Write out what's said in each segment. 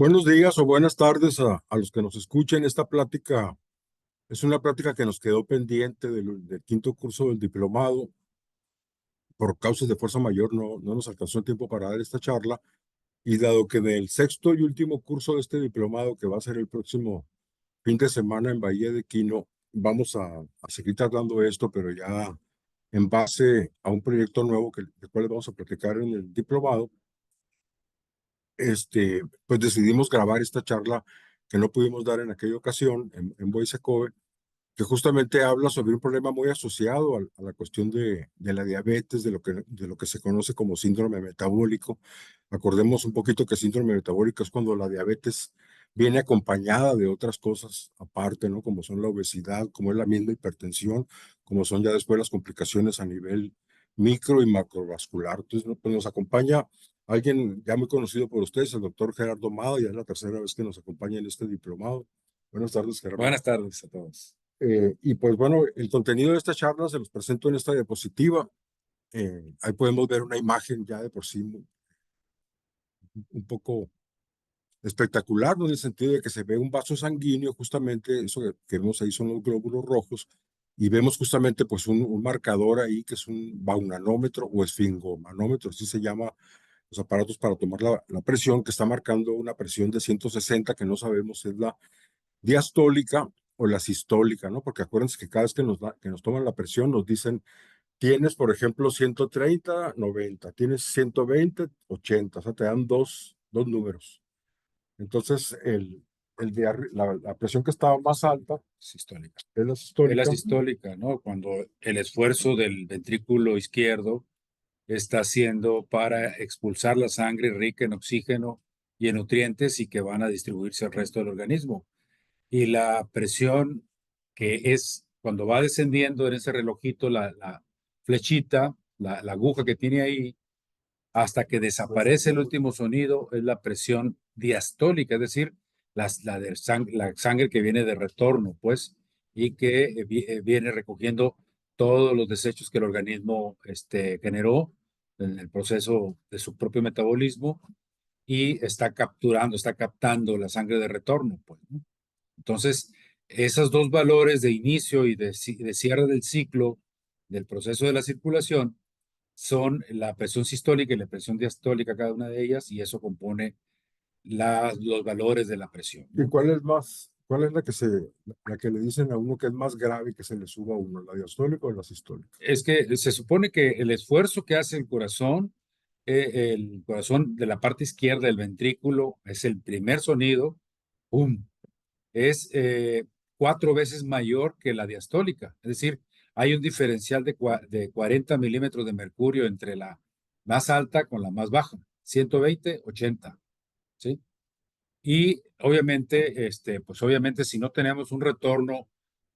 Buenos días o buenas tardes a los que nos escuchen. Esta plática es una plática que nos quedó pendiente del quinto curso del diplomado. Por causas de fuerza mayor no nos alcanzó el tiempo para dar esta charla. Y dado que del sexto y último curso de este diplomado, que va a ser el próximo fin de semana en Bahía de Quino, vamos a seguir tratando esto, pero ya en base a un proyecto nuevo del cual vamos a platicar en el diplomado. Pues decidimos grabar esta charla que no pudimos dar en aquella ocasión en Boisecobe, que justamente habla sobre un problema muy asociado a la cuestión de la diabetes, de lo que se conoce como síndrome metabólico. Acordemos un poquito que síndrome metabólico es cuando la diabetes viene acompañada de otras cosas aparte, ¿no? Como son la obesidad, como es la misma hipertensión, como son ya después las complicaciones a nivel micro y macrovascular. Entonces, pues nos acompaña alguien ya muy conocido por ustedes, el doctor Gerardo Mado. Ya es la tercera vez que nos acompaña en este diplomado. Buenas tardes, Gerardo. Buenas tardes a todos. Y pues bueno, el contenido de esta charla se los presento en esta diapositiva. Ahí podemos ver una imagen ya de por sí un poco espectacular, ¿no? En el sentido de que se ve un vaso sanguíneo. Justamente eso que vemos ahí son los glóbulos rojos, y vemos justamente pues un marcador ahí que es un baunanómetro o esfingomanómetro, así se llama los aparatos para tomar la presión, que está marcando una presión de 160, que no sabemos si es la diastólica o la sistólica, ¿no? Porque acuérdense que cada vez que nos toman la presión nos dicen: tienes, por ejemplo, 130, 90, tienes 120, 80, o sea, te dan dos números. Entonces, la presión que estaba más alta Sistólica. es la Es la sistólica. sistólica, ¿no? Cuando el esfuerzo del ventrículo izquierdo está haciendo para expulsar la sangre rica en oxígeno y en nutrientes y que van a distribuirse al resto del organismo. Y la presión que es cuando va descendiendo en ese relojito, la flechita, la aguja que tiene ahí, hasta que desaparece el último sonido, es la presión diastólica, es decir, la sangre que viene de retorno, pues, y que viene recogiendo todos los desechos que el organismo generó en el proceso de su propio metabolismo y está capturando, está captando la sangre de retorno, pues, ¿no? Entonces, esos dos valores de inicio y de cierre del ciclo del proceso de la circulación son la presión sistólica y la presión diastólica, cada una de ellas, y eso compone los valores de la presión, ¿Y ¿no? cuál es la que le dicen a uno que es más grave que se le suba a uno, la diastólica o la sistólica? Es que se supone que el esfuerzo que hace el corazón de la parte izquierda del ventrículo, es el primer sonido, ¡pum! Es 4 veces mayor que la diastólica. Es decir, hay un diferencial de 40 milímetros de mercurio entre la más alta con la más baja, 120, 80, ¿sí? Y obviamente, pues obviamente si no tenemos un retorno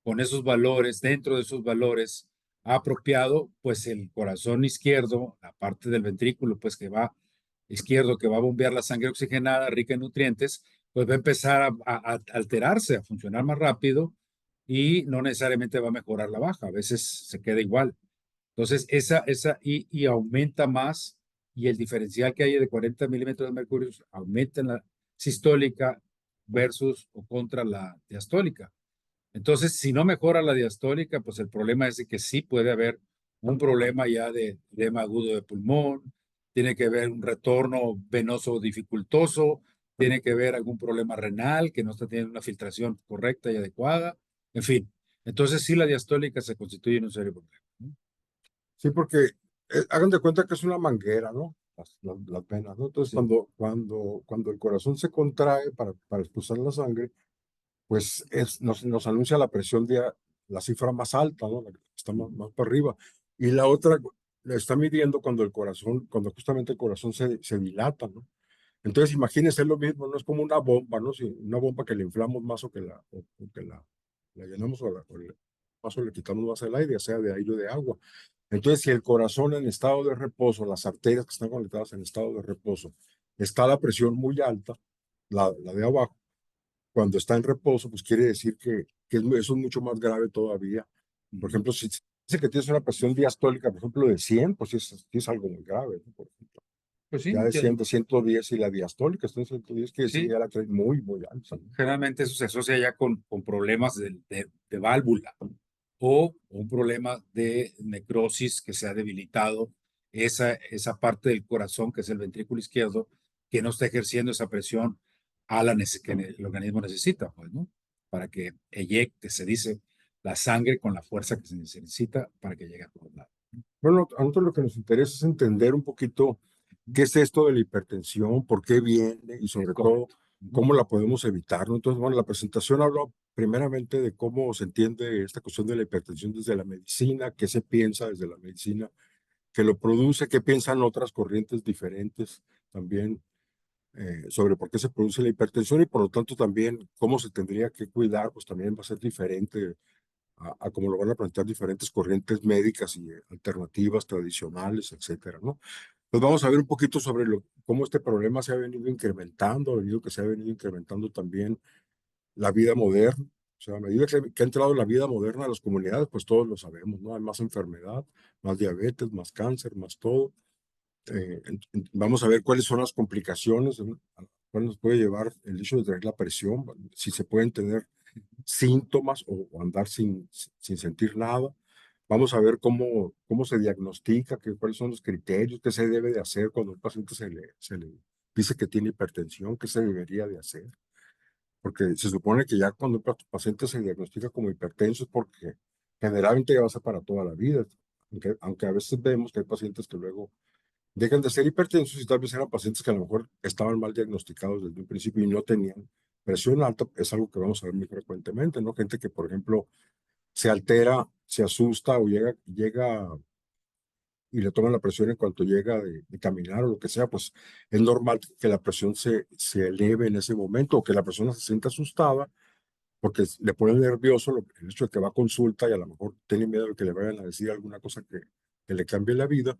con esos valores, dentro de esos valores apropiado, pues el corazón izquierdo, la parte del ventrículo, pues que va izquierdo, que va a bombear la sangre oxigenada, rica en nutrientes, pues va a empezar a alterarse, a funcionar más rápido y no necesariamente va a mejorar la baja, a veces se queda igual. Entonces, y aumenta más, y el diferencial que hay de 40 milímetros de mercurio aumenta en la sistólica versus o contra la diastólica. Entonces, si no mejora la diastólica, pues el problema es de que sí puede haber un problema ya de edema agudo de pulmón, tiene que haber un retorno venoso dificultoso, tiene que haber algún problema renal que no está teniendo una filtración correcta y adecuada, en fin. Entonces, sí, la diastólica se constituye en un serio problema, ¿no? Sí, porque hagan de cuenta que es una manguera, ¿no? Las venas, ¿no? Entonces, Sí. cuando el corazón se contrae para expulsar la sangre, pues nos anuncia la presión de la cifra más alta, ¿no? La que está más para arriba. Y la otra la está midiendo cuando justamente el corazón se dilata, ¿no? Entonces, imagínense lo mismo, no es como una bomba, ¿no? Si una bomba que le inflamos más o que la llenamos más o le quitamos más el aire, ya sea de aire o de agua. Entonces, si el corazón en estado de reposo, las arterias que están conectadas en estado de reposo, está la presión muy alta, la de abajo, cuando está en reposo, pues quiere decir eso es mucho más grave todavía. Por Ujú. ejemplo, si dice que tienes una presión diastólica, por ejemplo, de 100, pues sí es algo muy grave, ¿no? Por ejemplo. Pues sí, ya de 100, de 110 y la diastólica está en 110, quiere decir que sí, ya la trae muy, muy alta. generalmente eso se asocia ya con problemas de válvula o un problema de necrosis que se ha debilitado esa parte del corazón, que es el ventrículo izquierdo, que no está ejerciendo esa presión que el organismo necesita, pues, ¿no? Para que eyecte, se dice, la sangre con la fuerza que se necesita para que llegue a todos lados. Bueno, a nosotros lo que nos interesa es entender un poquito qué es esto de la hipertensión, por qué viene y Es sobre todo correcto. Ujú. cómo la podemos evitar, ¿no? Entonces, bueno, la presentación habló primeramente de cómo se entiende esta cuestión de la hipertensión desde la medicina, qué se piensa desde la medicina que lo produce, qué piensan otras corrientes diferentes también sobre por qué se produce la hipertensión y por lo tanto también cómo se tendría que cuidar, pues también va a ser diferente a cómo lo van a plantear diferentes corrientes médicas y alternativas tradicionales, etcétera, ¿no? Pues vamos a ver un poquito sobre cómo este problema se ha venido incrementando, debido a que se ha venido incrementando también la vida moderna. O sea, a medida que ha entrado la vida moderna a las comunidades, pues todos lo sabemos, ¿no? Hay más enfermedad, más diabetes, más cáncer, más todo. Vamos a ver cuáles son las complicaciones, ¿no? A cuál nos puede llevar el hecho de tener la presión, si se pueden tener síntomas o andar sin sentir nada. Vamos a ver cómo se diagnostica, cuáles son los criterios, qué se debe de hacer cuando un paciente se le dice que tiene hipertensión, qué se debería de hacer. Porque se supone que ya cuando un paciente se diagnostica como hipertenso es porque generalmente ya va a ser para toda la vida. Aunque a veces vemos que hay pacientes que luego dejan de ser hipertensos y tal vez eran pacientes que a lo mejor estaban mal diagnosticados desde un principio y no tenían presión alta, es algo que vamos a ver muy frecuentemente, ¿no? Gente que, por ejemplo, se altera, se asusta o llega y le toman la presión en cuanto llega de caminar o lo que sea, pues es normal que la presión se eleve en ese momento o que la persona se sienta asustada porque le pone nervioso el hecho de que va a consulta y a lo mejor tiene miedo de que le vayan a decir alguna cosa que le cambie la vida.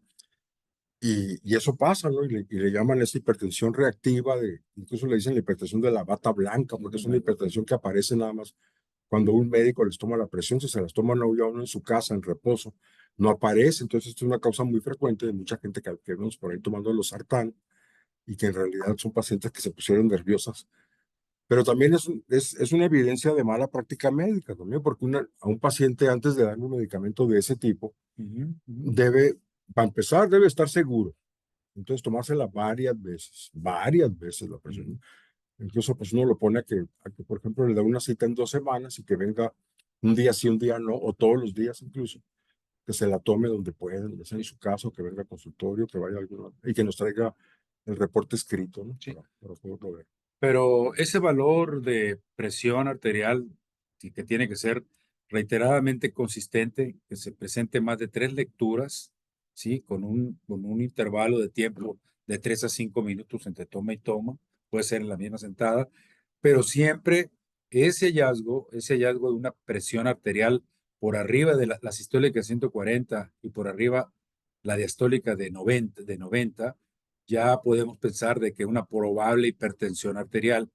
Y eso pasa, ¿no? Y le llaman esta hipertensión reactiva, incluso le dicen la hipertensión de la bata blanca, porque es una hipertensión que aparece nada más cuando un médico les toma la presión, si se las toma no, ya uno en su casa, en reposo, no aparece. Entonces, esto es una causa muy frecuente de mucha gente que vemos por ahí tomando los sartán y que en realidad son pacientes que se pusieron nerviosas. Pero también es una evidencia de mala práctica médica también, porque a un paciente antes de darle un medicamento de ese tipo, Ujú, ujú. debe, para empezar, debe estar seguro. Entonces, tomársela varias veces la presión. Incluso, pues uno lo pone a que, por ejemplo, le da una cita en 2 semanas y que venga un día sí, un día no, o todos los días incluso, que se la tome donde pueda, ya sea en su caso, que venga al consultorio, que vaya a alguna, y que nos traiga el reporte escrito, ¿no? Sí. Para poderlo ver. Pero ese valor de presión arterial sí que tiene que ser reiteradamente consistente, que se presente más de 3 lecturas, ¿sí? Con un intervalo de tiempo de 3 a 5 minutos entre toma y toma, puede ser en la misma sentada, pero siempre ese hallazgo de una presión arterial por arriba de la sistólica de 140 y por arriba la diastólica de 90 ya podemos pensar de que una probable hipertensión arterial.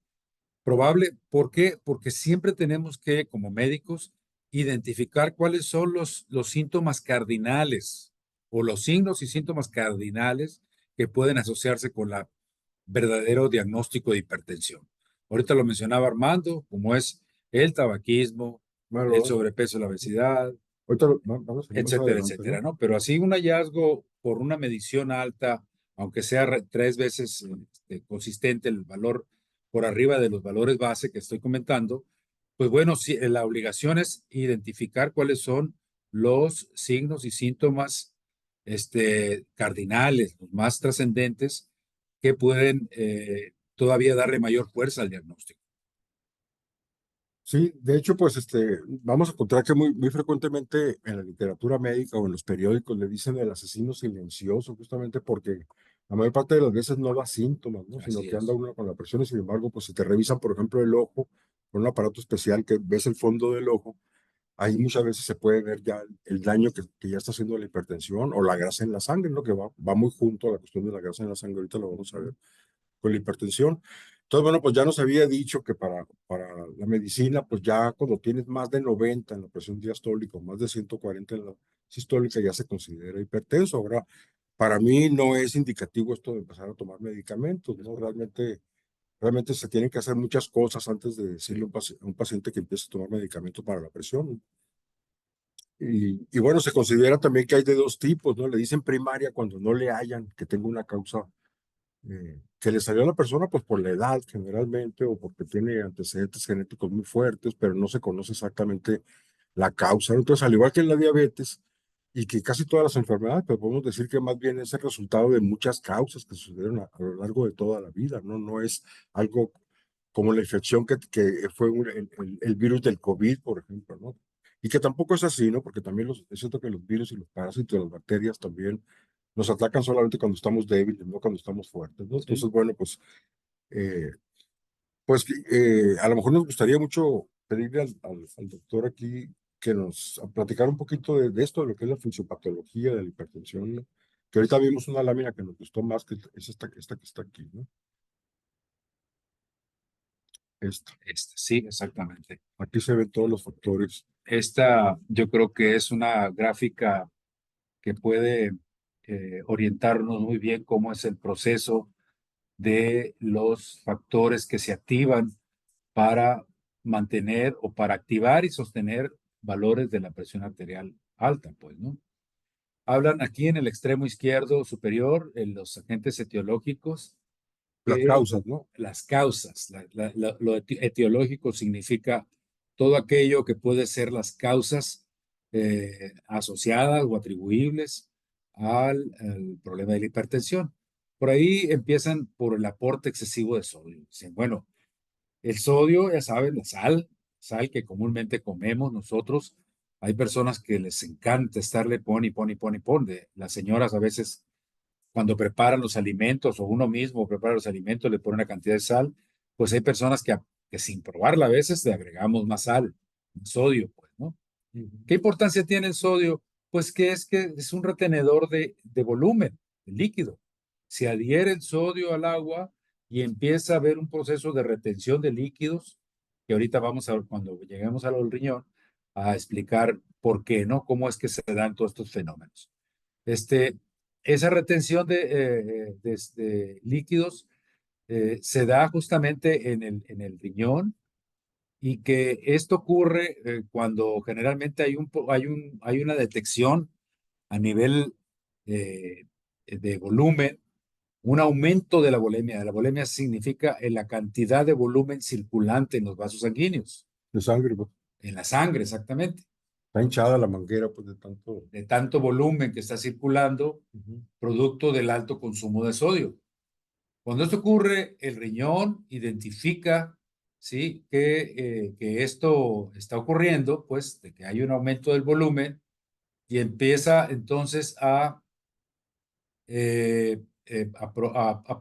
Probable, ¿por qué? Porque siempre tenemos que, como médicos, identificar cuáles son los síntomas cardinales o los signos y síntomas cardinales que pueden asociarse con la verdadero diagnóstico de hipertensión. Ahorita lo mencionaba Armando, como es el tabaquismo, el Bueno, sobrepeso, la obesidad, ahorita vamos a ir más etcétera, adelante, etcétera, ¿no? ¿no? Pero así un hallazgo por una medición alta, aunque sea 3 veces consistente el valor por arriba de los valores base que estoy comentando, pues bueno, sí, la obligación es identificar cuáles son los signos y síntomas cardinales, los más trascendentes, que pueden todavía darle mayor fuerza al diagnóstico. Sí, de hecho, pues vamos a encontrar que muy frecuentemente en la literatura médica o en los periódicos le dicen el asesino silencioso, justamente porque la mayor parte de las veces no da síntomas, ¿no? Sino Así que anda es. uno con la presión y sin embargo, pues si te revisan, por ejemplo, el ojo con un aparato especial que ves el fondo del ojo, ahí muchas veces se puede ver ya el daño que ya está haciendo la hipertensión o la grasa en la sangre, ¿no? Que va muy junto a la cuestión de la grasa en la sangre, ahorita lo vamos a ver con la hipertensión. Entonces, bueno, pues ya nos había dicho que para la medicina, pues ya cuando tienes más de 90 en la presión diastólica o más de 140 en la sistólica, ya se considera hipertenso. Ahora, para mí no es indicativo esto de empezar a tomar medicamentos, ¿no? Realmente se tienen que hacer muchas cosas antes de decirle a a un paciente que empiece a tomar medicamento para la presión. Y bueno, se considera también que hay de dos tipos, ¿no? Le dicen primaria cuando no le hallan que tenga una causa que le salió a la persona, pues por la edad generalmente o porque tiene antecedentes genéticos muy fuertes, pero no se conoce exactamente la causa. Entonces, al igual que en la diabetes y que casi todas las enfermedades, pues podemos decir que más bien es el resultado de muchas causas que sucedieron a lo largo de toda la vida, ¿no? No es algo como la infección que fue el virus del COVID, por ejemplo, ¿no? Y que tampoco es así, ¿no? Porque también es cierto que los virus y los parásitos, las bacterias también nos atacan solamente cuando estamos débiles, no cuando estamos fuertes, ¿no? Sí. Entonces, bueno, eh, pues a lo mejor nos gustaría mucho pedirle al doctor aquí que nos platicara un poquito de esto, de lo que es la fisiopatología de la hipertensión, ¿no? Que ahorita vimos una lámina que nos gustó más, que es esta que está aquí, ¿no? Esta. Sí, exactamente. Aquí se ven todos los factores. Esta yo creo que es una gráfica que puede orientarnos muy bien cómo es el proceso de los factores que se activan para mantener o para activar y sostener valores de la presión arterial alta, pues, ¿no? Hablan aquí en el extremo izquierdo superior, en los agentes etiológicos, Las que causas, ¿no? las causas, lo etiológico significa todo aquello que puede ser las causas asociadas o atribuibles al problema de la hipertensión. Por ahí empiezan por el aporte excesivo de sodio. Dicen, bueno, el sodio, ya saben, la sal que comúnmente comemos nosotros. Hay personas que les encanta estarle pon y pon y pon y pon. Las señoras a veces cuando preparan los alimentos o uno mismo prepara los alimentos le pone una cantidad de sal, pues hay personas que sin probarla a veces le agregamos más sal, sodio, pues, ¿no? ¿Qué importancia tiene el sodio? Pues que es un retenedor de volumen, de líquido. Se adhiere el sodio al agua y empieza a haber un proceso de retención de líquidos, que ahorita vamos a ver cuando lleguemos a lo del riñón, a explicar por qué, ¿no? Cómo es que se dan todos estos fenómenos. Este, esa retención de líquidos se da justamente en el riñón y que esto ocurre cuando generalmente hay una detección a nivel de volumen, un aumento de la volemia. La volemia significa la cantidad de volumen circulante en los vasos sanguíneos, De sangre, pues. en la sangre exactamente, Está hinchada la manguera, pues, de tanto. de tanto volumen que está circulando, Ujú. producto del alto consumo de sodio. Cuando esto ocurre, el riñón identifica, ¿sí? Que esto está ocurriendo, pues, de que hay un aumento del volumen y empieza entonces a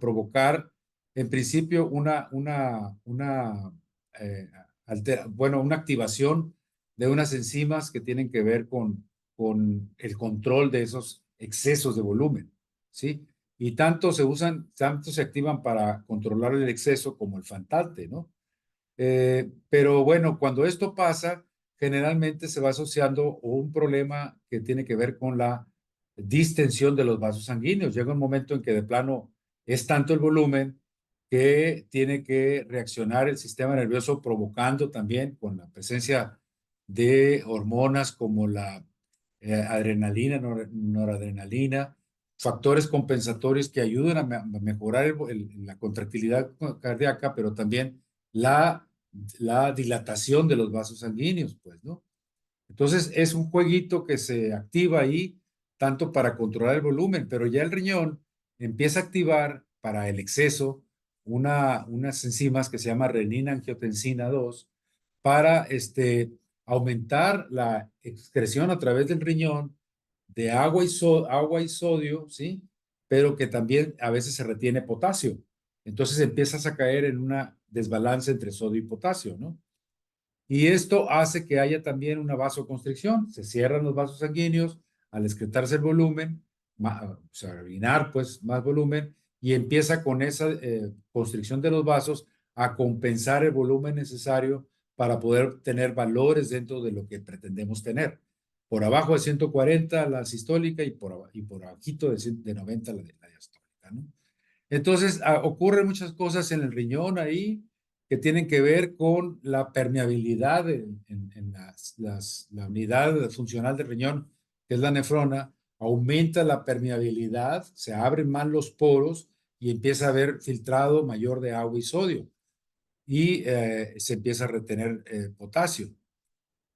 provocar, en principio, bueno, una activación de unas enzimas que tienen que ver con el control de esos excesos de volumen, ¿sí? Y tanto se activan para controlar el exceso como el faltante, ¿no? Pero bueno, cuando esto pasa, generalmente se va asociando un problema que tiene que ver con la distensión de los vasos sanguíneos. Llega un momento en que de plano es tanto el volumen que tiene que reaccionar el sistema nervioso provocando también con la presencia de hormonas como la adrenalina, noradrenalina, factores compensatorios que ayudan a mejorar la contractilidad cardíaca, pero también la, la dilatación de los vasos sanguíneos, pues, ¿no? Entonces es un jueguito que se activa ahí tanto para controlar el volumen, pero ya el riñón empieza a activar para el exceso unas enzimas que se llama renina-angiotensina 2 para aumentar la excreción a través del riñón de agua y sodio, ¿sí? Pero que también a veces se retiene potasio. Entonces empiezas a caer en una desbalance entre sodio y potasio, ¿no? Y esto hace que haya también una vasoconstricción. Se cierran los vasos sanguíneos al excretarse el volumen, o sea, orinar pues más volumen, y empieza con esa constricción de los vasos a compensar el volumen necesario para poder tener valores dentro de lo que pretendemos tener. Por abajo de 140 la sistólica y por abajito de 90 la diastólica, ¿no? Entonces, ocurren muchas cosas en el riñón ahí que tienen que ver con la permeabilidad en la unidad funcional del riñón, que es la nefrona, aumenta la permeabilidad, se abren más los poros y empieza a haber filtrado mayor de agua y sodio. Y se empieza a retener potasio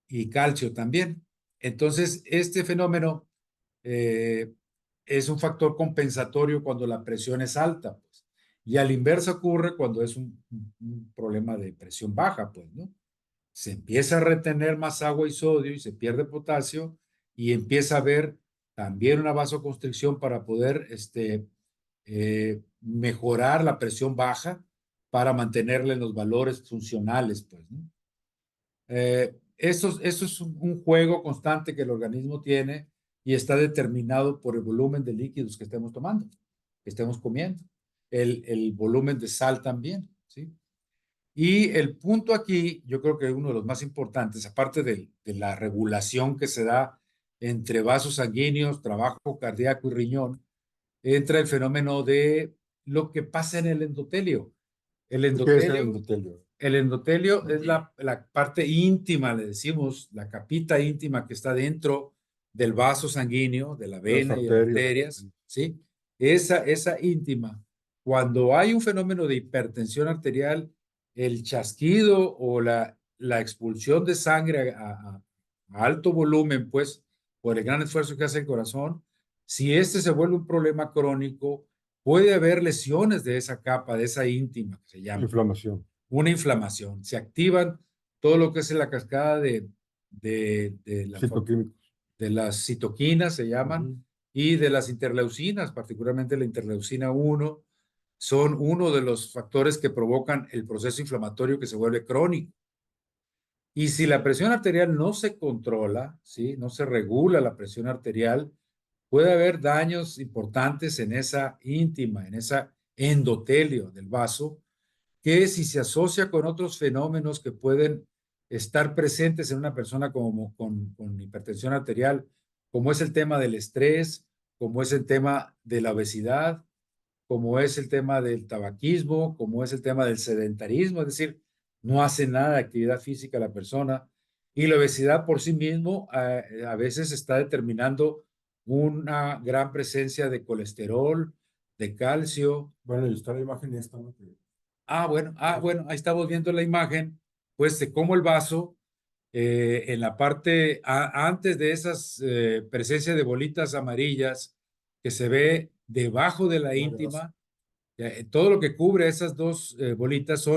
y calcio también. Entonces, este fenómeno eh, es un factor compensatorio cuando la presión es alta, pues. Y al inverso ocurre cuando es un problema de presión baja, pues, ¿no? Se empieza a retener más agua y sodio y se pierde potasio y empieza a haber también una vasoconstricción para poder mejorar la presión baja para mantenerle en los valores funcionales, pues, ¿no? Eso es un juego constante que el organismo tiene y está determinado por el volumen de líquidos que estemos tomando, que estemos comiendo, el volumen de sal también, ¿sí? Y el punto aquí, yo creo que uno de los más importantes, aparte de la regulación que se da entre vasos sanguíneos, trabajo cardíaco y riñón, entra el fenómeno de lo que pasa en el endotelio. El ¿Qué es el endotelio endotelio? el endotelio es la parte íntima, le decimos, la capita íntima que está dentro del vaso sanguíneo, de la Las vena y las arterias. arterias, ¿sí? Esa íntima. Cuando hay un fenómeno de hipertensión arterial, el chasquido o la expulsión de sangre a alto volumen, pues, por el gran esfuerzo que hace el corazón, si este se vuelve un problema crónico, puede haber lesiones de esa capa, de esa íntima, que se llama Inflamación. una inflamación. Se activan todo lo que es la cascada Citoquímicos. de las citoquinas, se llaman, Ujú. y de las interleucinas, particularmente la interleucina 1, son uno de los factores que provocan el proceso inflamatorio que se vuelve crónico. Y si la presión arterial no se controla, ¿sí? No se regula la presión arterial, puede haber daños importantes en esa íntima, en esa endotelio del vaso, que si se asocia con otros fenómenos que pueden estar presentes en una persona con hipertensión arterial, como es el tema del estrés, como es el tema de la obesidad, como es el tema del tabaquismo, como es el tema del sedentarismo, es decir, no hace nada de actividad física la persona. Y la obesidad por sí mismo a veces está determinando una gran presencia de colesterol, de calcio. Bueno, y está la imagen esta, ¿no? Bueno, ahí estamos viendo la imagen, pues de cómo el vaso, en la parte antes de esas presencia de bolitas amarillas que se ve debajo de la íntima, todo lo que cubre esas dos bolitas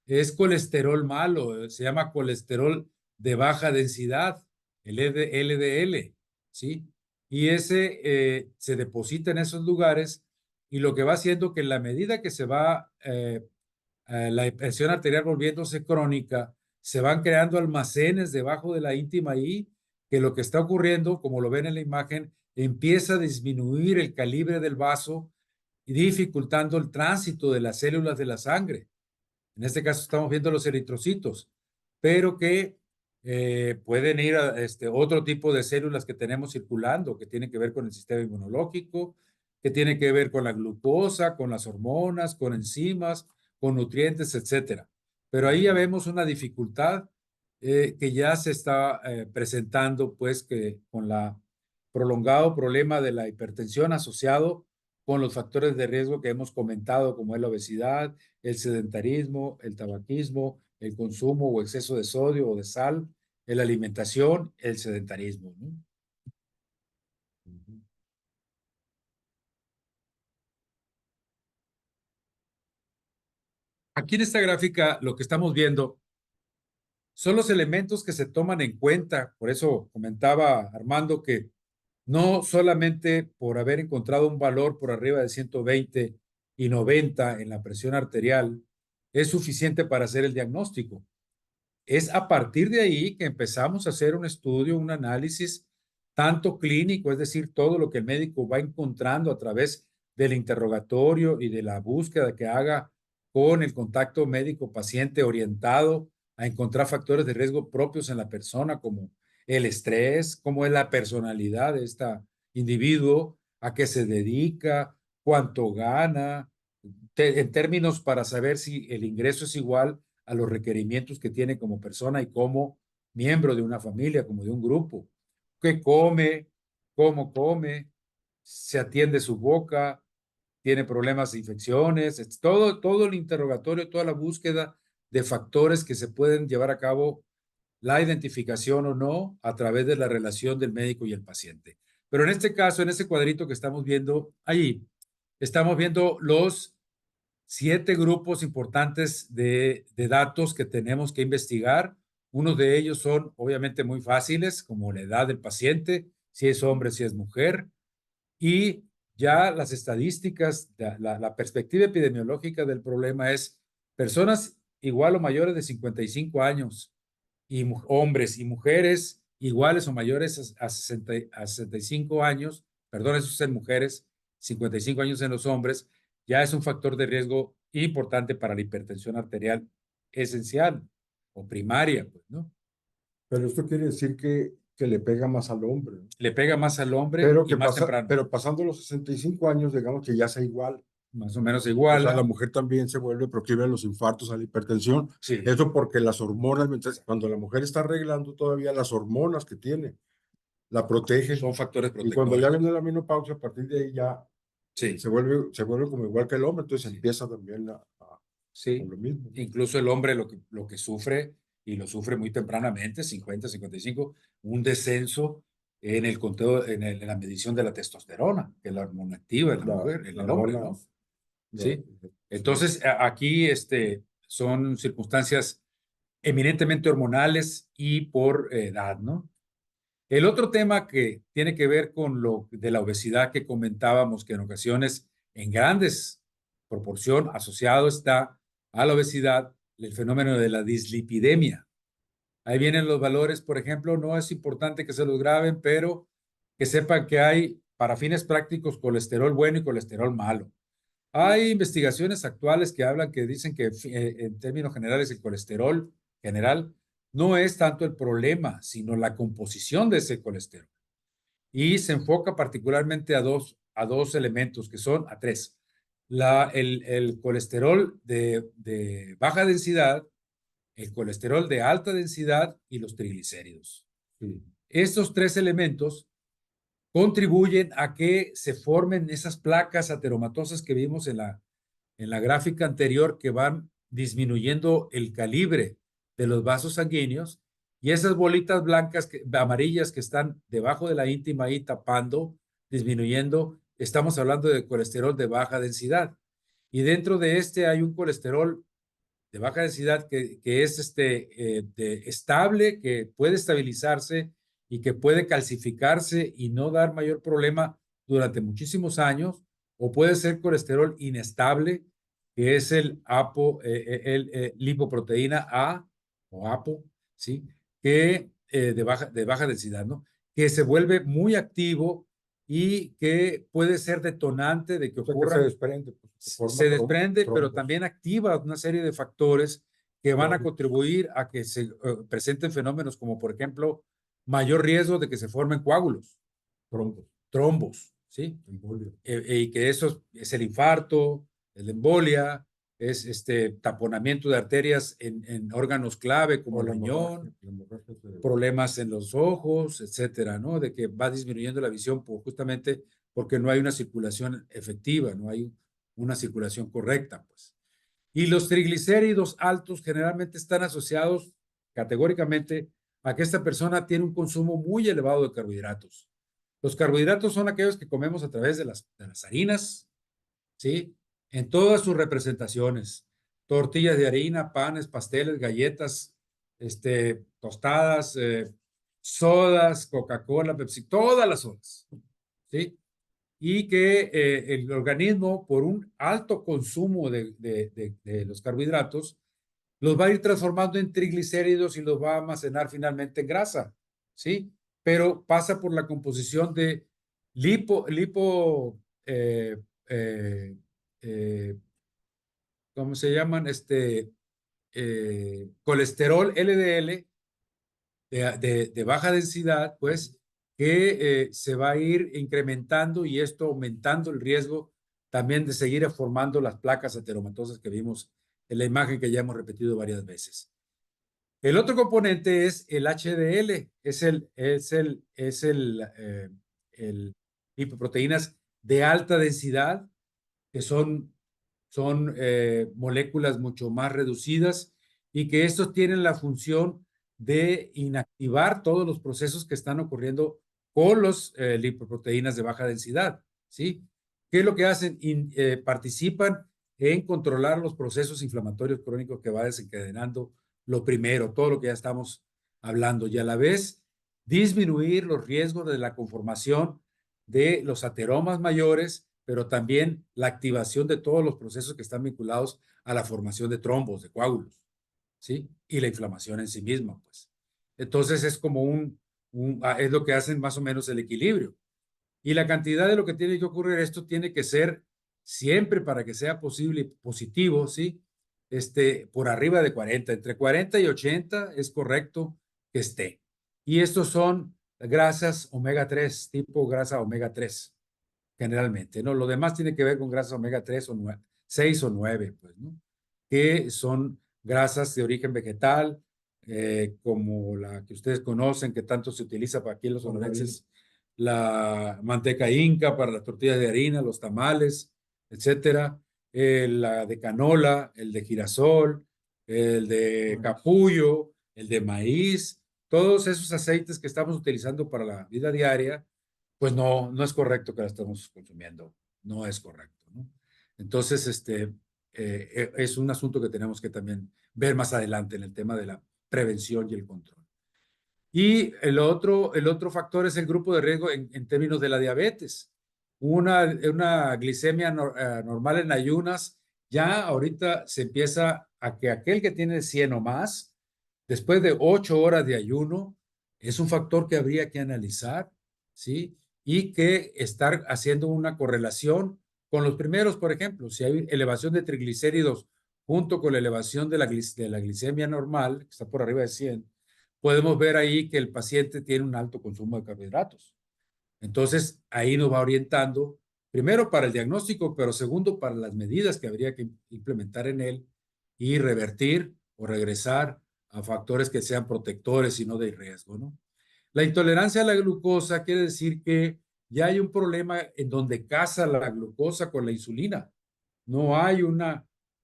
es colesterol malo, se llama colesterol de baja densidad, el LDL, ¿sí? Y ese se deposita en esos lugares y lo que va haciendo que en la medida que se va la presión arterial volviéndose crónica, se van creando almacenes debajo de la íntima ahí, que lo que está ocurriendo, como lo ven en la imagen, empieza a disminuir el calibre del vaso y dificultando el tránsito de las células de la sangre. En este caso estamos viendo los eritrocitos, pero que pueden ir a otro tipo de células que tenemos circulando, que tienen que ver con el sistema inmunológico, que tiene que ver con la glucosa, con las hormonas, con enzimas, con nutrientes, etcétera. Pero ahí ya vemos una dificultad que ya se está presentando, pues, que con la prolongado problema de la hipertensión asociado con los factores de riesgo que hemos comentado, como es la obesidad, el sedentarismo, el tabaquismo, el consumo o exceso de sodio o de sal, la alimentación, el sedentarismo, ¿no? Aquí en esta gráfica lo que estamos viendo son los elementos que se toman en cuenta. Por eso comentaba Armando que no solamente por haber encontrado un valor por arriba de 120 y 90 en la presión arterial es suficiente para hacer el diagnóstico. Es a partir de ahí que empezamos a hacer un estudio, un análisis, tanto clínico, es decir, todo lo que el médico va encontrando a través del interrogatorio y de la búsqueda que haga con el contacto médico-paciente orientado a encontrar factores de riesgo propios en la persona, como el estrés, cómo es la personalidad de este individuo, a qué se dedica, cuánto gana, en términos para saber si el ingreso es igual a los requerimientos que tiene como persona y como miembro de una familia, como de un grupo. ¿Qué come? ¿Cómo come? ¿Se atiende su boca? ¿Tiene problemas de infecciones? Todo el interrogatorio, toda la búsqueda de factores que se pueden llevar a cabo la identificación o no a través de la relación del médico y el paciente. Pero en este caso, en este cuadrito que estamos viendo ahí, estamos viendo los 7 grupos importantes de datos que tenemos que investigar. Unos de ellos son obviamente muy fáciles, como la edad del paciente, si es hombre, si es mujer, y ya las estadísticas, la perspectiva epidemiológica del problema es personas igual o mayores de 55 años y hombres y mujeres iguales o mayores a 65 años, perdón, eso es en mujeres, 55 años en los hombres, ya es un factor de riesgo importante para la hipertensión arterial esencial o primaria, pues, ¿no? Pero esto quiere decir que le pega más al hombre, ¿no? Le pega más al hombre y más temprano, Pero pasando los 65 años, digamos que ya sea igual. más o menos O sea, la igual. mujer también se vuelve proclive a los infartos, a la hipertensión. Sí, Eso porque las hormonas, cuando la mujer está arreglando todavía las hormonas que tiene, la protegen. son factores Y cuando ya protectores. viene la menopausia, a partir de ahí ya Sí, se vuelve como igual que el hombre, entonces sí, empieza también con sí. lo mismo. Incluso el hombre lo que sufre, y lo sufre muy tempranamente, 50, 55, un descenso en el conteo, en la medición de la testosterona, que es la hormona activa en la mujer, en La el hombre, hormona, ¿no? la- Sí. sí. Entonces, aquí son circunstancias eminentemente hormonales y por edad, ¿no? El otro tema que tiene que ver con lo de la obesidad que comentábamos, que en ocasiones en grandes proporción asociado está a la obesidad, el fenómeno de la dislipidemia. Ahí vienen los valores, por ejemplo, no es importante que se los graben, pero que sepan que hay, para fines prácticos, colesterol bueno y colesterol malo. Hay investigaciones actuales que hablan, que dicen que en términos generales el colesterol general no es tanto el problema, sino la composición de ese colesterol. Y se enfoca particularmente a dos elementos, que son a tres. El colesterol de baja densidad, el colesterol de alta densidad y los triglicéridos. Sí. Estos tres elementos contribuyen a que se formen esas placas ateromatosas que vimos en la gráfica anterior, que van disminuyendo el calibre de los vasos sanguíneos, y esas bolitas blancas, amarillas, que están debajo de la íntima y tapando, disminuyendo, estamos hablando de colesterol de baja densidad. Y dentro de hay un colesterol de baja densidad que es estable, que puede estabilizarse y que puede calcificarse y no dar mayor problema durante muchísimos años, o puede ser colesterol inestable, que es el lipoproteína A o APO, ¿sí? Que de baja densidad, ¿no? Que se vuelve muy activo y que puede ser detonante de que O sea que se ocurran, desprende, pues, se forma se desprende, pero trombos. también activa una serie de factores que van a Claro, contribuir a que se presenten fenómenos como, por ejemplo, mayor riesgo de que se formen coágulos, trombos, trombos, ¿sí? embolia. Y que eso es el infarto, la embolia, es taponamiento de arterias en órganos clave como O el riñón, la hemorragia cerebral. problemas en los ojos, etcétera, ¿no? De que va disminuyendo la visión justamente porque no hay una circulación efectiva, no hay una circulación correcta, pues. Y los triglicéridos altos generalmente están asociados categóricamente a que esta persona tiene un consumo muy elevado de carbohidratos. Los carbohidratos son aquellos que comemos a través de las harinas, ¿sí? En todas sus representaciones. Tortillas de harina, panes, pasteles, galletas, tostadas, sodas, Coca-Cola, Pepsi, todas las sodas, ¿sí? Y que el organismo, por un alto consumo de los carbohidratos, los va a ir transformando en triglicéridos y los va a almacenar finalmente en grasa, ¿sí? Pero pasa por la composición de lipo eh, eh, eh, ¿cómo se llaman? Colesterol LDL, de baja densidad, pues, que se va a ir incrementando y esto aumentando el riesgo también de seguir formando las placas ateromatosas que vimos en la imagen que ya hemos repetido varias veces. El otro componente es el HDL, el lipoproteínas de alta densidad, que son moléculas mucho más reducidas y que estos tienen la función de inactivar todos los procesos que están ocurriendo con los lipoproteínas de baja densidad, ¿sí? ¿Qué es lo que hacen? Participan en controlar los procesos inflamatorios crónicos que va desencadenando lo primero, todo lo que ya estamos hablando, y a la vez disminuir los riesgos de la conformación de los ateromas mayores, pero también la activación de todos los procesos que están vinculados a la formación de trombos, de coágulos, ¿sí? Y la inflamación en sí misma, pues. Entonces es como es lo que hacen más o menos el equilibrio. Y la cantidad de lo que tiene que ocurrir, esto tiene que ser siempre para que sea posible y positivo, ¿sí? Por arriba de 40, entre 40 y 80 es correcto que esté. Y estos son grasas omega 3, tipo grasa omega 3, generalmente, ¿no? Lo demás tiene que ver con grasas omega 3 o 9, 6 o 9, pues, ¿no? Que son grasas de origen vegetal, como la que ustedes conocen, que tanto se utiliza para aquí en los sonorenses, la manteca inca para las tortillas de harina, los tamales, etcétera, la de canola, el de girasol, el de capullo, el de maíz, todos esos aceites que estamos utilizando para la vida diaria, pues no es correcto que la estemos consumiendo, no es correcto, ¿no? Entonces, es un asunto que tenemos que también ver más adelante en el tema de la prevención y el control. Y el otro factor es el grupo de riesgo en términos de la diabetes. Una glicemia normal en ayunas, ya ahorita se empieza a que aquel que tiene 100 o más, después de 8 horas de ayuno, es un factor que habría que analizar, ¿sí? Y que estar haciendo una correlación con los primeros, por ejemplo, si hay elevación de triglicéridos junto con la elevación de la glicemia normal, que está por arriba de 100, podemos ver ahí que el paciente tiene un alto consumo de carbohidratos. Entonces, ahí nos va orientando, primero para el diagnóstico, pero segundo para las medidas que habría que implementar en él y revertir o regresar a factores que sean protectores y no de riesgo, ¿no? La intolerancia a la glucosa quiere decir que ya hay un problema en donde casa la glucosa con la insulina. No hay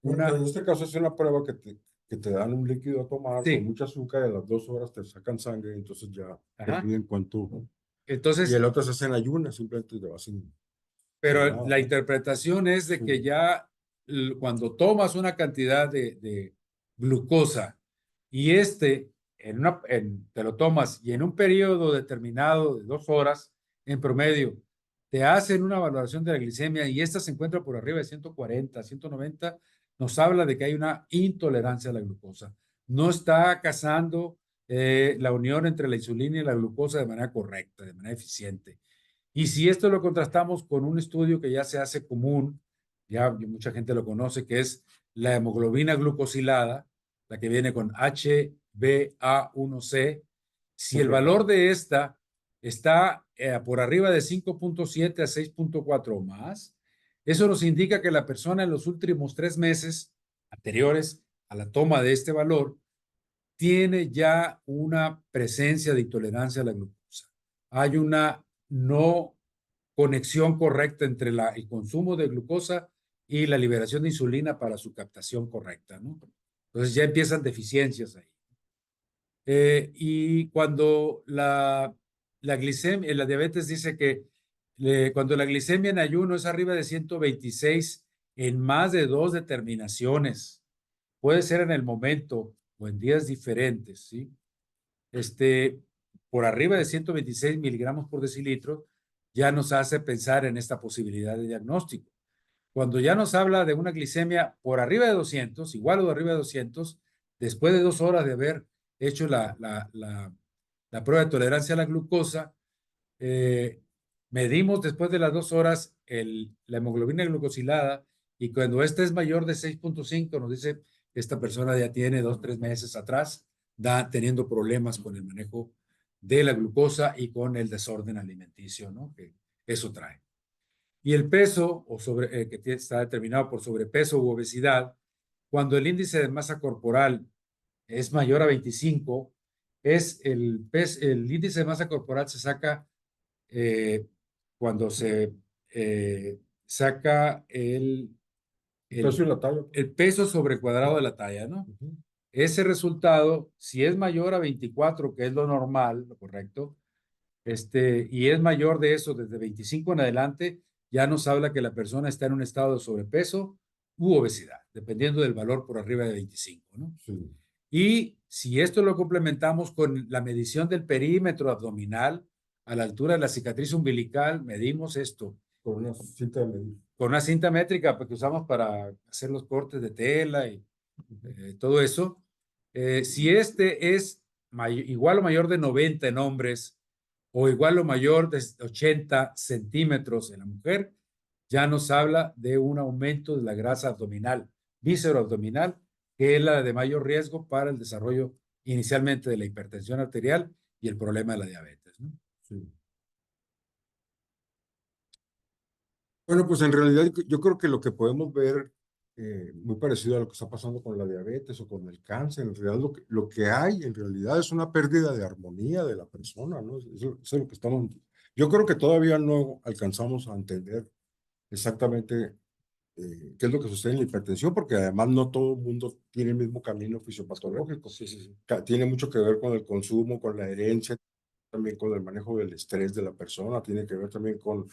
Pero en este caso es una prueba que te dan un líquido a tomar con Sí, mucha azúcar y a las 2 horas te sacan sangre, entonces ya te ajá. piden cuánto. Y Entonces, el otro se hace en ayunas, simplemente te vas sin pero nada. la interpretación es de que Sí. ya cuando tomas una cantidad de glucosa y te lo tomas y en un periodo determinado de 2 horas en promedio, te hacen una valoración de la glicemia y esta se encuentra por arriba de 140, 190, nos habla de que hay una intolerancia a la glucosa. No está casando la unión entre la insulina y la glucosa de manera correcta, de manera eficiente. Y si esto lo contrastamos con un estudio que ya se hace común, ya mucha gente lo conoce, que es la hemoglobina glucosilada, la que viene con HbA1c, si el Ok. valor de esta está por arriba de 5.7 a 6.4 o más, eso nos indica que la persona en los últimos 3 meses anteriores a la toma de este valor tiene ya una presencia de intolerancia a la glucosa. Hay una no conexión correcta entre el consumo de glucosa y la liberación de insulina para su captación correcta, ¿no? Entonces ya empiezan deficiencias ahí. Y cuando la glicemia, la diabetes dice que cuando la glicemia en ayuno es arriba de 126 en más de 2 determinaciones, puede ser en el momento o en días diferentes, ¿sí? este, por arriba de 126 miligramos por decilitro, ya nos hace pensar en esta posibilidad de diagnóstico. Cuando ya nos habla de una glicemia por arriba de 200, igual o arriba de 200, después de 2 horas de haber hecho la prueba de tolerancia a la glucosa, eh, medimos después de las 2 horas la hemoglobina glucosilada y cuando esta es mayor de 6.5 nos dice que esta persona ya tiene 2, 3 meses atrás teniendo problemas con el manejo de la glucosa y con el desorden alimenticio, ¿no? Que eso trae. Y el peso, que está determinado por sobrepeso u obesidad, cuando el índice de masa corporal es mayor a 25, el índice de masa corporal se saca eh, cuando se saca Peso y la talla. el peso sobre cuadrado de la talla, ¿no? Ujú. Ese resultado, si es mayor a 24, que es lo normal, lo correcto, y es mayor de eso desde 25 en adelante, ya nos habla que la persona está en un estado de sobrepeso u obesidad, dependiendo del valor por arriba de 25, ¿no? Sí, Y si esto lo complementamos con la medición del perímetro abdominal a la altura de la cicatriz umbilical, medimos esto con una cinta de medir. con una cinta métrica que usamos para hacer los cortes de tela y todo eso. Si este es igual o mayor de 90 en hombres o igual o mayor de 80 centímetros en la mujer, ya nos habla de un aumento de la grasa abdominal, visceroabdominal, que es la de mayor riesgo para el desarrollo inicialmente de la hipertensión arterial y el problema de la diabetes, ¿no? Sí. Bueno, pues en realidad yo creo que lo que podemos ver, muy parecido a lo que está pasando con la diabetes o con el cáncer, en realidad lo que hay en realidad es una pérdida de armonía de la persona, ¿no? Eso es lo que estamos. Yo creo que todavía no alcanzamos a entender exactamente qué es lo que sucede en la hipertensión, porque además no todo el mundo tiene el mismo camino fisiopatológico. Sí, sí, sí. Tiene mucho que ver con el consumo, con la herencia, también con el manejo del estrés de la persona, tiene que ver también con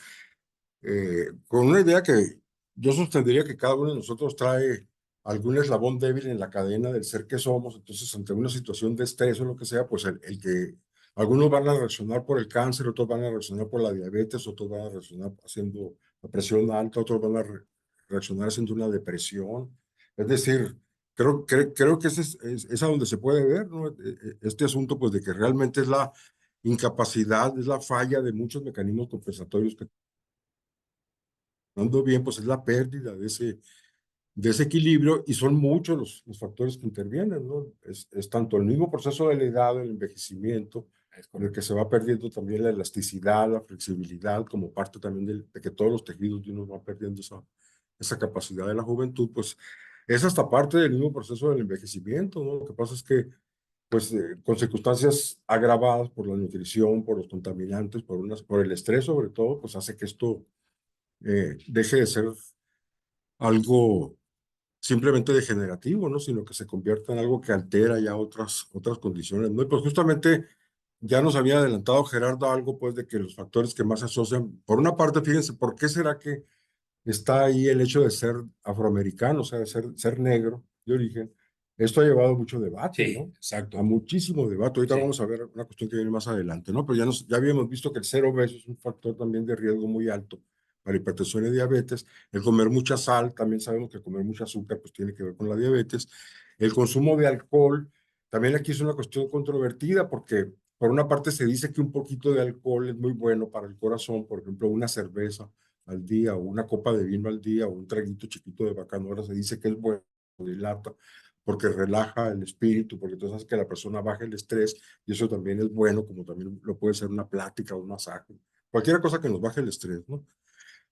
una idea que yo sostendría que cada uno de nosotros trae algún eslabón débil en la cadena del ser que somos. Entonces, ante una situación de estrés o lo que sea, pues el que algunos van a reaccionar por el cáncer, otros van a reaccionar por la diabetes, otros van a reaccionar haciendo la presión alta, otros van a reaccionar haciendo una depresión. Es decir, creo que es a donde se puede ver, ¿no? Este asunto, pues, de que realmente es la incapacidad, es la falla de muchos mecanismos compensatorios que ando bien, pues es la pérdida de ese equilibrio y son muchos los factores que intervienen, ¿no? Es tanto el mismo proceso de la edad, el envejecimiento, con el que se va perdiendo también la elasticidad, la flexibilidad, como parte también de que todos los tejidos de uno van perdiendo esa capacidad de la juventud, pues es hasta parte del mismo proceso del envejecimiento, ¿no? Lo que pasa es que, pues, con circunstancias agravadas por la nutrición, por los contaminantes, por el estrés sobre todo, pues hace que esto deje de ser algo simplemente degenerativo, ¿no? Sino que se convierta en algo que altera ya otras condiciones, ¿no? Y pues justamente ya nos había adelantado Gerardo algo, pues, de que los factores que más se asocian, por una parte, fíjense, ¿por qué será que está ahí el hecho de ser afroamericano, o sea, de ser negro de origen? Esto ha llevado mucho debate, Sí, ¿no? A exacto. muchísimo debate. Ahorita Sí. vamos a ver una cuestión que viene más adelante, ¿no? Pero ya habíamos visto que el ser obeso es un factor también de riesgo muy alto para hipertensión y diabetes. El comer mucha sal, también sabemos que comer mucha azúcar, pues tiene que ver con la diabetes. El consumo de alcohol, también aquí es una cuestión controvertida porque por una parte se dice que un poquito de alcohol es muy bueno para el corazón, por ejemplo, una cerveza al día o una copa de vino al día o un traguito chiquito de bacanora, se dice que es bueno, dilata, porque relaja el espíritu, porque tú sabes que la persona baja el estrés y eso también es bueno, como también lo puede ser una plática o un masaje, cualquier cosa que nos baje el estrés, ¿no?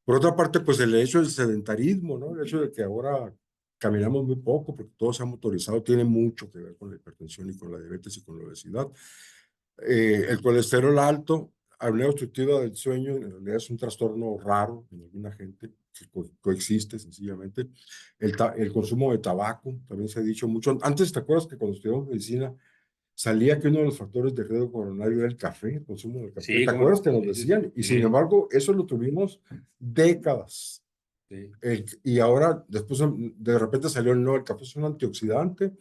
Por otra parte, pues el hecho del sedentarismo, ¿no? El hecho de que ahora caminamos muy poco porque todo se ha motorizado, tiene mucho que ver con la hipertensión y con la diabetes y con la obesidad. El colesterol alto, apnea obstructiva del sueño, en realidad es un trastorno raro en alguna gente que coexiste sencillamente. El consumo de tabaco, también se ha dicho mucho. Antes, ¿te acuerdas que cuando estudiamos medicina salía que uno de los factores de riesgo coronario era el café, el consumo del café? Sí, ¿Te cómo acuerdas no. que nos Sí, sí, sí. decían? Y sin Sí, embargo, eso lo tuvimos décadas. sí. Y ahora, después, de repente salió, no, el café es un antioxidante,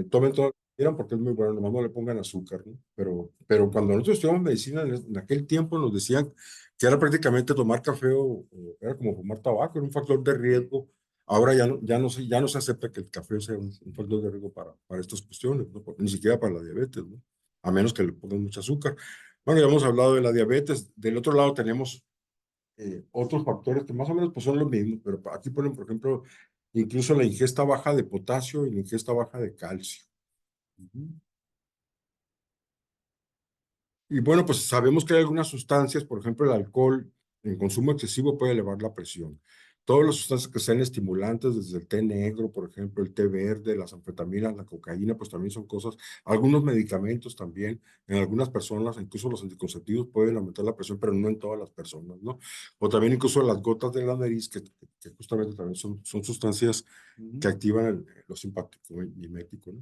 tomen todo lo que quieran porque es muy bueno, nomás no le pongan azúcar, ¿no? Pero cuando nosotros estudiamos medicina, en aquel tiempo nos decían que era prácticamente tomar café o era como fumar tabaco, era un factor de riesgo. Ahora ya no se acepta que el café sea un factor de riesgo para estas cuestiones, ¿no? Ni siquiera para la diabetes, ¿no? A menos que le pongan mucho azúcar. Bueno, ya hemos hablado de la diabetes. Del otro lado tenemos otros factores que más o menos pues, son los mismos, pero aquí ponen, por ejemplo, incluso la ingesta baja de potasio y la ingesta baja de calcio. Y bueno, pues sabemos que hay algunas sustancias, por ejemplo, el alcohol en consumo excesivo puede elevar la presión. Todas las sustancias que sean estimulantes, desde el té negro, por ejemplo, el té verde, las anfetaminas, la cocaína, pues también son cosas, algunos medicamentos también, en algunas personas, incluso los anticonceptivos pueden aumentar la presión, pero no en todas las personas, ¿no? O también incluso las gotas de la nariz, que justamente también son sustancias que activan los simpáticos miméticos, ¿no?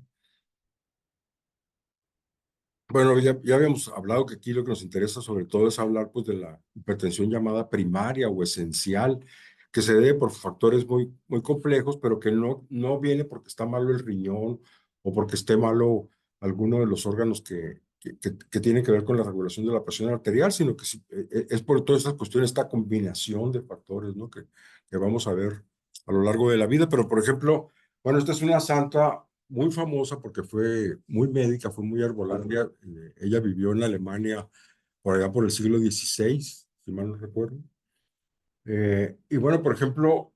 Bueno, ya habíamos hablado que aquí lo que nos interesa sobre todo es hablar pues de la hipertensión llamada primaria o esencial, que se debe por factores muy complejos, pero que no viene porque está malo el riñón o porque esté malo alguno de los órganos que tienen que ver con la regulación de la presión arterial, sino que es por todas estas cuestiones, esta combinación de factores, ¿no? Que vamos a ver a lo largo de la vida. Pero, por ejemplo, bueno, esta es una santa muy famosa porque fue muy médica, fue muy herbolaria. Ella vivió en Alemania por allá por el siglo XVI, si mal no recuerdo. Y bueno, por ejemplo,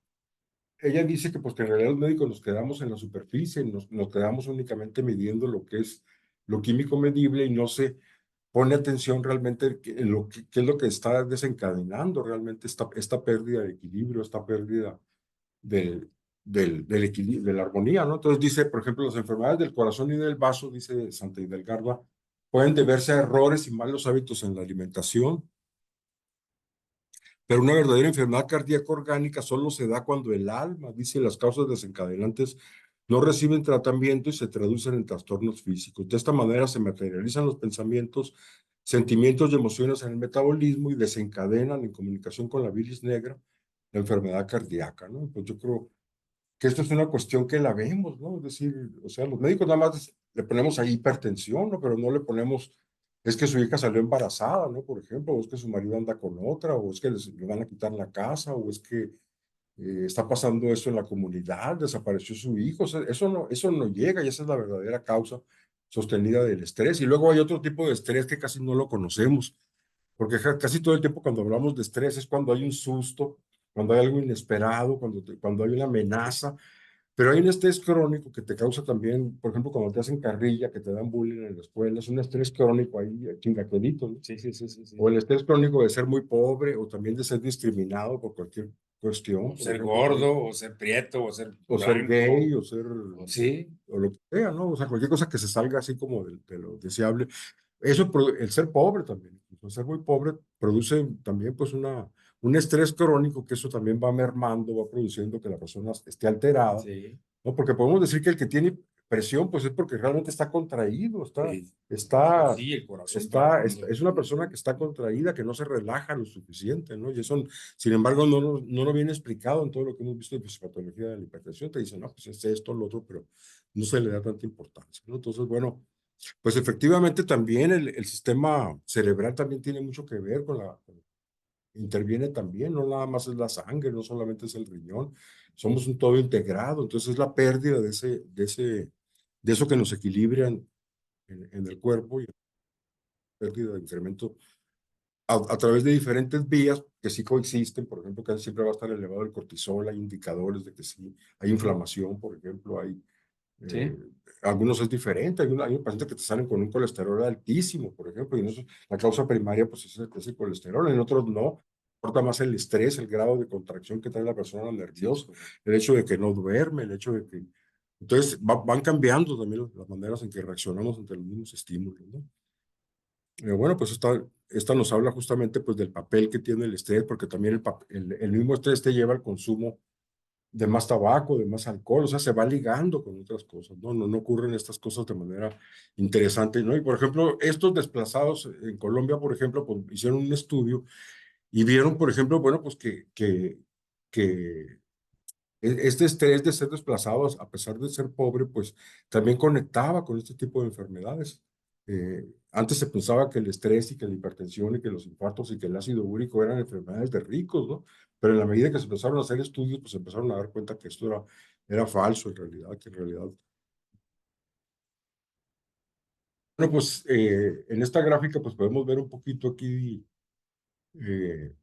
ella dice que pues que en realidad los médicos nos quedamos en la superficie, nos quedamos únicamente midiendo lo que es lo químico medible y no se pone atención realmente en qué es lo que está desencadenando realmente esta pérdida de equilibrio, esta pérdida del, del equilibrio, de la armonía, ¿no? Entonces dice, por ejemplo, las enfermedades del corazón y del vaso, dice Santa Hidelgarda, pueden deberse a errores y malos hábitos en la alimentación, pero una verdadera enfermedad cardíaca orgánica solo se da cuando el alma, dice, las causas desencadenantes no reciben tratamiento y se traducen en trastornos físicos. De esta manera se materializan los pensamientos, sentimientos y emociones en el metabolismo y desencadenan en comunicación con la bilis negra la enfermedad cardíaca, ¿no? Pues yo creo que esto es una cuestión que la vemos, ¿no? Es decir, o sea, los médicos nada más le ponemos ahí hipertensión, ¿no? Pero no le ponemos, es que su hija salió embarazada, ¿no? Por ejemplo, o es que su marido anda con otra, o es que le van a quitar la casa, o es que está pasando eso en la comunidad, desapareció su hijo, o sea, eso no llega y esa es la verdadera causa sostenida del estrés. Y luego hay otro tipo de estrés que casi no lo conocemos, porque casi todo el tiempo cuando hablamos de estrés es cuando hay un susto, cuando hay algo inesperado, cuando hay una amenaza, pero hay un estrés crónico que te causa también, por ejemplo, cuando te hacen carrilla, que te dan bullying en la escuela, es un estrés crónico ahí, chingaquedito, ¿no? Sí, sí, sí, sí, sí. O el estrés crónico de ser muy pobre o también de ser discriminado por cualquier cuestión, O por ser ejemplo, gordo, o ser prieto, o ser o ser blanco. gay, o ser, Sí, o lo que sea, ¿no? O sea, cualquier cosa que se salga así como de lo deseable. Eso, el ser pobre también, el ser muy pobre produce también pues un estrés crónico que eso también va mermando, va produciendo que la persona esté alterada, sí, ¿no? Porque podemos decir que el que tiene presión pues es porque realmente está contraído, sí. está, Sí, el corazón palpitando. es una persona que está contraída, que no se relaja lo suficiente, ¿no? Y eso, sin embargo, no lo viene explicado en todo lo que hemos visto de fisiopatología de la hipertensión. Te dicen, no, pues es esto, lo otro, pero no se le da tanta importancia, ¿no? Entonces, bueno, pues efectivamente también el sistema cerebral también tiene mucho que ver interviene también, no nada más es la sangre, no solamente es el riñón, somos un todo integrado, entonces es la pérdida de eso que nos equilibra en el cuerpo y pérdida de incremento a través de diferentes vías que sí coexisten, por ejemplo, casi siempre va a estar elevado el cortisol, hay indicadores de que sí, hay inflamación, por ejemplo, Sí, eh, algunos es diferente, hay un paciente que te salen con un colesterol altísimo, por ejemplo, y en eso, la causa primaria pues es el colesterol, en otros no, importa más el estrés, el grado de contracción que trae la persona sí, es nerviosa, correcto. el hecho de que no duerme, el hecho de que... Entonces van cambiando también las maneras en que reaccionamos ante los mismos estímulos, ¿no? Bueno, pues esta nos habla justamente pues del papel que tiene el estrés, porque también el mismo estrés te lleva al consumo de más tabaco, de más alcohol, o sea, se va ligando con otras cosas, ¿no? No ocurren estas cosas de manera interesante, ¿no? Y por ejemplo, estos desplazados en Colombia, por ejemplo, pues, hicieron un estudio y vieron, por ejemplo, bueno, pues que este estrés de ser desplazados, a pesar de ser pobre, pues también conectaba con este tipo de enfermedades. Antes se pensaba que el estrés y que la hipertensión y que los infartos y que el ácido úrico eran enfermedades de ricos, ¿no? Pero en la medida que se empezaron a hacer estudios, pues se empezaron a dar cuenta que esto era falso en realidad, que en realidad... Bueno, pues en esta gráfica pues podemos ver un poquito aquí eh,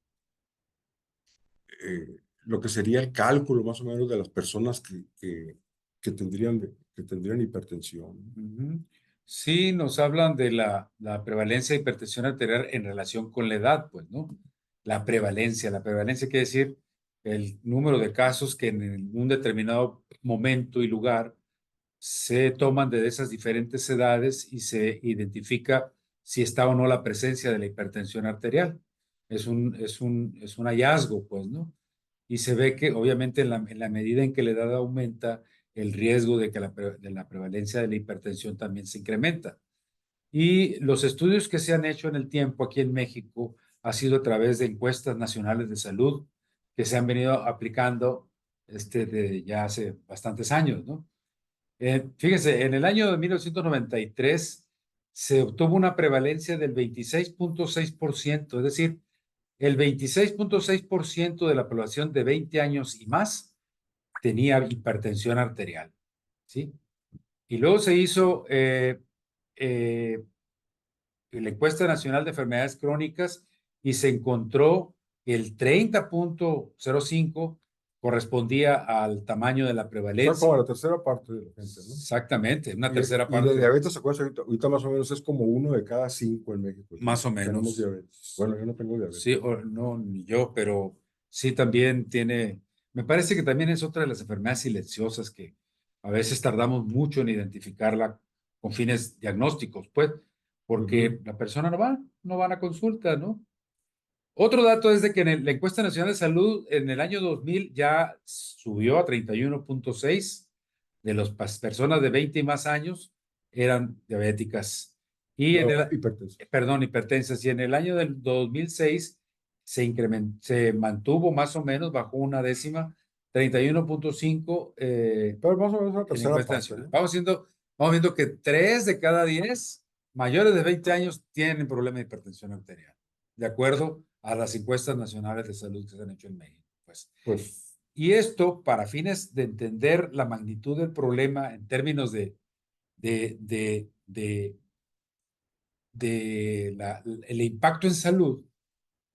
lo que sería el cálculo más o menos de las personas que tendrían hipertensión. Ujú. Sí, nos hablan de la prevalencia de hipertensión arterial en relación con la edad, pues, ¿no? La prevalencia quiere decir el número de casos que en un determinado momento y lugar se toman de esas diferentes edades y se identifica si está o no la presencia de la hipertensión arterial. Es un hallazgo, pues, ¿no? Y se ve que obviamente en la medida en que la edad aumenta, el riesgo de que de la prevalencia de la hipertensión también se incrementa. Y los estudios que se han hecho en el tiempo aquí en México ha sido a través de encuestas nacionales de salud que se han venido aplicando de ya hace bastantes años, ¿no? Fíjense, en el año de 1993 se obtuvo una prevalencia del 26.6%, es decir, el 26.6% de la población de 20 años y más tenía hipertensión arterial, ¿sí? Y luego se hizo eh, la encuesta nacional de enfermedades crónicas y se encontró que el 30.05 correspondía al tamaño de la O sea, como prevalencia. la tercera parte de la gente, ¿no? Exactamente, una tercera Y de parte, diabetes, acuérdense, ahorita más o menos es como 1 de cada 5 en México. más o Tenemos menos. diabetes. Bueno, yo no tengo Sí, diabetes. no, ni yo, pero sí también tiene, me parece que también es otra de las enfermedades silenciosas que a veces tardamos mucho en identificarla con fines diagnósticos, pues, Ujú. porque la persona no va a la consulta, ¿no? Otro dato es de que en la encuesta nacional de salud en el año 2000 ya subió a 31.6 de las personas de 20 y más años eran diabéticas. Y No, hipertenso. perdón, hipertensas. Y en el año del 2006 se mantuvo más o menos, bajó una décima, 31.5 Pero más o menos la en tercera encuesta parte, nacional. ¿no? Vamos viendo que 3 de cada 10 mayores de 20 años tienen problema de hipertensión arterial, de acuerdo a las encuestas nacionales de salud que se han hecho en México. Pues. Pues, Y esto, para fines de entender la magnitud del problema en términos de, de, de, el impacto en salud,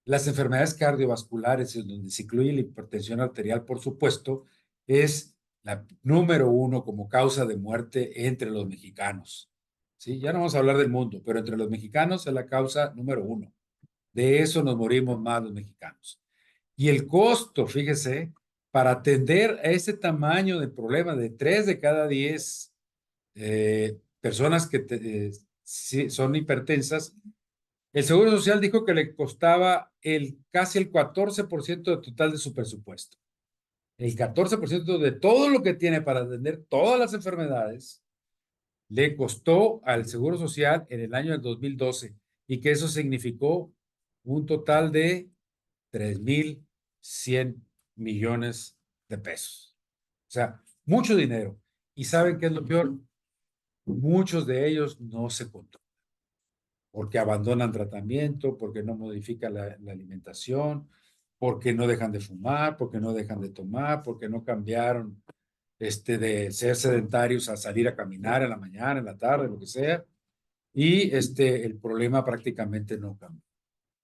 las enfermedades cardiovasculares, en donde se incluye la hipertensión arterial, por supuesto, es la número uno como causa de muerte entre los mexicanos. ¿Sí? Ya no vamos a hablar del mundo, pero entre los mexicanos es la causa número uno. De eso nos morimos más los mexicanos. Y el costo, fíjese, para atender a ese tamaño de problema de 3 de cada 10 personas que sí, son hipertensas, el Seguro Social dijo que le costaba casi el 14% del total de su presupuesto. El 14% de todo lo que tiene para atender todas las enfermedades le costó al Seguro Social en el año del 2012 y que eso significó un total de 3,100 millones de pesos. O sea, mucho dinero. ¿Y saben qué es lo peor? Muchos de ellos no se controlan porque abandonan tratamiento, porque no modifican la alimentación, porque no dejan de fumar, porque no dejan de tomar, porque no cambiaron de ser sedentarios a salir a caminar en la mañana, en la tarde, lo que sea, y el problema prácticamente no cambia.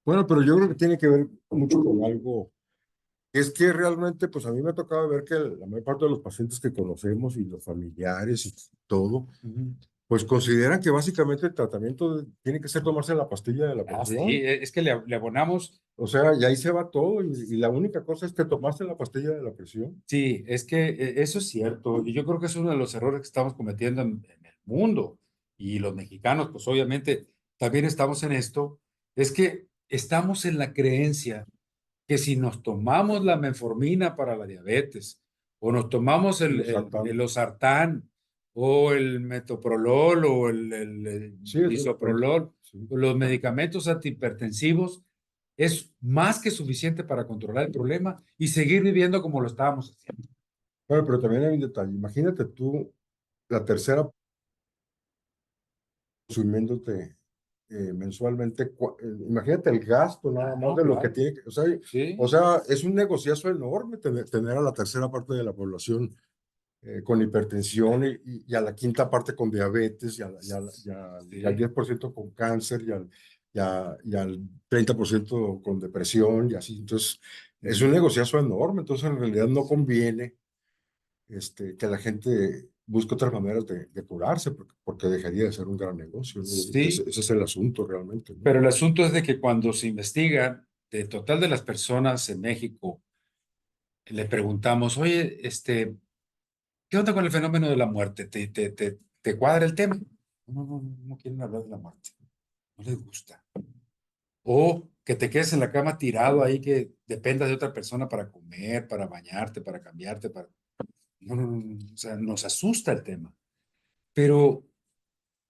bueno, pero yo creo que tiene que ver mucho con algo. Es que realmente, pues a mí me ha tocado ver que la mayor parte de los pacientes que conocemos y los familiares y todo, Ujú. pues consideran que básicamente el tratamiento tiene que ser tomarse la pastilla de la Ah, sí, presión. es que le abonamos. O sea, y ahí se va todo y la única cosa es que tomaste la pastilla de la presión. Sí, es que eso es cierto. Y yo creo que es uno de los errores que estamos cometiendo en el mundo. Y los mexicanos, pues obviamente también estamos en esto. Es que estamos en la creencia que si nos tomamos la metformina para la diabetes, o nos tomamos Los el saltan. losartán, o el metoprolol, o el Sí, es bisoprolol, sí. o los medicamentos antihipertensivos, es más que suficiente para controlar el problema y seguir viviendo como lo estábamos haciendo. Bueno, pero también hay un detalle. Imagínate tú la tercera consumiéndote mensualmente. Imagínate el gasto nada más No, de lo que claro. tiene que. O Sí. sea, es un negociazo enorme tener a la tercera parte de la población con hipertensión y a la quinta parte con diabetes y al Sí. 10% con cáncer y al 30% con depresión y así. Entonces, es un Ujú. negociazo enorme. Entonces, en realidad no conviene que la gente busque otras maneras de curarse, porque dejaría de ser un gran negocio, ¿no? Sí, Ese es el asunto realmente, ¿no? pero el asunto es de que cuando se investiga, de total de las personas en México, le preguntamos, oye, ¿qué onda con el fenómeno de la muerte? ¿Te cuadra el tema? No, no, no, no quieren hablar de la muerte. No les gusta. O que te quedes en la cama tirado ahí, que dependas de otra persona para comer, para bañarte, para cambiarte, para... No, no, no, no. O sea, nos asusta el tema. Pero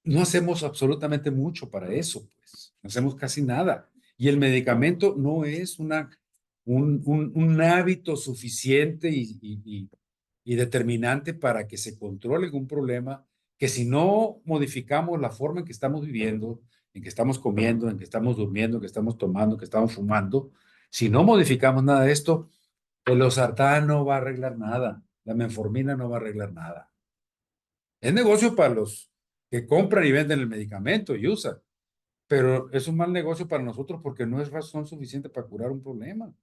no hacemos absolutamente mucho para eso, pues. No hacemos casi nada. Y el medicamento no es un hábito suficiente y determinante para que se controle algún problema, que si no modificamos la forma en que estamos viviendo, en que estamos comiendo, en que estamos durmiendo, en que estamos tomando, en que estamos fumando, si no modificamos nada de esto, el losartán no va a arreglar nada, la menformina no va a arreglar nada. Es negocio para los que compran y venden el medicamento y usan, pero es un mal negocio para nosotros porque no es razón suficiente para curar un problema.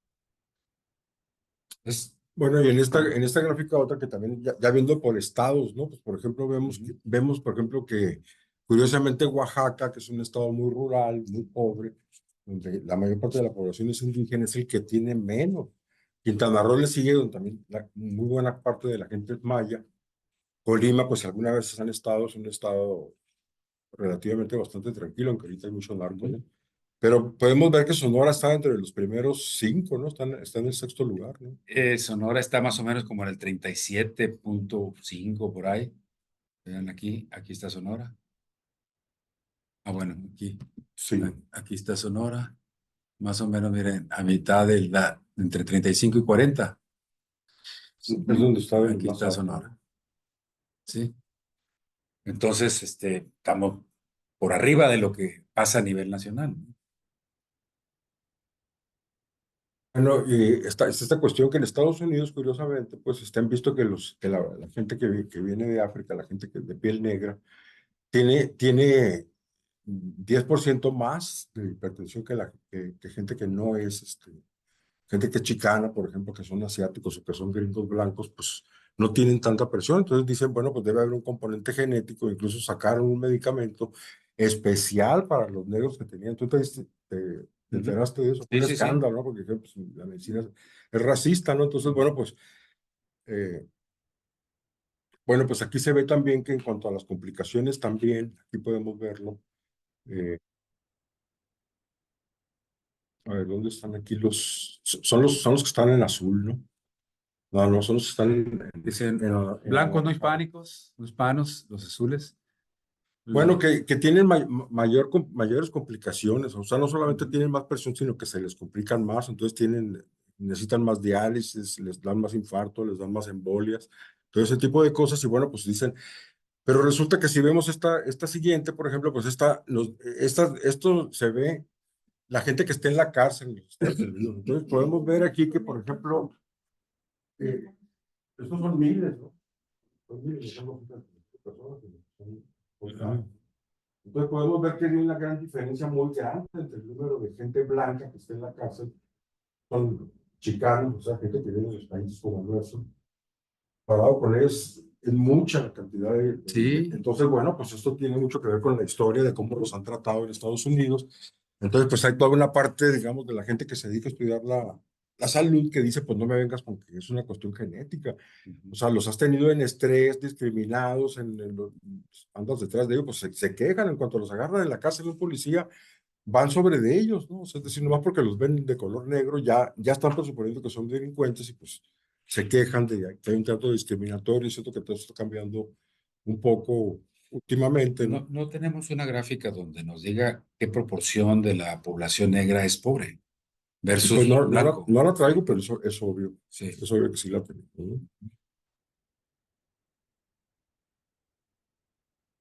Es, Bueno, y en esta gráfica otra que también, ya viendo por estados, ¿no? Pues por ejemplo, vemos, por ejemplo, que curiosamente Oaxaca, que es un estado muy rural, muy pobre, donde la mayor parte de la población es indígena, es el que tiene menos. Quintana Roo le sigue, donde también muy buena parte de la gente es maya. Colima, pues alguna vez han estado, es un estado relativamente bastante tranquilo, aunque ahorita hay mucho narco, ¿no? Pero podemos ver que Sonora está entre los primeros 5, ¿no? Está en el sexto lugar, ¿no? Sonora está más o menos como en el 37.5 por ahí. Vean aquí está Sonora. Ah, bueno, Sí, aquí está Sonora. Más o menos, miren, a mitad entre 35 y 40. es donde está el Aquí más está alto, ¿no? Sonora. ¿Sí? Entonces, estamos por arriba de lo que pasa a nivel nacional, ¿no? Bueno, y está esta cuestión que en Estados Unidos, curiosamente, pues han visto que la gente que viene de África, la gente de piel negra, tiene 10% más de hipertensión que gente que no es, gente que es chicana, por ejemplo, que son asiáticos o que son gringos blancos, pues no tienen tanta presión. Entonces dicen, bueno, pues debe haber un componente genético, incluso sacaron un medicamento especial para los negros que tenían. ¿Tú te Ujú. enteraste de eso? Fue Sí, un sí, sí. escándalo, ¿no? Porque dijeron, pues, la medicina es racista, ¿no? Entonces, eh, bueno, pues aquí se ve también que en cuanto a las complicaciones también, aquí podemos verlo. eh, a ver, ¿dónde están aquí son los que están en azul, ¿no? No, no, son los que están Dicen en blancos no anaranjado. hispánicos, no hispanos, los azules. Bueno, Los- que tienen mayores complicaciones, o sea, no solamente tienen más presión, sino que se les complican más, entonces necesitan más diálisis, les dan más infarto, les dan más embolias, todo ese tipo de cosas, y bueno, pues dicen, pero resulta que si vemos esta siguiente, por ejemplo, pues esto se ve, la gente que está en la cárcel en los Estados Unidos, entonces podemos ver aquí que, por ejemplo, eh, estos son miles, ¿no? Son miles, son personas que son Ujú. entonces podemos ver que hay una gran diferencia muy grande entre el número de gente blanca que está en la cárcel, son chicanos, o sea, gente que viene de los países como el nuestro, parado con ellos es mucha la cantidad Sí, entonces, bueno, pues esto tiene mucho que ver con la historia de cómo los han tratado en Estados Unidos. Entonces, pues hay toda una parte, digamos, de la gente que se dedica a estudiar la salud que dice, pues no me vengas con que es una cuestión genética. O sea, los has tenido en estrés, discriminados, andas detrás de ellos, pues se quejan en cuanto los agarran en la cárcel de un policía, van sobre de ellos, ¿no? O sea, es decir, nomás porque los ven de color negro, ya están presuponiendo que son delincuentes y pues se quejan de que hay un trato discriminatorio y siento que todo esto está cambiando un poco últimamente, no, ¿no? no tenemos una gráfica donde nos diga qué proporción de la población negra es pobre Y pues versus no blanco. la traigo, pero eso Sí. es obvio que sí la tengo, ¿no?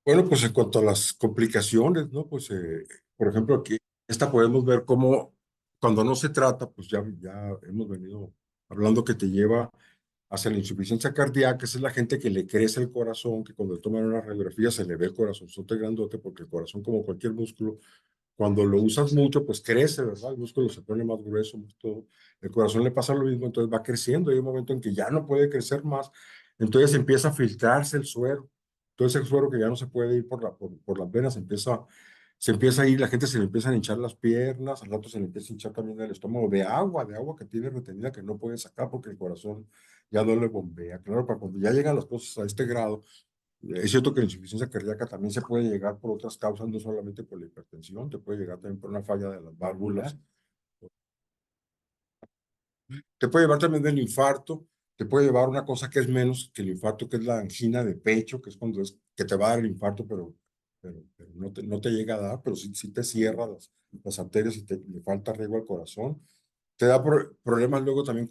Bueno, pues en cuanto a las complicaciones, ¿no? Pues, por ejemplo, aquí, esta podemos ver cómo cuando no se trata, pues ya hemos venido hablando que te lleva hacia la insuficiencia cardíaca, esa es la gente que le crece el corazón, que cuando toman una radiografía se le ve el corazonzote grandote, porque el corazón, como cualquier músculo, cuando lo usas mucho, pues crece, ¿verdad? El músculo se pone más grueso, más todo. El corazón le pasa lo mismo, entonces va creciendo. Hay un momento en que ya no puede crecer más, Entonces empieza a filtrarse el suero. Entonces el suero que ya no se puede ir por las venas, se empieza a ir, la gente se le empiezan a hinchar las piernas, al rato se le empieza a hinchar también el estómago de agua que tiene retenida que no puede sacar porque el corazón ya no le bombea. Claro, para cuando ya llegan las cosas a este grado, es cierto que la insuficiencia cardíaca también se puede llegar por otras causas, no solamente por la hipertensión, te puede llegar también por una falla de las válvulas, te puede llevar también del infarto, te puede llevar una cosa que es menos que el infarto, que es la angina de pecho, que es cuando es que te va a dar el infarto, pero no te llega a dar, pero sí te cierra las arterias y le falta riego al corazón. Te da problemas luego también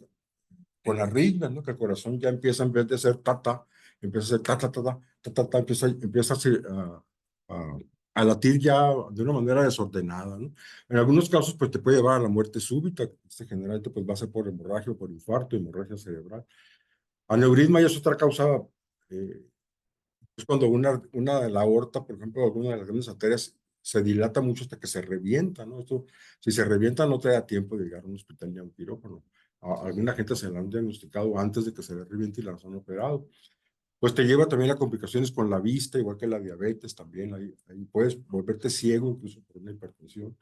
con arritmias, ¿no? Que el corazón ya empieza, en vez de ser ta-ta, empieza a ser ta-ta-ta-ta, ta-ta-ta, empieza a, a latir ya de una manera desordenada, ¿no? En algunos casos, pues te puede llevar a la muerte súbita, generalmente pues va a ser por hemorragia o por infarto, hemorragia cerebral. Aneurisma ya es otra causa, es cuando una de la aorta, por ejemplo, alguna de las grandes arterias se dilata mucho hasta que se revienta, ¿no? Esto, si se revienta no te da tiempo de llegar a un hospital ni a un quirófano. A alguna gente se la han diagnosticado antes de que se le reviente y la han operado. Pues te lleva también a complicaciones con la vista, igual que la diabetes también. Ahí puedes volverte ciego incluso por una hipertensión.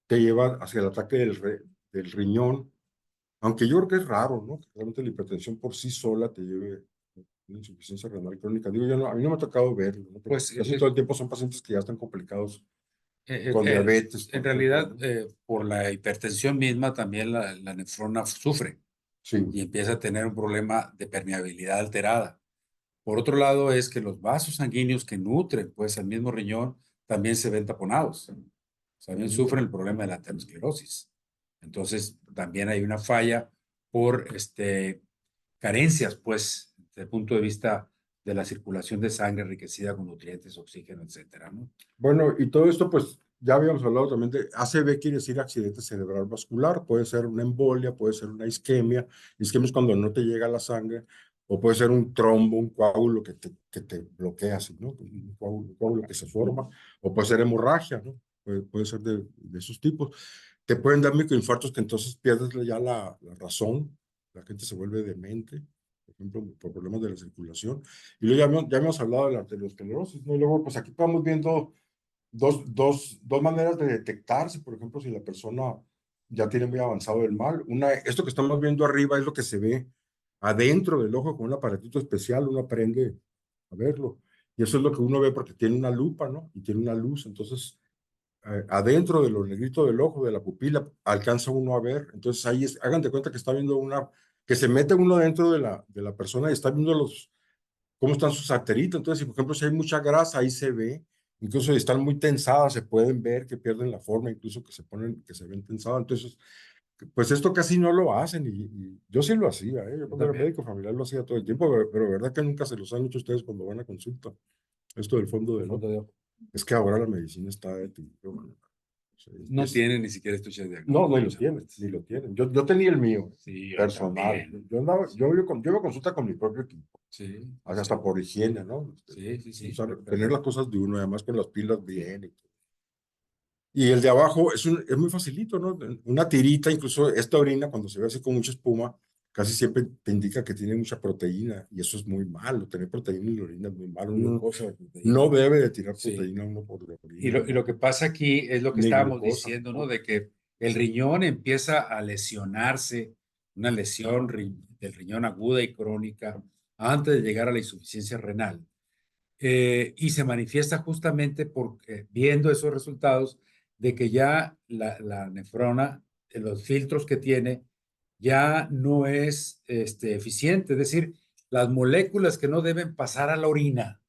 Te lleva hacia el ataque del riñón, aunque yo creo que es raro, ¿no? Que realmente la hipertensión por sí sola te lleve a una insuficiencia renal crónica. Digo, a mí no me ha tocado verlo, ¿no? Porque Pues casi todo el tiempo son pacientes que ya están complicados con eh, diabetes, en por ejemplo, realidad, ¿no? por la hipertensión misma, también la nefrona sufre y Sí. empieza a tener un problema de permeabilidad alterada. Por otro lado, es que los vasos sanguíneos que nutren pues al mismo riñón también se ven taponados. También sufren el problema de la aterosclerosis. Entonces, también hay una falla por carencias, pues, desde el punto de vista de la circulación de sangre enriquecida con nutrientes, oxígeno, etcétera, ¿no? Bueno, y todo esto, pues, ya habíamos hablado también de ACV, quiere decir accidente cerebral vascular, puede ser una embolia, puede ser una isquemia. Isquemia es cuando no te llega la sangre, o puede ser un trombo, un coágulo que te bloquea así, ¿no? Un coágulo que se forma, o puede ser hemorragia, ¿no? Puede ser de esos tipos. Te pueden dar microinfartos que entonces pierdes ya la razón, la gente se vuelve demente, por ejemplo, por problemas de la circulación. Y luego ya hemos hablado de la arteriosclerosis, ¿no? Y luego, pues aquí estamos viendo dos maneras de detectarse, por ejemplo, si la persona ya tiene muy avanzado el mal. Esto que estamos viendo arriba es lo que se ve adentro del ojo con un aparatito especial, uno aprende a verlo. Y eso es lo que uno ve porque tiene una lupa, ¿no? Y tiene una luz. Entonces, adentro de lo negrito del ojo, de la pupila, alcanza uno a ver. Entonces, ahí hagan de cuenta que está viendo que se mete uno dentro de la persona y está viendo cómo están sus arteritas. Entonces, si por ejemplo, si hay mucha grasa, ahí se ve. Incluso si están muy tensadas, se pueden ver que pierden la forma, incluso que se ven tensadas. Entonces, pues esto casi no lo hacen y yo sí lo hacía, ¿eh? Yo Yo cuando era también. médico familiar lo hacía todo el tiempo, pero verdad que nunca se los han hecho ustedes cuando van a consulta. Esto del fondo El del ojo. fondo de ojo. Es que ahora la medicina está de tipo, bueno, o sea, No tiene ni siquiera estuches no, diagnósticos ni lo muchas tienen, veces. ni lo tienen. Yo tenía el mío, Sí, yo personal. también. Yo iba a consulta con mi propio equipo, Sí, sí, hasta por higiene, ¿no? sí, sí, sí, Tener las perfecto. cosas de uno, además con las pilas bien. Y el de abajo es muy facilito, ¿no? Una tirita, incluso esta orina, cuando se ve así con mucha espuma, casi siempre te indica que tiene mucha proteína, y eso es muy malo. Tener proteína en la orina es muy malo. Un glucosa de proteína. No debe de tirar Sí. proteína uno por la Y orina, lo que pasa aquí es lo que ni estábamos glucosa. diciendo, ¿no? De que el riñón empieza a lesionarse, una lesión del riñón aguda y crónica, antes de llegar a la insuficiencia renal. Y se manifiesta justamente viendo esos resultados de que ya la nefrona, los filtros que tiene, ya no es eficiente. Es decir, las moléculas que no deben pasar a la orina,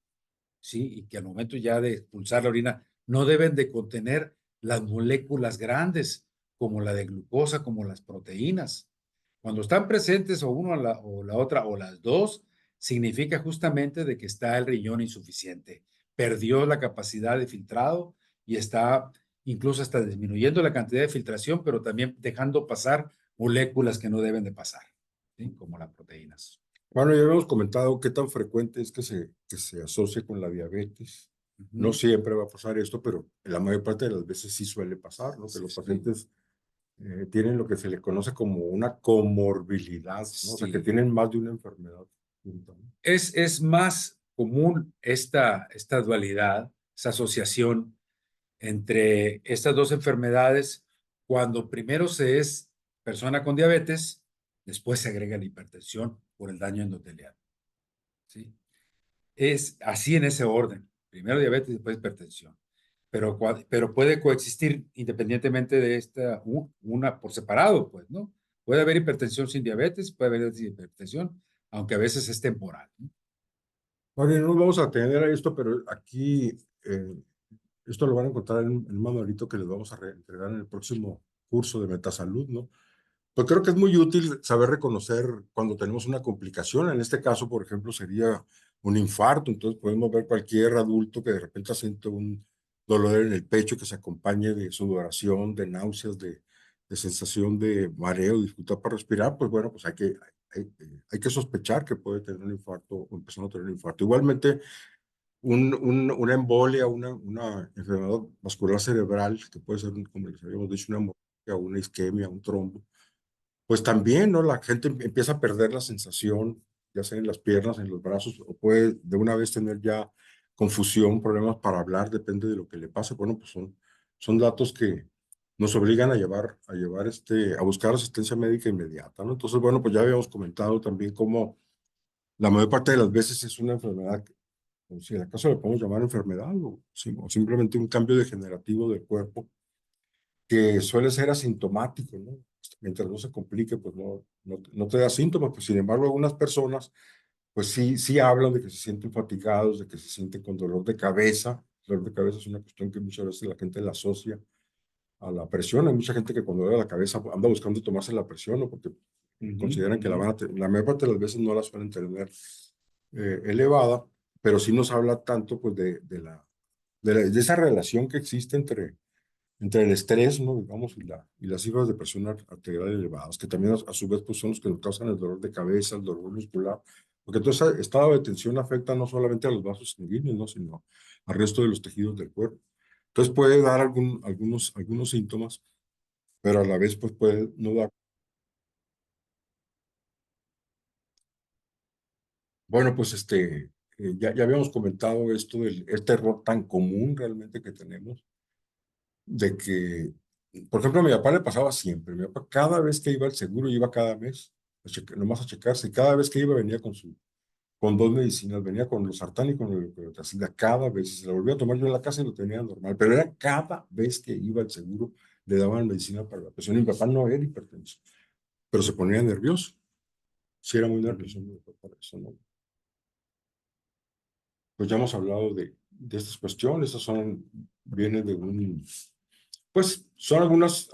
¿sí? Y que al momento ya de expulsar la orina no deben de contener las moléculas grandes, como la de glucosa, como las proteínas. Cuando están presentes o una o la otra o las dos, significa justamente de que está el riñón insuficiente. Perdió la capacidad de filtrado y está incluso hasta disminuyendo la cantidad de filtración, pero también dejando pasar moléculas que no deben de pasar, ¿sí? Como las proteínas. Bueno, ya habíamos comentado qué tan frecuente es que se asocie con la diabetes. No Ujú. siempre va a pasar esto, pero en la mayor parte de las veces sí suele pasar, ¿no? Que Sí, los sí, pacientes tienen lo que se le conoce como una comorbilidad, ¿no? O sea, que sí. tienen más de una enfermedad. Es más común esta dualidad, esa asociación entre estas dos enfermedades cuando primero se es persona con diabetes, después se agrega la hipertensión por el daño endotelial. ¿Sí? Es así en ese orden. Primero diabetes, después hipertensión. Pero puede coexistir independientemente de una por separado, pues, ¿no? Puede haber hipertensión sin diabetes, puede haber hipertensión, aunque a veces es temporal, ¿no? Oye, no nos vamos a tener a esto, pero aquí esto lo van a encontrar en un manualito que les vamos a entregar en el próximo curso de Metasalud, ¿no? Pues creo que es muy útil saber reconocer cuando tenemos una complicación. En este caso, por ejemplo, sería un infarto. Entonces podemos ver cualquier adulto que de repente siente un dolor en el pecho que se acompañe de sudoración, de náuseas, de sensación de mareo, dificultad para respirar. Pues bueno, pues hay que sospechar que puede tener un infarto o empezar a tener un infarto. Igualmente, una embolia, una enfermedad vascular cerebral, que puede ser, como les habíamos dicho, una hemorragia, una isquemia, un trombo, pues también, ¿no? La gente empieza a perder la sensación, ya sea en las piernas, en los brazos, o puede de una vez tener ya confusión, problemas para hablar, depende de lo que le pase. Bueno, pues son datos que nos obligan a buscar asistencia médica inmediata, ¿no? Entonces, bueno, pues ya habíamos comentado también cómo la mayor parte de las veces es una enfermedad, o si en acaso le podemos llamar enfermedad, o simplemente un cambio degenerativo del cuerpo que suele ser asintomático, ¿no? Mientras no se complique, pues no te da síntomas, pues sin embargo algunas personas, pues sí hablan de que se sienten fatigados, de que se sienten con dolor de cabeza. El dolor de cabeza es una cuestión que muchas veces la gente la asocia a la presión. Hay mucha gente que cuando duele la cabeza anda buscando tomarse la presión, ¿no? Porque consideran que la mayor parte de las veces no la suelen tener elevada, pero sí nos habla tanto, pues, de esa relación que existe entre el estrés, ¿no? Digamos, y las cifras de presión arterial elevadas, que también a su vez pues, son los que nos causan el dolor de cabeza, el dolor muscular, porque todo ese estado de tensión afecta no solamente a los vasos sanguíneos, ¿no? Sino al resto de los tejidos del cuerpo. Entonces puede dar algunos síntomas, pero a la vez pues puede no dar. Bueno, pues ya habíamos comentado esto este error tan común realmente que tenemos de que, por ejemplo, a mi papá le pasaba siempre. Mi papá cada vez que iba al seguro, iba cada mes, nomás a checarse, y cada vez que iba venía con dos medicinas, venía con los sartán y con el clorotazida, cada vez, y se la volvía a tomar yo en la casa y lo tenía normal, pero era cada vez que iba al seguro, le daban medicina para la presión, y mi papá no era hipertenso, pero se ponía nervioso, sí era muy nervioso mi papá por eso, ¿no? Pues ya hemos hablado de estas cuestiones, vienen pues son algunos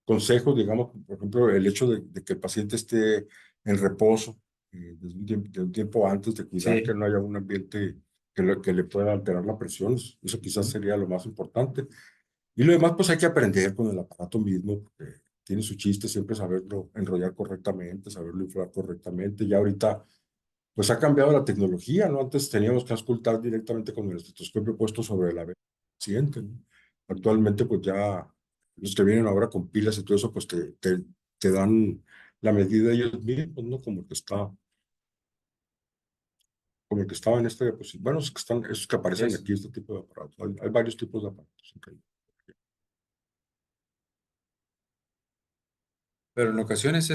consejos, digamos, por ejemplo, el hecho de que el paciente esté en reposo desde un tiempo antes, de cuidar que Sí. no haya un ambiente que le pueda alterar la presión, eso quizás sería lo más importante. Y lo demás, pues hay que aprender con el aparato mismo, porque tiene su chiste siempre saberlo enrollar correctamente, saberlo inflar correctamente. Ya ahorita, pues ha cambiado la tecnología, ¿no? Antes teníamos que auscultar directamente con el estetoscopio puesto sobre la vena del paciente, ¿no? Actualmente, pues ya los que vienen ahora con pilas y todo eso, pues te dan la medida ellos mismos, ¿no? Como el que estaba en este diapositivo. Bueno, esos que aparecen Eso. aquí, este tipo de aparatos. Hay varios tipos de aparatos. Pero en ocasiones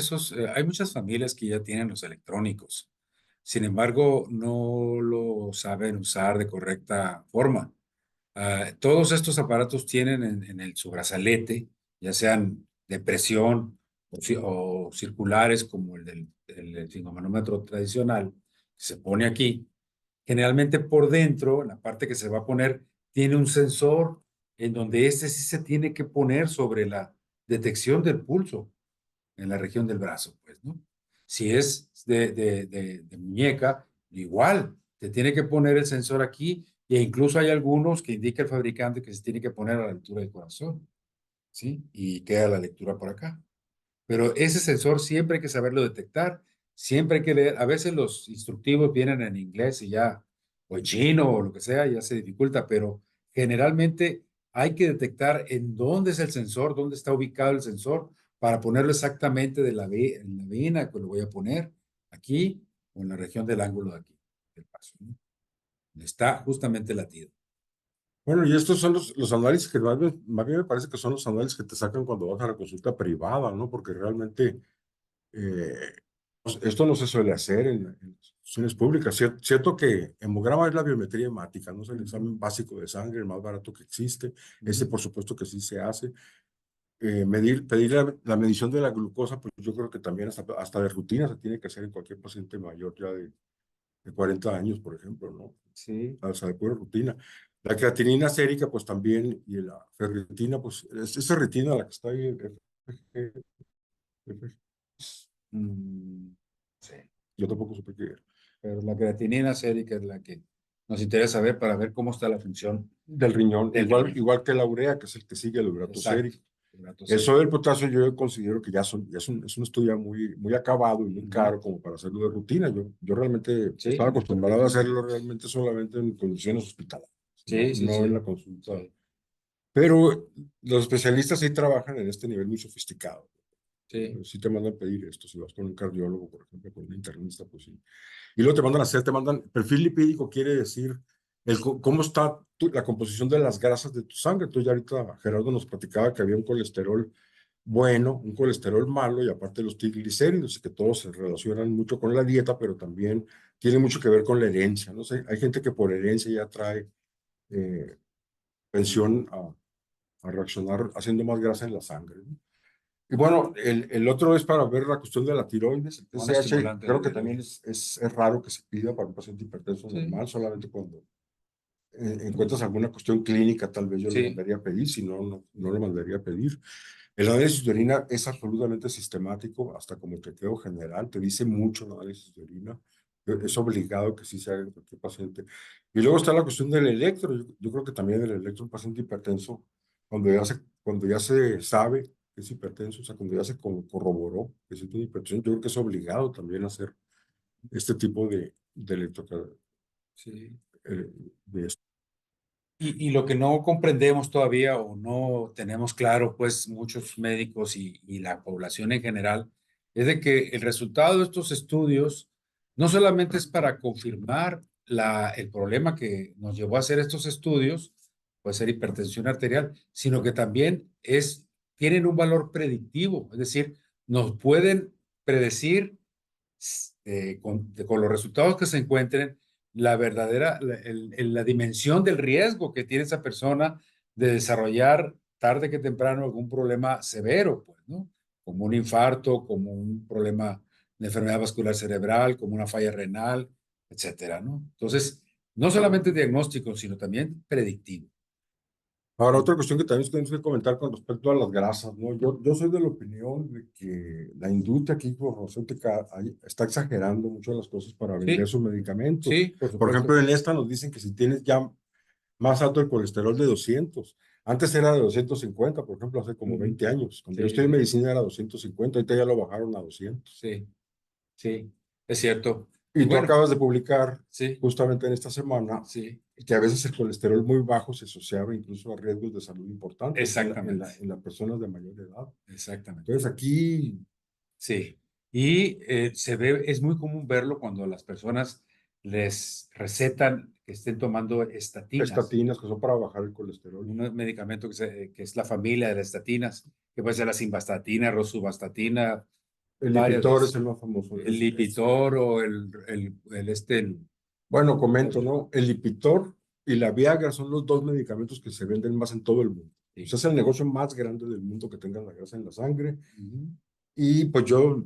hay muchas familias que ya tienen los electrónicos. Sin embargo, no lo saben usar de correcta forma. Todos estos aparatos tienen su brazalete, ya sean de presión o circulares como el sfigmomanómetro tradicional, que se pone aquí. Generalmente por dentro, en la parte que se va a poner, tiene un sensor en donde este sí se tiene que poner sobre la detección del pulso en la región del brazo, pues, ¿no? Si es de muñeca, igual, te tiene que poner el sensor aquí e incluso hay algunos que indica el fabricante que se tiene que poner a la altura del corazón, ¿sí? Y queda la lectura por acá. Pero ese sensor siempre hay que saberlo detectar, siempre hay que leer. A veces los instructivos vienen en inglés y ya, o en chino o lo que sea, ya se dificulta, pero generalmente hay que detectar en dónde es el sensor, dónde está ubicado el sensor, para ponerlo exactamente en la vena que lo voy a poner aquí o en la región del ángulo de aquí, del paso, ¿no? Está justamente latido. Bueno, y estos son los análisis que más bien me parece que son los análisis que te sacan cuando vas a la consulta privada, ¿no? Porque realmente eh, pues, esto no se suele hacer en las instituciones públicas. Cierto que hemograma es la biometría hemática, ¿no? Es el examen básico de sangre, el más barato que existe. Ese, por supuesto, que sí se hace. Pedir la medición de la glucosa, pues yo creo que también hasta de rutina se tiene que hacer en cualquier paciente mayor ya de 40 años, por ejemplo, ¿no? Sí. O sea, de pura rutina. La creatinina sérica, pues también, y la ferritina, pues es ferritina la que está ahí. Mm, sí. Yo tampoco supe qué era. Pero la creatinina sérica es la que nos interesa ver para ver cómo está la función Del riñón, del riñón. igual que la urea, que es el que sigue el urato Exacto. sérico. El dato Eso sérico. del potasio yo considero que ya es un estudio muy acabado y muy caro como para hacerlo de rutina. Yo realmente Sí, estaba acostumbrado a perfectamente. hacerlo realmente solamente en condiciones hospitalarias, Sí, sí, no en sí. la consulta. Sí, Pero los especialistas sí trabajan en este nivel muy sofisticado. sí. Sí te mandan pedir esto, si vas con un cardiólogo, por ejemplo, con un internista, pues sí. Y luego te mandan a hacer, te mandan, perfil lipídico quiere decir cómo está la composición de las grasas de tu sangre. Entonces ya ahorita Gerardo nos platicaba que había un colesterol bueno, un colesterol malo y aparte los triglicéridos, y que todos se relacionan mucho con la dieta, pero también tiene mucho que ver con la herencia. No sé, hay gente que por herencia ya trae eh, pensión a reaccionar haciendo más grasa en la sangre, ¿no? Y bueno, el otro es para ver la cuestión de la tiroides. El Un TSH estimulante de creo la que también tiroides. es raro que se pida para un paciente hipertenso Sí, normal, solamente cuando encuentras alguna cuestión clínica, tal vez yo lo sí. mandaría a pedir, si no, no lo mandaría a pedir. El análisis de orina es absolutamente sistemático, hasta como chequeo general, te dice mucho el análisis de orina. Es obligado que sí se haga en cualquier paciente. Y luego está la cuestión del electro. Yo creo que también el electro, un paciente hipertenso, cuando ya se sabe que es hipertenso, o sea, cuando ya se corroboró que es una hipertensión, yo creo que es obligado también hacer este tipo de electro, Sí. de esto. Y lo que no comprendemos todavía o no tenemos claro, pues muchos médicos y la población en general, es de que el resultado de estos estudios no solamente es para confirmar el problema que nos llevó a hacer estos estudios, puede ser hipertensión arterial, sino que también tienen un valor predictivo, es decir, nos pueden predecir con los resultados que se encuentren la verdadera, la dimensión del riesgo que tiene esa persona de desarrollar tarde que temprano algún problema severo, pues, ¿no? Como un infarto, como un problema de enfermedad vascular cerebral, como una falla renal, etcétera, ¿no? Entonces, no solamente diagnóstico, sino también predictivo. Ahora, otra cuestión que también tenemos que comentar con respecto a las grasas, ¿no? Yo soy de la opinión de que la industria aquí farmacéutica está exagerando mucho las cosas para vender Sí, sus medicamentos. sí, por Por ejemplo, supuesto. en esta nos dicen que si tienes ya más alto el colesterol de 200, antes era de 250, por ejemplo, hace como Ujú. 20 años. Cuando yo Sí, estoy en sí, medicina era 250, ahorita ya lo bajaron a 200. sí, sí, es cierto. Y Y tú bueno, acabas de publicar sí, justamente en esta semana sí, que a veces el colesterol muy bajo se asociaba incluso a riesgos de salud importantes exactamente. en las personas de mayor edad. Exactamente. Entonces aquí, Sí. Y es muy común verlo cuando las personas les recetan que estén tomando estatinas, estatinas que son para bajar el colesterol. un medicamento que es la familia de las estatinas, que puede ser la simvastatina, rosuvastatina, El varias Lipitor es veces. el más famoso. El Lipitor o Bueno, comento, ¿no? El Lipitor y la Viagra son los dos medicamentos que se venden más en todo el mundo. O sea, sí. es el negocio más grande del mundo que tengan la grasa en la sangre. Ujú. Y pues yo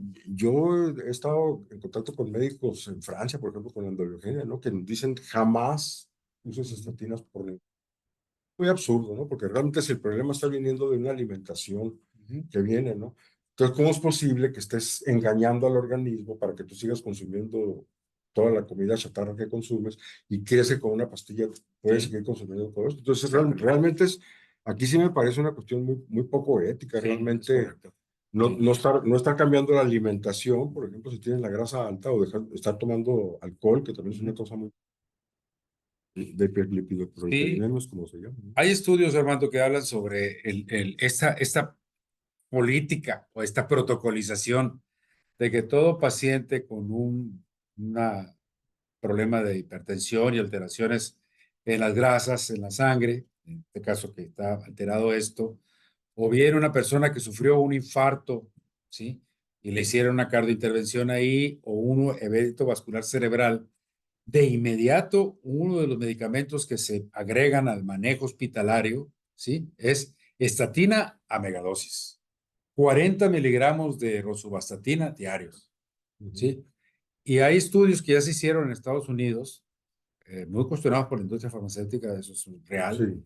he estado en contacto con médicos en Francia, por ejemplo, con la endobiogenia, ¿no? Que nos dicen jamás uses Ujú. estatinas por muy absurdo, ¿no? Porque realmente si el problema está viniendo de una alimentación Ujú. que viene, ¿no? Entonces, ¿cómo es posible que estés engañando al organismo para que tú sigas consumiendo toda la comida chatarra que consumes y crees que con una pastilla puedes Sí, seguir consumiendo todo esto? Entonces, exactamente. realmente aquí sí me parece una cuestión muy poco ética, Sí, es realmente correcto. Sí, no estar cambiando la alimentación, por ejemplo, si tienes la grasa alta o estar tomando alcohol, que también es una ujú, cosa muy de sí. hiperlipidemia, como se llama, ¿no? Hay estudios, Armando, que hablan sobre esta política o esta protocolización de que todo paciente con un problema de hipertensión y alteraciones en las grasas, en la sangre, en este caso que está alterado esto, o bien una persona que sufrió un infarto, ¿sí? Y le hicieron una cardiointervención ahí, o un evento vascular cerebral, de inmediato uno de los medicamentos que se agregan al manejo hospitalario, ¿sí? Es estatina a megadosis. 40 miligramos de rosuvastatina diarios, ¿sí? Y hay estudios que ya se hicieron en Estados Unidos, muy cuestionados por la industria farmacéutica, eso es real, Sí.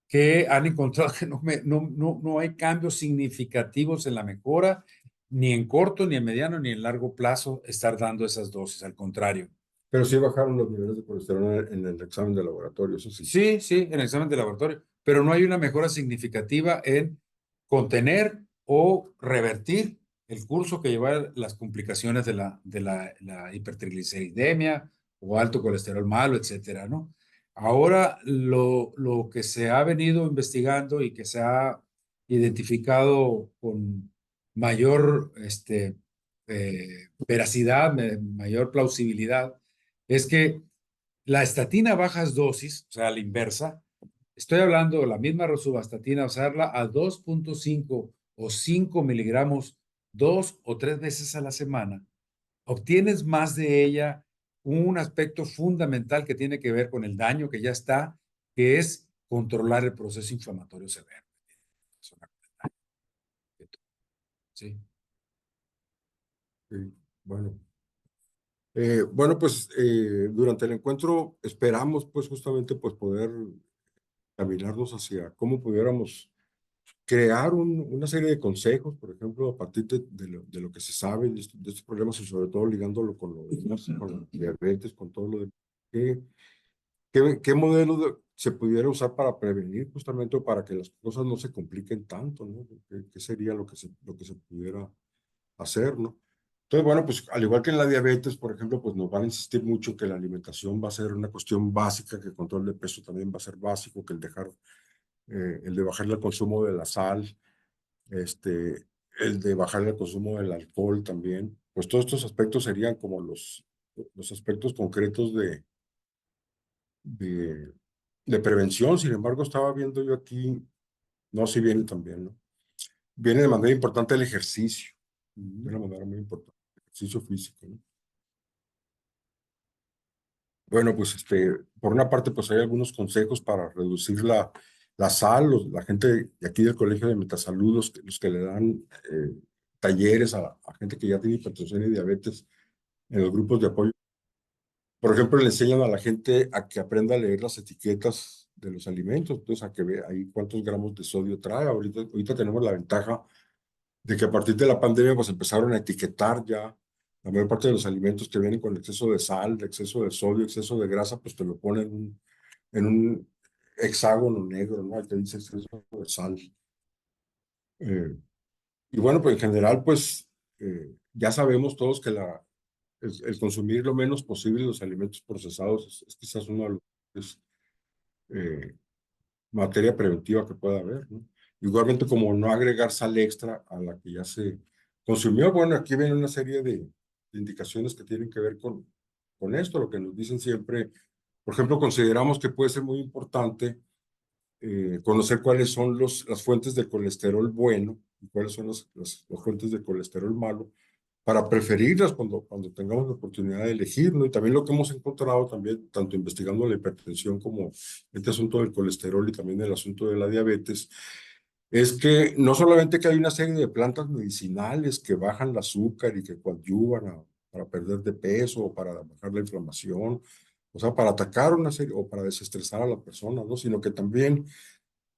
que han encontrado que no hay cambios significativos en la mejora, ni en corto, ni en mediano, ni en largo plazo, estar dando esas dosis, al contrario. Pero sí bajaron los niveles de colesterol en el examen de laboratorio, eso sí. Sí, sí, en el examen de laboratorio, pero no hay una mejora significativa en contener o revertir el curso que lleva las complicaciones la hipertrigliceridemia o alto colesterol malo, etcétera, ¿no? Ahora, lo que se ha venido investigando y que se ha identificado con mayor veracidad, mayor plausibilidad, es que la estatina a bajas dosis, o sea, a la inversa, estoy hablando de la misma rosuvastatina, usarla a 2.5 o 5 miligramos 2 o 3 veces a la semana, obtienes más de ella un aspecto fundamental que tiene que ver con el daño que ya está, que es controlar el proceso inflamatorio severo. Sí. Sí. Bueno. Bueno, pues durante el encuentro esperamos pues justamente pues poder caminarnos hacia cómo pudiéramos crear una serie de consejos, por ejemplo, a partir de lo que se sabe de estos problemas y sobre todo ligándolo con lo demás, con la diabetes, con todo lo de qué modelo se pudiera usar para prevenir justamente o para que las cosas no se compliquen tanto, ¿no? ¿Qué sería lo que se pudiera hacer, ¿no? Entonces, bueno, pues al igual que en la diabetes, por ejemplo, pues nos van a insistir mucho que la alimentación va a ser una cuestión básica, que el control de peso también va a ser básico, que el de bajarle el consumo de la sal, el de bajarle el consumo del alcohol también, pues todos estos aspectos serían como los aspectos concretos de, de prevención. Sin embargo, estaba viendo yo aquí, no, si viene también, ¿no? Viene de manera importante el ejercicio, de una manera muy importante, el ejercicio físico, ¿no? Bueno, pues por una parte, pues hay algunos consejos para reducir la sal. La gente de aquí del Colegio de Metasalud, los que le dan talleres a gente que ya tiene hipertensión y diabetes en los grupos de apoyo. Por ejemplo, le enseñan a la gente a que aprenda a leer las etiquetas de los alimentos, entonces a que vea ahí cuántos gramos de sodio trae. Ahorita tenemos la ventaja de que a partir de la pandemia pues empezaron a etiquetar ya la mayor parte de los alimentos que vienen con exceso de sal, exceso de sodio, exceso de grasa, pues te lo ponen en un hexágono negro, ¿no? Ahí te dice exceso de sal. Eh, y bueno, pues en general, pues ya sabemos todos que el consumir lo menos posible los alimentos procesados es quizás una de las materia preventiva que pueda haber, ¿no? Igualmente como no agregar sal extra a la que ya se consumió. Bueno, aquí viene una serie de indicaciones que tienen que ver con esto, lo que nos dicen siempre. Por ejemplo, consideramos que puede ser muy importante conocer cuáles son las fuentes de colesterol bueno y cuáles son las fuentes de colesterol malo para preferirlas cuando tengamos la oportunidad de elegir, ¿no? Y también lo que hemos encontrado también, tanto investigando la hipertensión como este asunto del colesterol y también el asunto de la diabetes, es que no solamente que hay una serie de plantas medicinales que bajan el azúcar y que coadyuvan para perder de peso o para bajar la inflamación, o sea, para atacar una serie o para desestresar a la persona, ¿no? Sino que también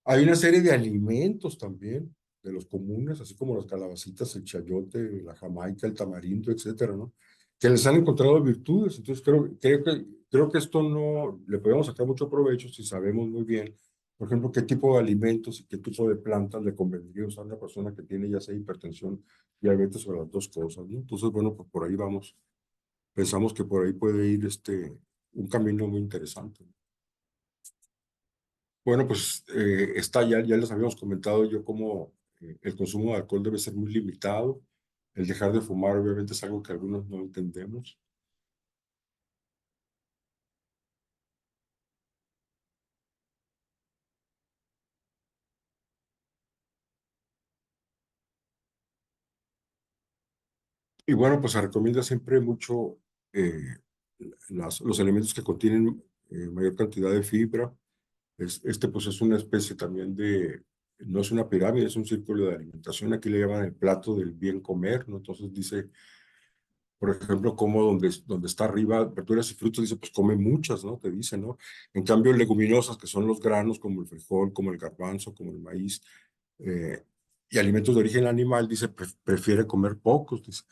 hay una serie de alimentos también, de los comunes, así como las calabacitas, el chayote, la jamaica, el tamarindo, etcétera, ¿no? Que les han encontrado virtudes. Entonces, creo que esto no le podemos sacar mucho provecho si sabemos muy bien, por ejemplo, qué tipo de alimentos y qué tipo de plantas le convendría usar a una persona que tiene ya sea hipertensión, diabetes o las dos cosas, ¿no? Entonces, bueno, pues por ahí vamos. Pensamos que por ahí puede ir un camino muy interesante. Bueno, pues ya les habíamos comentado yo cómo el consumo de alcohol debe ser muy limitado. el dejar de fumar obviamente es algo que algunos no entendemos. Y bueno, pues se recomienda siempre mucho los alimentos que contienen mayor cantidad de fibra. Pues es una especie también de, no es una pirámide, es un círculo de alimentación. Aquí le llaman el plato del bien comer, ¿no? Entonces dice, por ejemplo, como donde está arriba, verduras y frutas, dice, pues come muchas, ¿no? Te dice, ¿no? En cambio, leguminosas, que son los granos, como el frijol, como el garbanzo, como el maíz, eh, y alimentos de origen animal, dice, prefiere comer pocos, dice.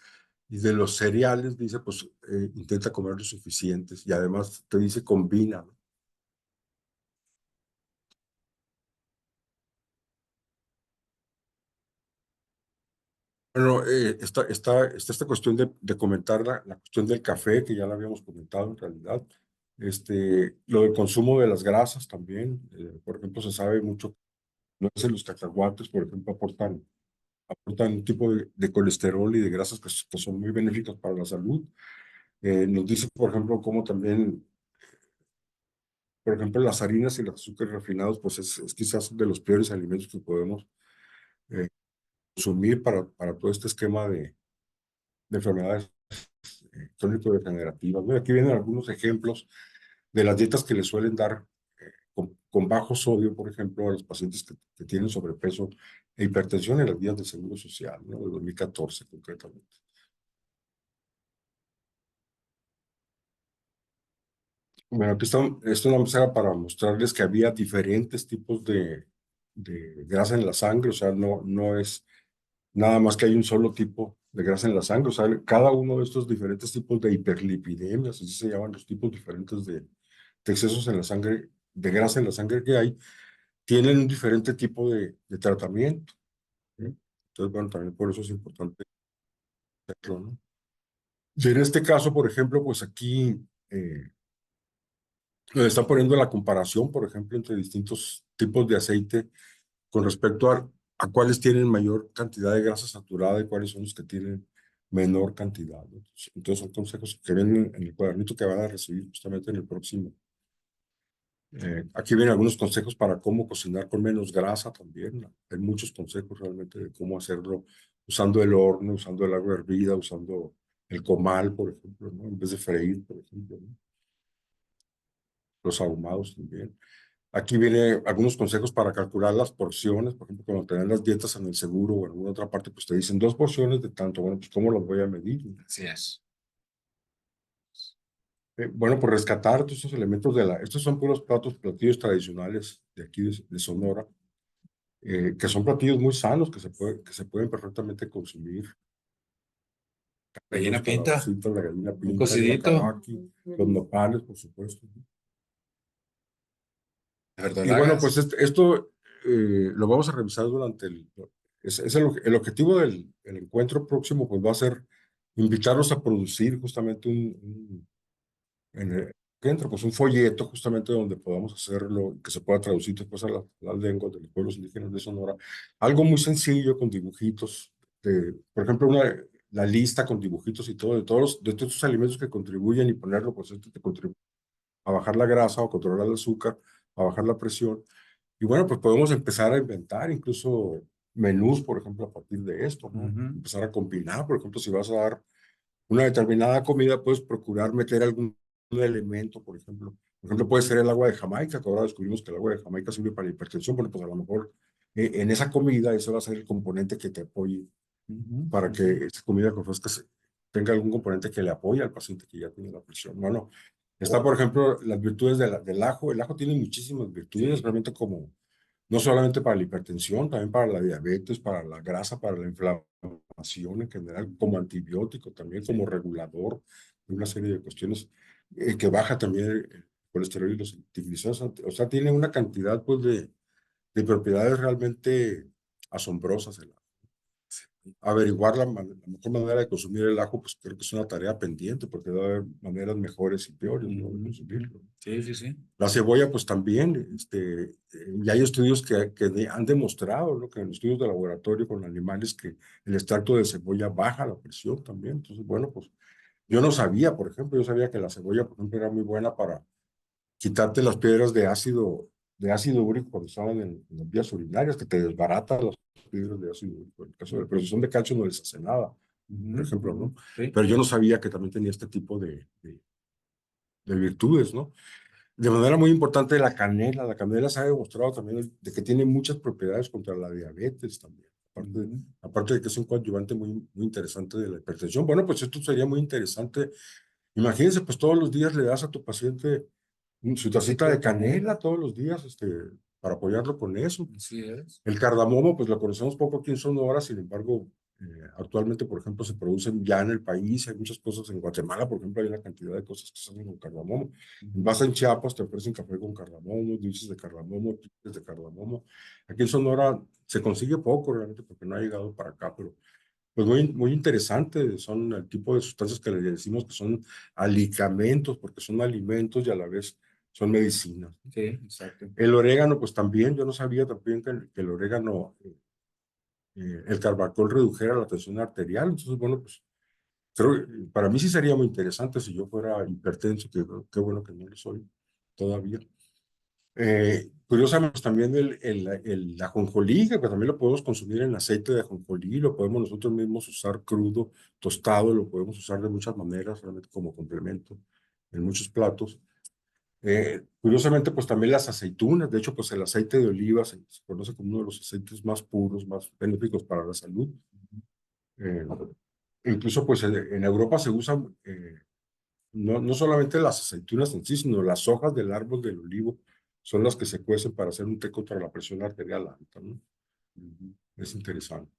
Y de los cereales, dice, pues intenta comer los suficientes. Y además te dice, combina, ¿no? Bueno, está esta cuestión de comentar la cuestión del café, que ya la habíamos comentado en realidad. Lo del consumo de las grasas también. Por ejemplo, se sabe mucho, no sé, los cacahuates, por ejemplo, aportan un tipo de colesterol y de grasas que son muy benéficas para la salud. Nos dice, por ejemplo, cómo también, por ejemplo, las harinas y los azúcares refinados, pues es quizás de los peores alimentos que podemos eh, consumir para todo este esquema de enfermedades crónico-degenerativas, ¿no? Aquí vienen algunos ejemplos de las dietas que le suelen dar con bajo sodio, por ejemplo, a los pacientes que tienen sobrepeso e hipertensión en las guías del Seguro Social, ¿no? De 2014 concretamente. Bueno, aquí está, esto nada más era para mostrarles que había diferentes tipos de grasa en la sangre, o sea, no es nada más que hay un solo tipo de grasa en la sangre, o sea, cada uno de estos diferentes tipos de hiperlipidemias, así se llaman los tipos diferentes de excesos en la sangre, de grasa en la sangre que hay, tienen un diferente tipo de tratamiento, ¿sí? Entonces, bueno, también por eso es importante hacerlo, ¿no? Y en este caso, por ejemplo, pues aquí nos está poniendo la comparación, por ejemplo, entre distintos tipos de aceite con respecto a cuáles tienen mayor cantidad de grasa saturada y cuáles son los que tienen menor cantidad, ¿no? Entonces son consejos que vienen en el cuadernito que van a recibir justamente en el próximo. Aquí vienen algunos consejos para cómo cocinar con menos grasa también, ¿no? Hay muchos consejos realmente de cómo hacerlo usando el horno, usando el agua hervida, usando el comal, por ejemplo, ¿no? En vez de freír, por ejemplo, ¿no? Los ahumados también. Aquí viene algunos consejos para calcular las porciones. Por ejemplo, cuando te dan las dietas en el seguro o en alguna otra parte, pues te dicen 2 porciones de tanto. Bueno, pues ¿cómo las voy a medir? Así es. Bueno, por rescatar todos estos elementos estos son puros platillos tradicionales de aquí de Sonora, que son platillos muy sanos que se pueden perfectamente consumir. Gallina Los pinta, calabacitos, la gallina un pinta, el cocidito, guacamaqui, los nopales, por supuesto. Y bueno, verdolagas. pues esto lo vamos a revisar durante el objetivo del el encuentro próximo, pues va a ser invitarlos a producir justamente en el encuentro, pues un folleto justamente donde podamos hacerlo, que se pueda traducir después a las lenguas de los pueblos indígenas de Sonora. Algo muy sencillo con dibujitos, por ejemplo, la lista con dibujitos y todo, de todos estos alimentos que contribuyen y ponerlo, pues esto te contribuye a bajar la grasa o controlar el azúcar, a bajar la presión. Y bueno, pues podemos empezar a inventar incluso menús, por ejemplo, a partir de esto, ¿no? Ujú. Empezar a combinar, por ejemplo, si vas a dar una determinada comida, puedes procurar meter algún elemento, por ejemplo. Por ejemplo, puede ser el agua de Jamaica, que ahora descubrimos que el agua de Jamaica sirve para la hipertensión. Bueno, pues a lo mejor en esa comida ese va a ser el componente que te apoye Ujú, para que ujú. esta comida que ofrezcas tenga algún componente que le apoye al paciente que ya tiene la presión. Bueno, está, Oh, por ejemplo, las virtudes del ajo. El ajo tiene muchísimas virtudes, sí. realmente como no solamente para la hipertensión, también para la diabetes, para la grasa, para la inflamación en general, como antibiótico, también como regulador de una serie de cuestiones que baja también el colesterol y los triglicéridos. O sea, tiene una cantidad pues de propiedades realmente asombrosas. averiguar la mejor manera de consumir el ajo, pues creo que es una tarea pendiente, porque debe haber maneras mejores y peores, ¿no?, de consumirlo. Sí, sí, sí. La cebolla, pues también, y hay estudios que han demostrado, ¿no?, que en estudios de laboratorio con animales que el extracto de cebolla baja la presión también. Entonces, bueno, pues yo no sabía, por ejemplo, yo sabía que la cebolla, por ejemplo, era muy buena para quitarte las piedras de ácido úrico cuando estaban en las vías urinarias, que te desbarata las piedras de ácido úrico. En el caso de, pero si son de calcio no les hace nada, por ejemplo, ¿no? Sí. Pero yo no sabía que también tenía este tipo de virtudes, ¿no? De manera muy importante la canela se ha demostrado también de que tiene muchas propiedades contra la diabetes también, aparte de que es un coadyuvante muy interesante de la hipertensión. Bueno, pues esto sería muy interesante. Imagínense, pues todos los días le das a tu paciente su tacita de canela todos los días, para apoyarlo con eso. Así es. El cardamomo, pues lo conocemos poco aquí en Sonora, sin embargo, actualmente, por ejemplo, se producen ya en el país, hay muchas cosas en Guatemala, por ejemplo, hay una cantidad de cosas que se hacen con cardamomo. Vas en Chiapas, te ofrecen café con cardamomo, dulces de cardamomo, chicles de cardamomo. Aquí en Sonora se consigue poco realmente porque no ha llegado para acá, pero pues muy interesante, son el tipo de sustancias que le decimos que son alicamentos, porque son alimentos y a la vez son medicinas. Sí, exacto. El orégano, pues también, yo no sabía también que el orégano, el carbacol redujera la tensión arterial. Entonces, bueno, pues creo, para mí sí sería muy interesante si yo fuera hipertenso, que qué bueno que no lo soy todavía. Curiosamente, pues, también el ajonjolí, que pues también lo podemos consumir en aceite de ajonjolí, lo podemos nosotros mismos usar crudo, tostado, lo podemos usar de muchas maneras, realmente como complemento en muchos platos. Curiosamente, pues también las aceitunas, de hecho, pues el aceite de oliva se conoce como uno de los aceites más puros, más benéficos para la salud. Eh, Incluso, pues en Europa se usan no solamente las aceitunas en sí, sino las hojas del árbol del olivo son las que se cuecen para hacer un té contra la presión arterial alta, ¿no? Es interesante.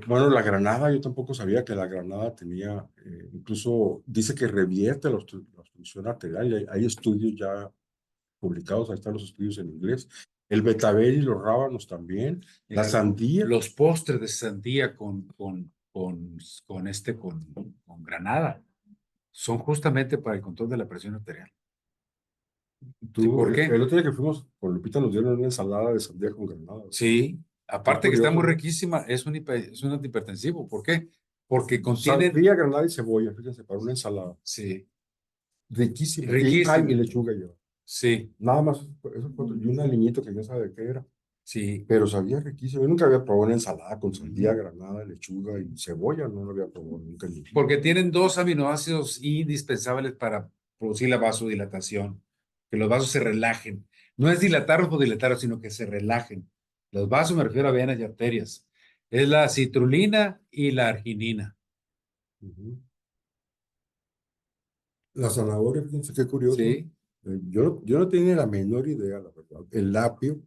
Bueno, la granada, yo tampoco sabía que la granada tenía, incluso dice que revierte la obstrucción arterial, y hay estudios ya publicados, ahí están los estudios en inglés. El betabel y los rábanos también, la Mira, sandía. los postres de sandía con granada son justamente para el control de la presión arterial. ¿Sí? Tú, ¿Por qué? el otro día que fuimos con Lupita nos dieron una ensalada de sandía con granada, ¿verdad? Sí, Qué aparte que está curioso, muy ¿no? riquísima, es un antihipertensivo. ¿Por qué? Porque contiene, Sandía, granada y cebolla, fíjense, para una ensalada. sí, Riquísima. Y riquísima, lechuga lleva. sí, Nada más, eso fue, y un aliñito que ya sabe de qué era. sí. Pero sabía riquísimo. Yo nunca había probado una ensalada con sandía, granada, lechuga y cebolla. No lo había probado nunca en mi vida. Porque tienen dos aminoácidos indispensables para producir la vasodilatación, que los vasos se relajen. No es dilatarlos por dilatarlos, sino que se relajen. Los vasos me refiero a venas y arterias. Es la citrulina y la arginina. Ujú. La zanahoria, fíjense qué curioso. Sí. Yo no tenía la menor idea, la verdad. El apio,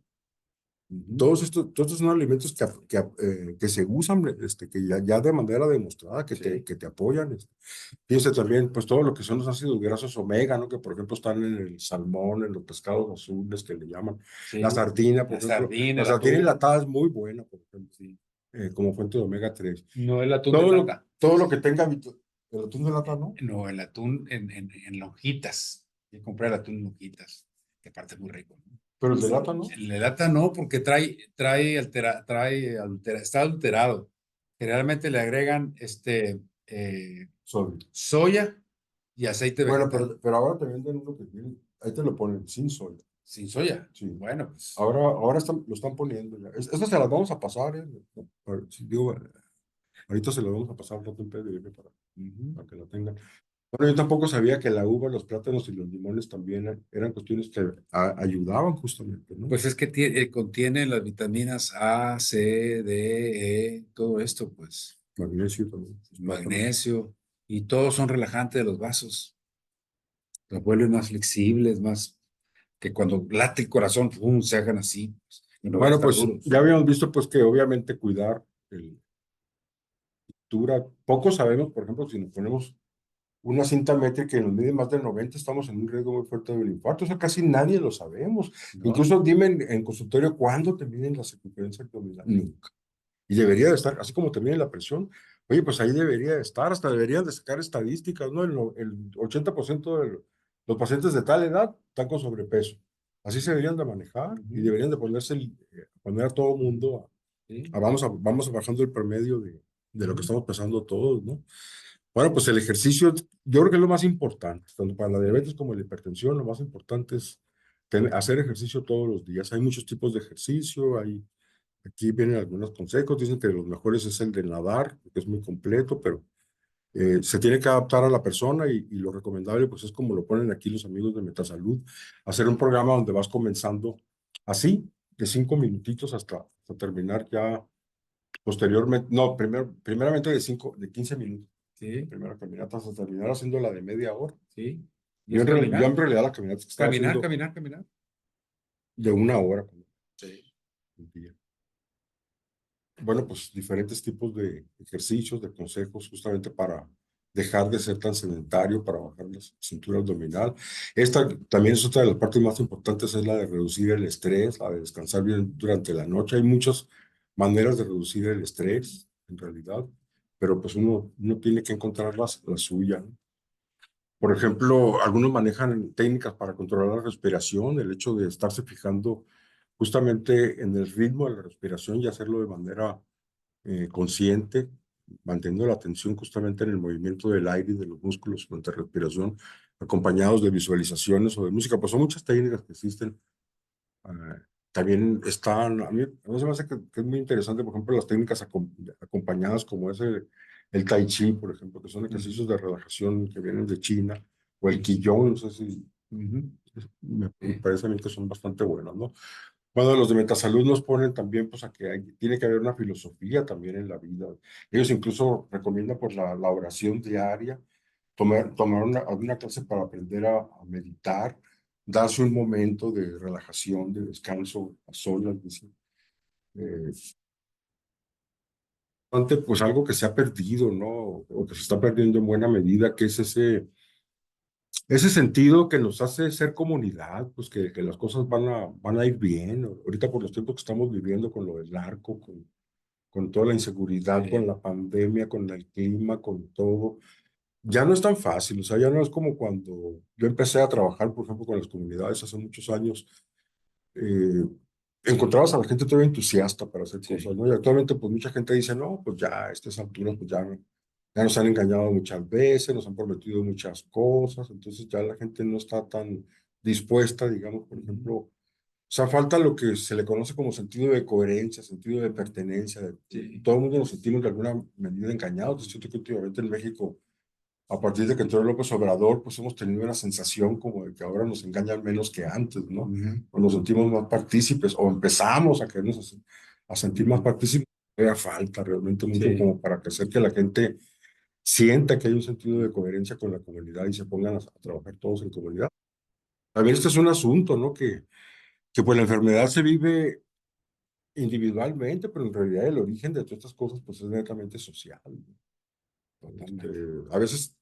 Ujú. todos estos son alimentos que se usan, que ya de manera demostrada Sí. que te apoyan. Fíjense también, pues todo lo que son los ácidos grasos omega, ¿no? Que por ejemplo están en el salmón, en los pescados azules que le llaman. La Sí. sardina, por La ejemplo. sardina, La el sardina atún. enlatada es muy buena, por ejemplo, Sí. como fuente de omega 3. No el atún de lata. Todo lo que tenga el atún de lata, ¿no? No, el atún en lonjitas. Hay que comprar el atún en lonjitas, que aparte es muy rico, ¿no? Pero el de lata, ¿no? El de lata no, porque está adulterado. Generalmente le agregan Soy. soya y aceite Bueno, vegetal. pero ahora te venden uno que tiene, ahí te lo ponen sin soya. Sin soya. Sí. Bueno, pues. Ahora lo están poniendo ya. Estas se las vamos a pasar, ¿eh? Sí, digo, ahorita se las vamos a pasar al rato en PDF para que la tengan. Bueno, yo tampoco sabía que la uva, los plátanos y los limones también eran cuestiones que ayudaban justamente, ¿no? Pues es que contiene las vitaminas A, C, D, E, todo esto, pues, Magnesio también, los plátanos. magnesio, y todos son relajantes de los vasos. Los vuelven más flexibles, más que cuando late el corazón, ¡pum!, se hagan así, pues, y no van a Bueno, estar pues duros. ya habíamos visto pues que obviamente cuidar el dura, poco sabemos, por ejemplo, si nos ponemos una cinta métrica y nos mide más de 90, estamos en un riesgo muy fuerte del infarto. Eso casi nadie lo sabemos. ¿No? Incluso dime en consultorio, ¿cuándo te miden la circunferencia abdominal? Nunca. y debería de estar, así como también la presión, oye, pues ahí debería de estar, hasta deberían de sacar estadísticas, ¿no? El 80% de los pacientes de tal edad están con sobrepeso. Así se deberían de manejar y deberían de ponerse, poner a todo mundo vamos bajando el promedio de lo que estamos pasando todos, ¿no? Bueno, pues el ejercicio, yo creo que es lo más importante, tanto para la diabetes como la hipertensión, lo más importante es hacer ejercicio todos los días. Hay muchos tipos de ejercicio, aquí vienen algunos consejos, dicen que los mejores es el de nadar, que es muy completo, pero se tiene que adaptar a la persona y lo recomendable pues es como lo ponen aquí los amigos de Metasalud, hacer un programa donde vas comenzando así, de 5 minutitos hasta terminar ya posteriormente, no, primeramente de 15 minutos. Sí, Primera caminata hasta terminar haciendo la de media hora. sí. ¿Y Yo es caminar? en realidad la caminata que estaba Caminar, haciendo caminar, caminar. de 1 hora Sí. al día. Bueno, pues diferentes tipos de ejercicios, de consejos, justamente para dejar de ser tan sedentario, para bajar la cintura abdominal. Esta también es otra de las partes más importantes, es la de reducir el estrés, la de descansar bien durante la noche. Hay muchas maneras de reducir el estrés, en realidad, pero pues uno tiene que encontrar la suya, ¿no? Por ejemplo, algunos manejan técnicas para controlar la respiración, el hecho de estarse fijando justamente en el ritmo de la respiración y hacerlo de manera consciente, manteniendo la atención justamente en el movimiento del aire y de los músculos durante la respiración, acompañados de visualizaciones o de música. Pues son muchas técnicas que existen. También están, a mí se me hace que es muy interesante, por ejemplo, las técnicas acompañadas como es el Tai Chi, por ejemplo, que son ejercicios de relajación que vienen de China, o el Qigong, no sé si me parece a mí que son bastante buenos, ¿no? Bueno, los de Metasalud nos ponen también, pues, a que tiene que haber una filosofía también en la vida. Ellos incluso recomiendan, pues, la oración diaria, tomar alguna clase para aprender a meditar, darse un momento de relajación, de descanso a solas, dicen. Eh, pues algo que se ha perdido, ¿no? O que se está perdiendo en buena medida, que es ese sentido que nos hace ser comunidad, pues que las cosas van a ir bien. Ahorita por los tiempos que estamos viviendo con lo del narco, con toda la inseguridad, con Sí. la pandemia, con el clima, con todo, ya no es tan fácil. O sea, ya no es como cuando yo empecé a trabajar, por ejemplo, con las comunidades hace muchos años. eh, Encontrabas a la gente todavía entusiasta para hacer cosas, Sí. ¿no? Y actualmente, pues mucha gente dice, no, pues ya a estas alturas, pues ya nos han engañado muchas veces, nos han prometido muchas cosas, entonces ya la gente no está tan dispuesta, digamos, por ejemplo, o sea, falta lo que se le conoce como sentido de coherencia, sentido de pertenencia. Sí. Todo el mundo nos sentimos de alguna medida engañados. Es cierto que últimamente en México, a partir de que entró López Obrador, pues hemos tenido una sensación como de que ahora nos engañan menos que antes, ¿no? O nos sentimos más partícipes, o empezamos a querernos a sentir más partícipes. Era falta realmente mucho Sí. como para que hacer que la gente sienta que hay un sentido de coherencia con la comunidad y se pongan a trabajar todos en comunidad. También este es un asunto, ¿no? Que pues la enfermedad se vive individualmente, pero en realidad el origen de todas estas cosas pues es netamente social, ¿no? A veces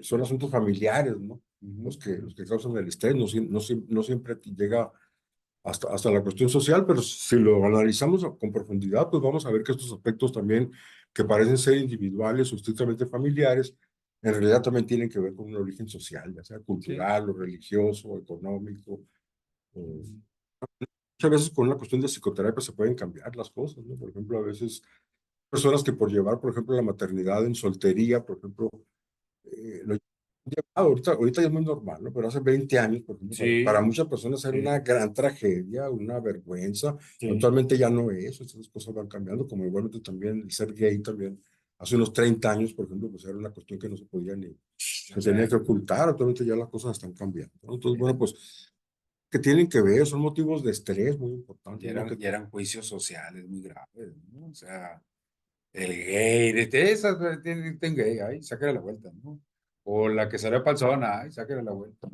son asuntos familiares, ¿no? Los que causan el estrés, no siempre llega hasta la cuestión social, pero si lo analizamos con profundidad, pues vamos a ver que estos aspectos también, que parecen ser individuales o estrictamente familiares, en realidad también tienen que ver con un origen social, ya sea Sí. cultural o religioso o económico. o- Muchas veces con una cuestión de psicoterapia se pueden cambiar las cosas, ¿no? Por ejemplo, a veces personas que por llevar, por ejemplo, la maternidad en soltería, por ejemplo, lo ahorita ya es muy normal, ¿no? Pero hace 20 años, por ejemplo, para Sí. muchas personas era Sí. una gran tragedia, una vergüenza. Sí. Actualmente ya no es, estas cosas van cambiando, como igualmente también el ser gay también. Hace unos 30 años, por ejemplo, pues era una cuestión que no se podía ni, O se tenía sea, que ocultar. Actualmente ya las cosas están cambiando, ¿no? Entonces, bueno, pues, que tienen que ver, son motivos de estrés muy importantes, ¿no? ya eran juicios sociales muy graves, ¿no? O sea, el gay, de esas, tiene gay, ay, sáquale la vuelta, ¿no? O la que salió panzona, ay, sáquale la vuelta.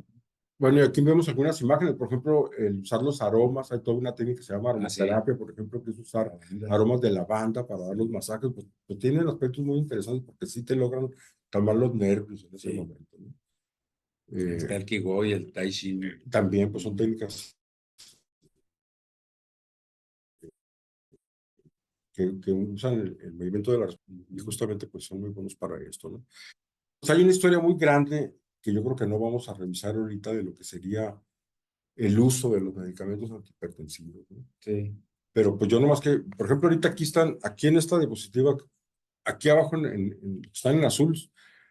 Bueno, y aquí vemos algunas imágenes, por ejemplo, el usar los aromas, hay toda una técnica que se llama Ah, sí. aromaterapia, por ejemplo, que es usar Lavanda. aromas de lavanda para dar los masajes, pues tienen aspectos muy interesantes porque sí te logran calmar los nervios en ese Sí. momento, ¿no? Está Eh, el Kigo y el Tai Chi. También, pues son técnicas que usan el movimiento de la respiración y justamente pues son muy buenos para esto, ¿no? Pues hay una historia muy grande que yo creo que no vamos a revisar ahorita de lo que sería el uso de los medicamentos antihipertensivos, ¿no? Sí. Pero pues yo nomás que, por ejemplo, ahorita aquí en esta diapositiva, aquí abajo están en azul,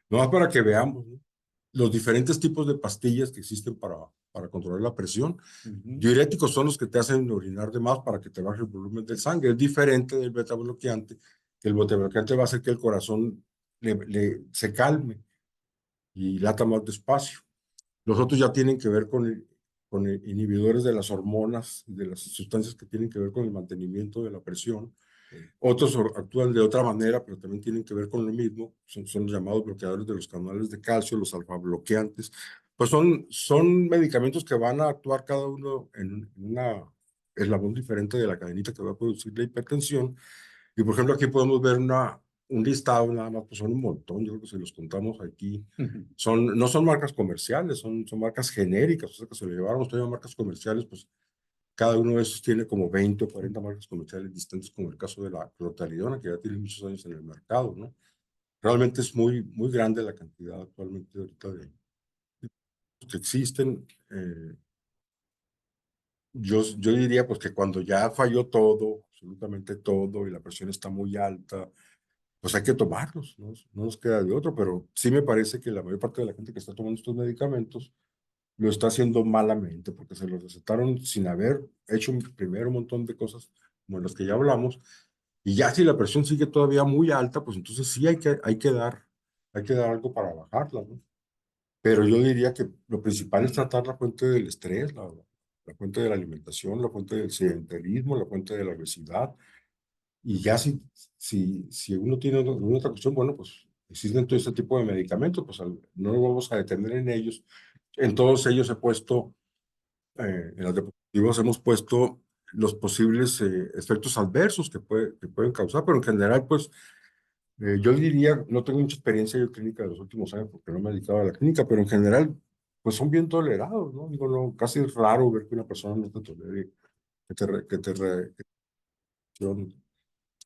nomás para que veamos, ¿no? Los diferentes tipos de pastillas que existen para controlar la presión. Ujú. Diuréticos son los que te hacen orinar de más para que te baje el volumen de sangre. Es diferente del beta bloqueante, que el beta bloqueante va a hacer que el corazón se calme y lata más despacio. Los otros ya tienen que ver con inhibidores de las hormonas y de las sustancias que tienen que ver con el mantenimiento de la presión. Otros actúan de otra manera, pero también tienen que ver con lo mismo. Son los llamados bloqueadores de los canales de calcio, los alfa bloqueantes. Pues son medicamentos que van a actuar cada uno en una eslabón diferente de la cadenita que va a producir la hipertensión. Y por ejemplo, aquí podemos ver un listado, nada más, pues son un montón, yo creo que si los contamos aquí, no son marcas comerciales, son marcas genéricas, o sea que si lo lleváramos todavía a marcas comerciales, pues cada uno de esos tiene como 20 o 40 marcas comerciales distintas, como el caso de la clortalidona, que ya tiene muchos años en el mercado, ¿no? Realmente es muy grande la cantidad actualmente ahorita de que existen. Yo diría pues que cuando ya falló todo, absolutamente todo, y la presión está muy alta, pues hay que tomarlos, ¿no? No nos queda de otro, pero sí me parece que la mayor parte de la gente que está tomando estos medicamentos lo está haciendo malamente, porque se los recetaron sin haber hecho primero un montón de cosas como las que ya hablamos, y ya si la presión sigue todavía muy alta, pues entonces sí hay que dar algo para bajarla, ¿no? Pero yo diría que lo principal es tratar la fuente del estrés, la fuente de la alimentación, la fuente del sedentarismo, la fuente de la obesidad. Y ya si uno tiene alguna otra cuestión, bueno, pues existen todo este tipo de medicamentos, pues no nos vamos a detener en ellos. En todos ellos he puesto, en las diapositivas hemos puesto los posibles efectos adversos que pueden causar, pero en general, pues yo diría, no tengo mucha experiencia yo clínica de los últimos años porque no me he dedicado a la clínica, pero en general, pues son bien tolerados, ¿no? Digo, no, casi es raro ver que una persona no te tolere, que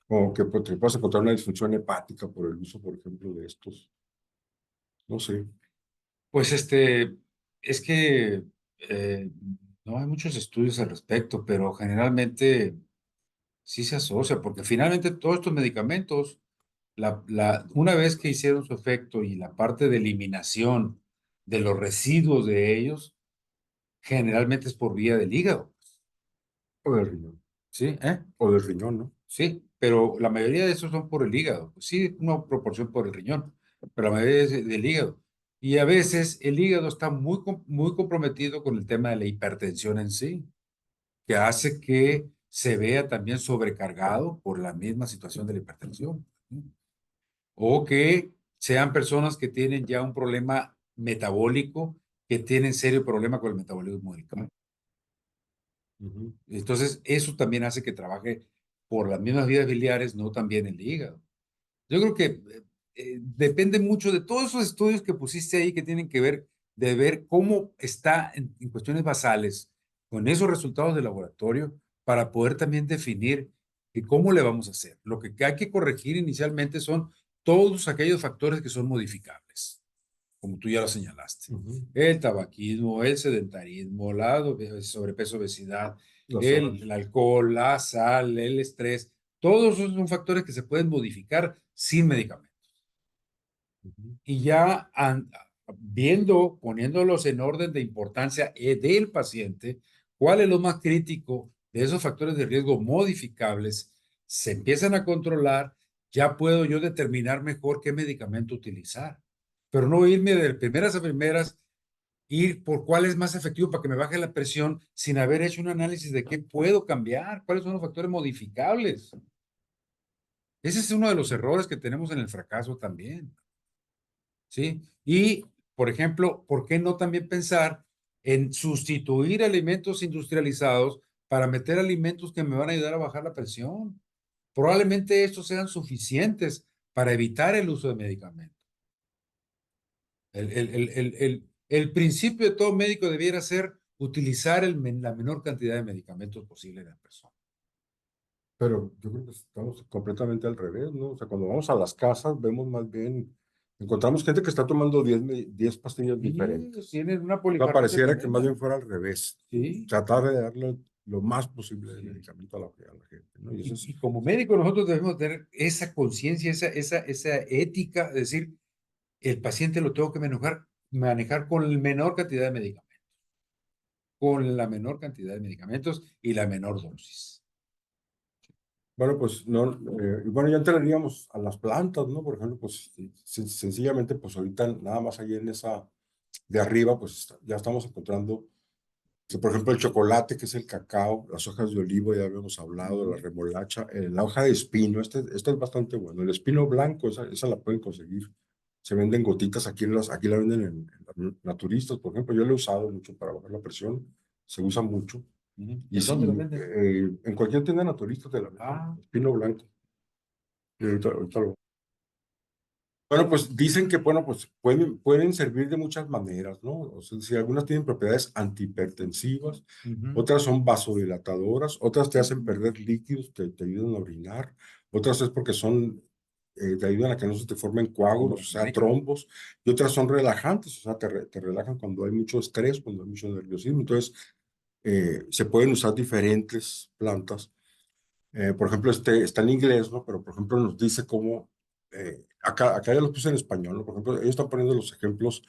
o que pues, te puedas encontrar una disfunción hepática por el uso, por ejemplo, de estos. No sé. Pues es que eh, no hay muchos estudios al respecto, pero generalmente sí se asocia, porque finalmente todos estos medicamentos, una vez que hicieron su efecto y la parte de eliminación de los residuos de ellos, generalmente es por vía del hígado, O del riñón. ¿sí? O del riñón, ¿no? Sí, pero la mayoría de esos son por el hígado. Pues sí, una proporción por el riñón, pero la mayoría es del hígado. Y a veces el hígado está muy comprometido con el tema de la hipertensión en sí, que hace que se vea también sobrecargado por la misma situación de la hipertensión. O que sean personas que tienen ya un problema metabólico, que tienen serio problema con el metabolismo del carbo. Ujú. Entonces, eso también hace que trabaje por las mismas vías biliares, no también el hígado. Yo creo que depende mucho de todos esos estudios que pusiste ahí que tienen que ver de ver cómo está en cuestiones basales con esos resultados de laboratorio para poder también definir cómo le vamos a hacer. Lo que hay que corregir inicialmente son todos aquellos factores que son modificables, como tú ya lo señalaste. Ujú. El tabaquismo, el sedentarismo, la sobrepeso, obesidad, La sal. el alcohol, la sal, el estrés, todos esos son factores que se pueden modificar sin medicamentos. Ujú. Y ya viendo, poniéndolos en orden de importancia del paciente, cuál es lo más crítico de esos factores de riesgo modificables, se empiezan a controlar, ya puedo yo determinar mejor qué medicamento utilizar. Pero no irme de primeras a primeras, ir por cuál es más efectivo para que me baje la presión sin haber hecho un análisis de qué puedo cambiar, cuáles son los factores modificables. Ese es uno de los errores que tenemos en el fracaso también. ¿Sí? Y, por ejemplo, ¿por qué no también pensar en sustituir alimentos industrializados para meter alimentos que me van a ayudar a bajar la presión? Probablemente estos sean suficientes para evitar el uso de medicamentos. El principio de todo médico debiera ser utilizar la menor cantidad de medicamentos posible en la persona. Pero yo creo que estamos completamente al revés, ¿no? O sea, cuando vamos a las casas, vemos más bien, encontramos gente que está tomando 10 pastillas Sí, diferentes. tienen una O sea, polifarmacia pareciera que más tremenda. bien fuera al revés. Sí, Tratar de darle lo más posible de sí. medicamento a la gente, ¿no? Y eso es, Y como médico nosotros debemos tener esa conciencia, esa ética, de decir, el paciente lo tengo que manejar con la menor cantidad de medicamentos, con la menor cantidad de medicamentos y la menor dosis. bueno, pues no, y bueno, ya entraríamos a las plantas, ¿no? Por ejemplo, pues sencillamente, pues ahorita nada más ahí en esa de arriba, pues ya estamos encontrando, que, por ejemplo, el chocolate, que es el cacao, las hojas de olivo, ya habíamos hablado, la remolacha, la hoja de espino, este es bastante bueno. El espino blanco, esa la pueden conseguir. Se venden gotitas, aquí la venden en naturistas, por ejemplo. Yo la he usado mucho para bajar la presión, se usa mucho. Y ¿En dónde lo sí, venden? en cualquier tienda naturista te la venden, Ah, espino blanco. Y ahorita bueno, pues dicen que, bueno, pues pueden servir de muchas maneras, ¿no? O sea, si algunas tienen propiedades antihipertensivas, otras son vasodilatadoras, otras te hacen perder líquidos, te ayudan a orinar, otras es porque te ayudan a que no se te formen como coágulos, la o sea, América. trombos, y otras son relajantes, o sea, te relajan cuando hay mucho estrés, cuando hay mucho nerviosismo. Entonces, se pueden usar diferentes plantas. Por ejemplo, está en inglés, ¿no? Pero, por ejemplo, nos dice cómo, acá ya lo puse en español, ¿no? Por ejemplo, ellos están poniendo los ejemplos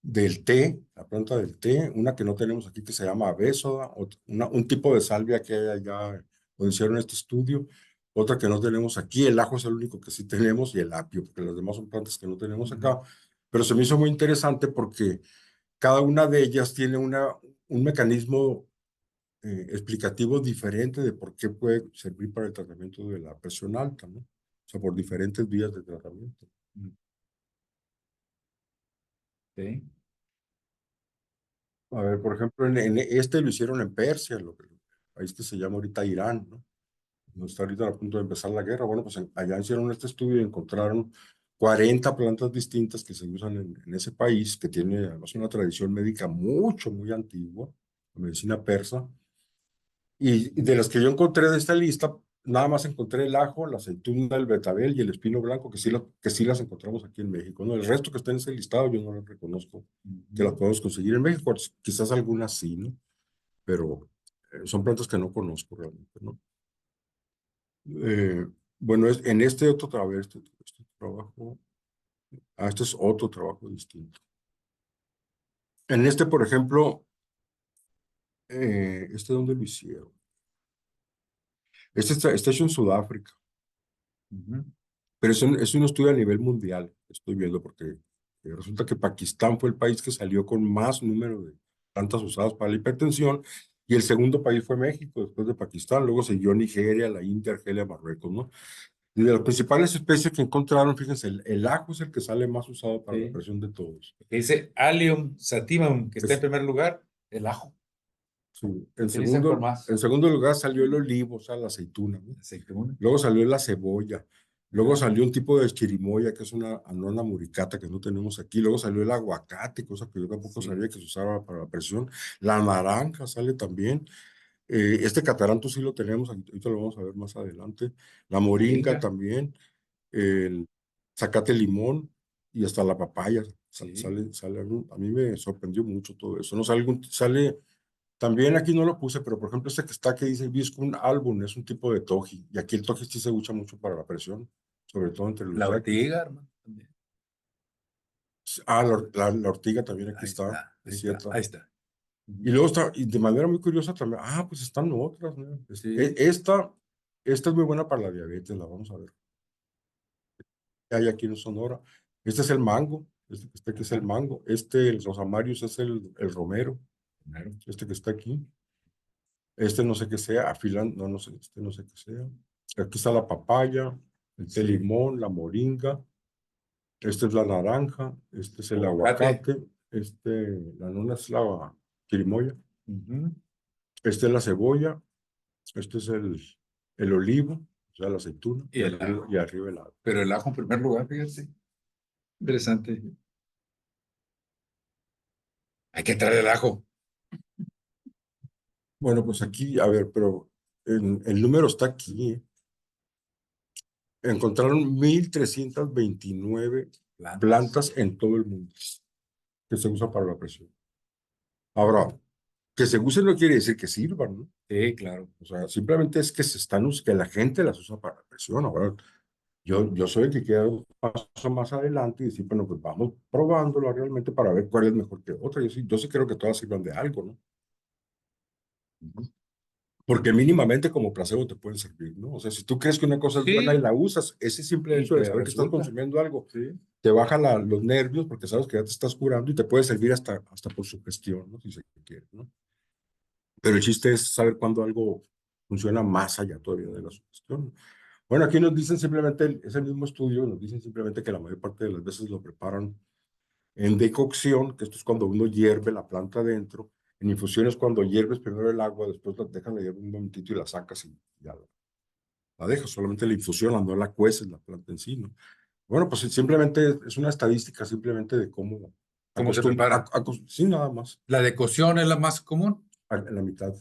del té, la planta del té, una que no tenemos aquí que se llama abésoda, un tipo de salvia que hay allá donde hicieron este estudio, otra que no tenemos aquí, el ajo es el único que sí tenemos y el apio, porque las demás son plantas que no tenemos acá, pero se me hizo muy interesante porque cada una de ellas tiene un mecanismo explicativo diferente de por qué puede servir para el tratamiento de la presión alta, ¿no? O sea, por diferentes vías de tratamiento. Sí. A ver, por ejemplo, en este lo hicieron en Persia, el país que se llama ahorita Irán, ¿no? No está ahorita a punto de empezar la guerra. Bueno, pues allá hicieron este estudio y encontraron 40 plantas distintas que se usan en ese país, que tiene además una tradición médica muy antigua, la medicina persa. Y de las que yo encontré de esta lista, nada más encontré el ajo, la aceituna, el betabel y el espino blanco, que sí las encontramos aquí en México, ¿no? El resto que está en ese listado yo no las reconozco que las podemos conseguir en México, quizás algunas sí, ¿no? Pero son plantas que no conozco realmente, ¿no? Eh, bueno, en este otro trabajo, este trabajo, este es otro trabajo distinto. En este, por ejemplo, ¿dónde lo hicieron? Está hecho en Sudáfrica. Pero es un estudio a nivel mundial, estoy viendo, porque resulta que Pakistán fue el país que salió con más número de plantas usadas para la hipertensión, y el segundo país fue México, después de Pakistán, luego siguió Nigeria, la India, Argelia, Marruecos, ¿no? Y de las principales especies que encontraron, fíjense, el ajo es el que sale más usado para la Sí. presión de todos. Que dice Allium sativum, que está en Es, primer lugar, el ajo. sí. Se utiliza con más En segundo lugar salió el olivo, o sea, la aceituna, ¿no? aceituna. Luego salió la cebolla. Luego Ajá. salió un tipo de chirimoya, que es una anona muricata que no tenemos aquí. Luego salió el aguacate, cosa que yo tampoco Sí, sabía que se usaba para la presión. La naranja sale también. Este cataranto sí lo tenemos, ahorita lo vamos a ver más adelante. La moringa moringa, también, el zacate limón y hasta la papaya. sí. A mí me sorprendió mucho todo eso. No sale, sale también aquí no lo puse, pero por ejemplo este que está que dice Viscum album es un tipo de toji, y aquí el toji sí se usa mucho para la presión, sobre todo entre los La yaquis. ortiga, hermano, también. Ah, la ortiga también aquí Ahí está, está, ahí es está, cierta. ahí está. Y luego está, y de manera muy curiosa también, pues están otras, ¿no? Sí, Esta es muy buena para la diabetes, la vamos a ver. Hay aquí en Sonora. Este es el mango, este que está aquí es el ajá, mango. El rosamarios es el romero, claro. este que está aquí. Este no sé qué sea, afilan, no sé, este no sé qué sea. Aquí está la papaya, el té Sí, limón, la moringa, este es la naranja, este es el aguacate. aguacate, la nona es la chirimoya, Ujú. este es la cebolla, este es el olivo, o sea, la aceituna, Y el ajo. y arriba el agua. Pero el ajo en primer lugar, fíjate. Interesante. Hay que traer el ajo. Bueno, pues aquí, a ver, pero el número está aquí. Encontraron 1,329 plantas en todo el mundo que se usan para la presión. Ahora, que se usen no quiere decir que sirvan, ¿no? Sí, claro. O sea, simplemente es que que la gente las usa para la presión. Ahora, yo soy el que quiere dar un paso más adelante y decir, bueno, pues vamos probándolo realmente para ver cuál es mejor que otra. Yo sí creo que todas sirvan de algo, ¿no? Porque mínimamente como placebo te pueden servir, ¿no? O sea, si tú crees que una cosa es buena y Sí, la usas, ese simple y hecho de te saber que estás resulta. consumiendo algo Sí. te baja los nervios porque sabes que ya te estás curando y te puede servir hasta por sugestión, ¿no? Si se quiere, ¿no? Pero el chiste es saber cuándo algo funciona más allá todavía de la sugestión. Bueno, aquí nos dicen simplemente, es el mismo estudio, nos dicen simplemente que la mayor parte de las veces lo preparan en decocción, que esto es cuando uno hierve la planta adentro. En infusión es cuando hierves primero el agua, después la dejan hierve un momentito y la sacas y ya la dejas. Solamente la infusionan, no la cueces la planta en sí, ¿no? Bueno, pues simplemente es una estadística simplemente de cómo ¿Cómo se prepara? sí, nada más, La de cocción es la más común. en la mitad.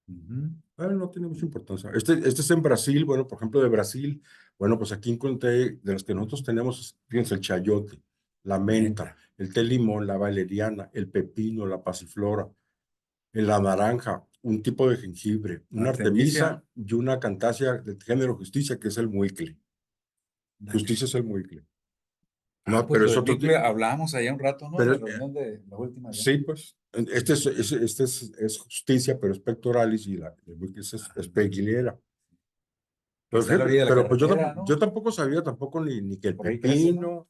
Ujú. Bueno, no tiene mucha importancia. Este es en Brasil, bueno, por ejemplo, de Brasil, bueno, pues aquí encontré, de los que nosotros tenemos, fíjense, el chayote, la menta, el té limón, la valeriana, el pepino, la pasiflora, la naranja, un tipo de jengibre, una Artemisia. artemisa y una cantasia del género justicia, que es el muicle. Justicia es el muicle. No, Pues pero lo es del otro Micle tipo. hablamos allá un rato, ¿no? En Pero la reunión de la última ya. sí, pues, es justicia, pero es pectoralis y el muicle es peguilera. Que Pero está a la fíjate, orilla de la pero pues carretera, yo ¿no? tampoco sabía tampoco ni que el Por ahí crece, ¿no? pepino,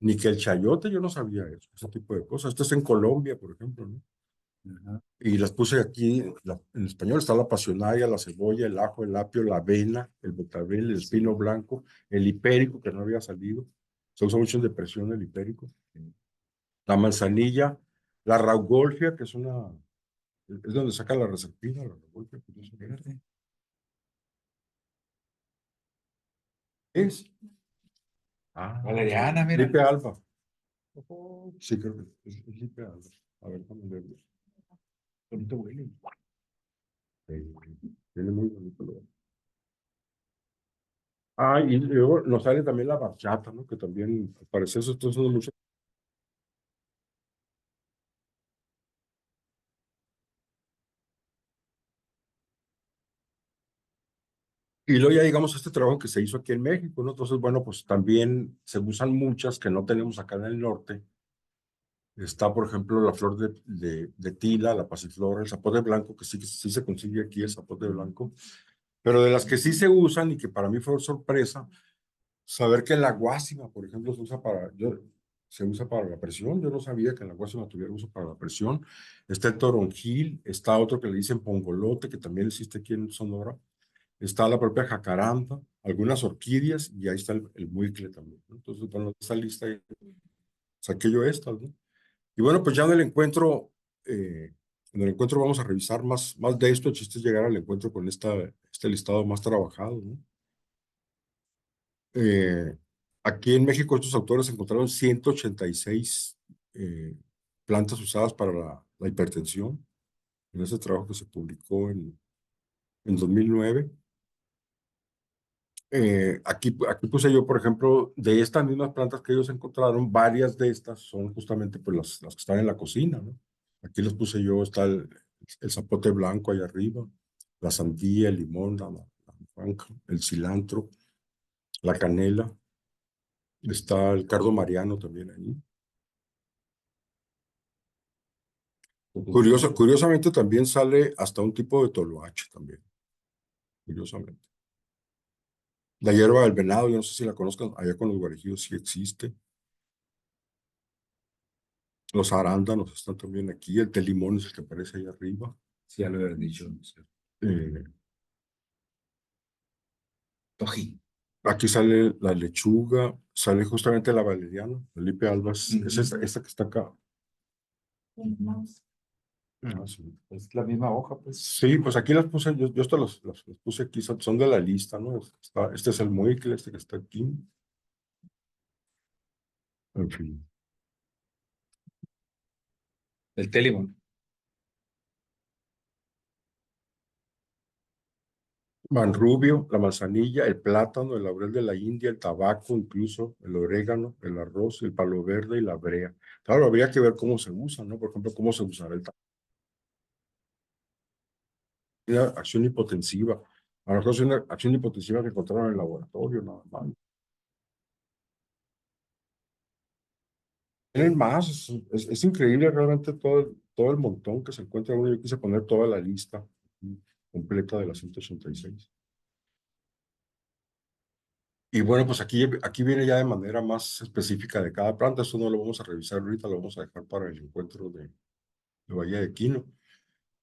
ni que el chayote, yo no sabía eso, ese tipo de cosas. Esto es en Colombia, por ejemplo, ¿no? Ajá. Y las puse aquí, en español está la pasionaria, la cebolla, el ajo, el apio, la avena, el betabel, el espino blanco, el hipérico, que no había salido. Se usa mucho en depresión el hipérico. La manzanilla, la raugolfia, que es donde saca la reserpina, la raugolfia, curiosamente. Fíjate. Es Valeriana, mira. Lipe alba. Sí, creo que es Lipe alba. A ver, vamos a verlo. Bonito huele. Eh, Tiene muy bonito olor. Y luego nos sale también la bachata, ¿no? Que también, al parecer, eso es mucho. Y luego ya digamos este trabajo que se hizo aquí en México, ¿no? Entonces, bueno, pues también se usan muchas que no tenemos acá en el norte. Está, por ejemplo, la flor de tila, la pasiflora, el zapote blanco, que sí se consigue aquí, el zapote blanco. Pero de las que sí se usan y que para mí fue sorpresa, saber que la guásima, por ejemplo, se usa para la presión. Yo no sabía que la guásima tuviera uso para la presión. Está el toronjil, está otro que le dicen pongolote, que también existe aquí en Sonora. Está la propia jacaranda, algunas orquídeas, y ahí está el muicle también, ¿no? Entonces, bueno, esta lista, saqué yo estas, ¿no? Y bueno, pues ya en el encuentro vamos a revisar más de esto. El chiste es llegar al encuentro con este listado más trabajado, ¿no? Eh, Aquí en México estos autores encontraron 186 plantas usadas para la hipertensión en ese trabajo que se publicó en 2009. Aquí puse yo, por ejemplo, de estas mismas plantas que ellos encontraron, varias de estas son justamente pues, las que están en la cocina, ¿no? Aquí les puse yo, está el zapote blanco ahí arriba, la sandía, el limón, la naranja, el cilantro, la canela, está el cardo mariano también ahí. Curiosamente también sale hasta un tipo de toloache también, curiosamente. La hierba del venado, yo no sé si la conozcan, allá con los guarejidos sí existe. Los arándanos están también aquí, el té limón es el que aparece ahí arriba. Sí, ya lo había dicho. Eh, Toji. Aquí sale la lechuga, sale justamente la valeriana, Felipe Albas, es Ujú. esta que está acá. Sí. Es la misma hoja, pues. Sí, pues aquí las puse, yo estas las puse aquí, son de la lista, ¿no? Este es el muicle, este que está aquí. En fin. El té limón. manrubio, la manzanilla, el plátano, el laurel de la India, el tabaco, incluso el orégano, el arroz, el palo verde y la brea. Claro, habría que ver cómo se usa, ¿no? Por ejemplo, cómo se usará el tabaco. Una acción hipotensiva. A lo mejor es una acción hipotensiva que encontraron en el laboratorio, nada más. Tienen más, es increíble realmente todo el montón que se encuentra uno. Yo quise poner toda la lista completa de las 186. Y bueno, pues aquí viene ya de manera más específica de cada planta. Esto no lo vamos a revisar ahorita, lo vamos a dejar para el encuentro de Bahía de Quino.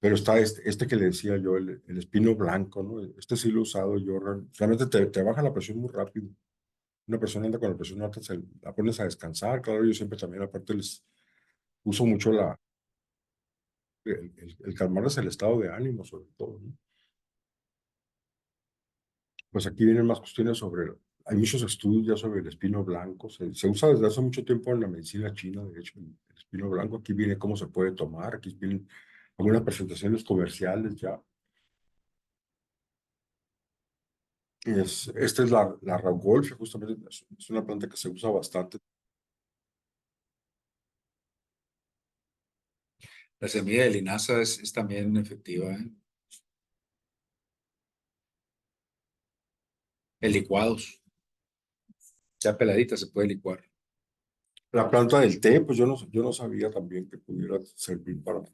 Pero está este que le decía yo, el espino blanco, ¿no? Este sí lo he usado yo. Realmente te baja la presión muy rápido. Una persona anda con la presión alta, la pones a descansar. Claro, yo siempre también, aparte, les uso mucho el calmarles el estado de ánimo, sobre todo, ¿no? Pues aquí vienen más cuestiones hay muchos estudios ya sobre el espino blanco, se usa desde hace mucho tiempo en la medicina china, de hecho, el espino blanco. Aquí viene cómo se puede tomar, aquí vienen algunas presentaciones comerciales ya. Esta es la Rauwolfia, justamente, es una planta que se usa bastante. La semilla de linaza es también efectiva, ¿eh? En licuados, ya peladita se puede licuar. La planta del té, pues yo no sabía también que pudiera servir para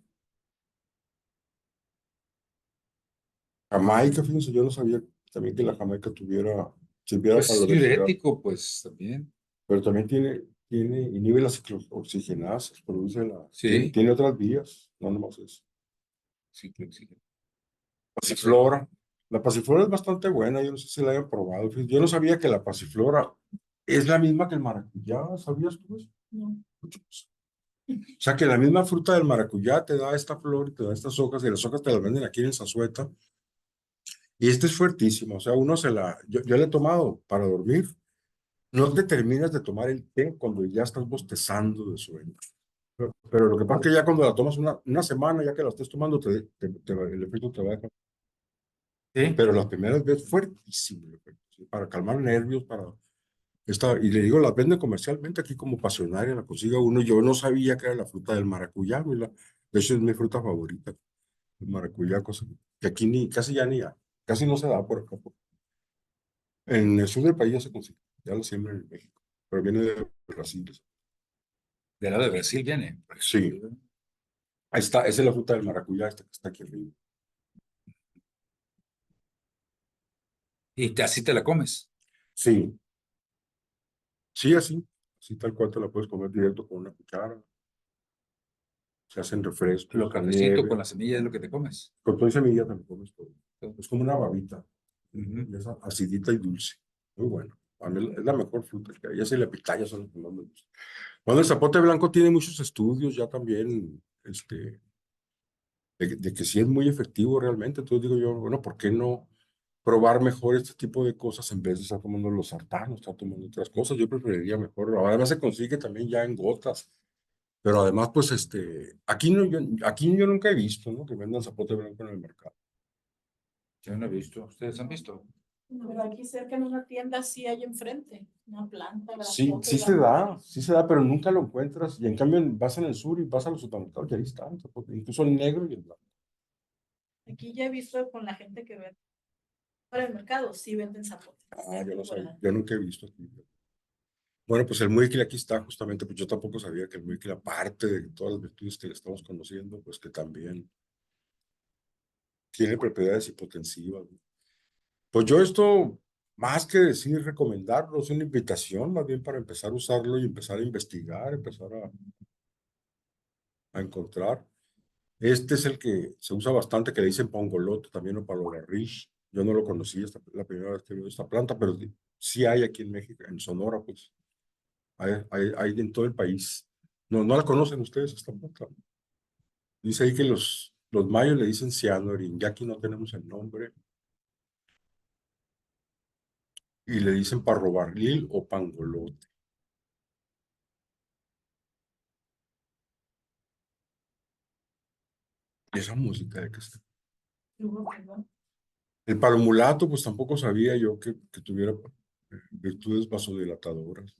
Jamaica, fíjense, yo no sabía también que la Jamaica sirviera Pues para la es obesidad. diurético, pues también. Pero también inhibe las ciclooxigenasas, Sí, tiene otras vías, no nomás eso. sí, creo que sí. Pasiflora. La pasiflora es bastante buena, yo no sé si la hayan probado. Fíjate, yo no sabía que la pasiflora es la misma que el maracuyá, ¿sabías tú eso? No. O sea, que la misma fruta del maracuyá te da esta flor y te da estas hojas, y las hojas te las venden aquí en Zazueta. Y esta es fuertísima, o sea, yo la he tomado para dormir. No te terminas de tomar el té cuando ya estás bostezando de sueño. Pero lo que pasa es que ya cuando la tomas una semana, ya que la estés tomando, el efecto te va a dejar. Sí, Pero las primeras veces, fuertísimo el efecto, ¿sí? Para calmar nervios, y le digo, las venden comercialmente aquí como pasionaria, la consiga uno. Yo no sabía que era la fruta del maracuyá, de hecho es mi fruta favorita, el maracuyá, cosa que aquí casi no se da por acá. En el sur del país ya se consigue, ya lo siembran en México, pero viene de Brasil. del lado de Brasil viene. Sí, ahí está, esa es la fruta del maracuyá, esta que está aquí arriba. Y así te la comes. Sí, sí, así tal cual te la puedes comer directo con una cuchara. Se hacen Lo refrescos, cafecito con nieve, la semilla es lo que te comes. con todo y semilla también comes todo. Es como una babita, Ujú. y es acidita y dulce. Muy bueno. A mí es la mejor fruta que hay. Esa y la pitaya son las que más me gustan. Bueno, el zapote blanco tiene muchos estudios ya también, de que sí es muy efectivo realmente. Entonces digo yo, bueno, ¿por qué no probar mejor este tipo de cosas en vez de estar tomando los sartanos, estar tomando otras cosas? Yo preferiría mejor. Además se consigue también ya en gotas. Pero además, pues, aquí yo nunca he visto, ¿no? Que vendan zapote blanco en el mercado. Yo no he visto. ¿Ustedes han visto? Pero aquí cerca en una tienda sí hay enfrente, una planta Sí, grandota y la sí se da, pero nunca lo encuentras. Y en cambio vas en el sur y vas a los supermercados y ahí está el zapote, incluso el negro y el blanco. aquí ya he visto con la gente que ve para el mercado, sí venden zapote. Ah, yo no sabía, yo nunca he visto aquí. Bueno, pues el muíquil aquí está justamente, pues yo tampoco sabía que el muíquil, aparte de todas las virtudes que le estamos conociendo, pues que también tiene propiedades hipotensivas, ¿no? Pues yo esto, más que decir recomendarlo, es una invitación más bien para empezar a usarlo y empezar a investigar, empezar a encontrar. Este es el que se usa bastante, que le dicen pongoloto también o palorarriz. Yo no lo conocía, esta la primera vez que veo esta planta, pero sí hay aquí en México, en Sonora, pues hay en todo el país. No la conocen ustedes esta planta. Dice ahí que los mayos le dicen cianorin, ya aquí no tenemos el nombre, y le dicen parrobarril o pangolote. ¿Y esa música de qué está? El palomulato, pues tampoco sabía yo que tuviera virtudes vasodilatadoras.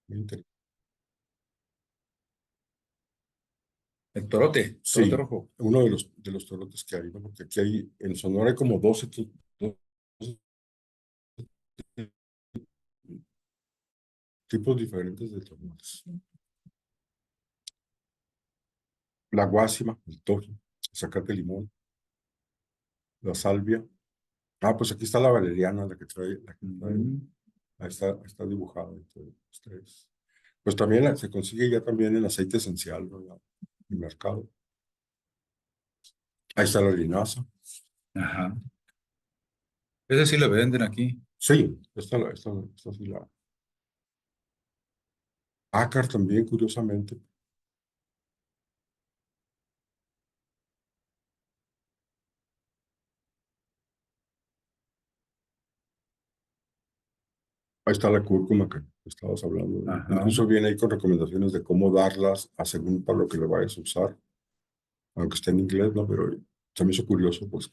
Muy interesante. El torote Sí, rojo. uno de los torotes que hay, ¿no? Porque aquí hay, en Sonora hay como 12 tipos diferentes de torotes. La guásima, el toji, el zacate limón, la salvia. Ah, pues aquí está la valeriana, la que trae. Ahí está dibujado. Entonces, pues también se consigue ya también en aceite esencial, ¿no? En el mercado. Ahí está la linaza. Ajá. Ese sí lo venden aquí. Sí, esta sí la. Ácar también, curiosamente. Ahí está la cúrcuma que estabas hablando. Ajá. Incluso viene ahí con recomendaciones de cómo darlas a según para lo que le vayas a usar, aunque esté en inglés, ¿no? Pero se me hizo curioso, pues,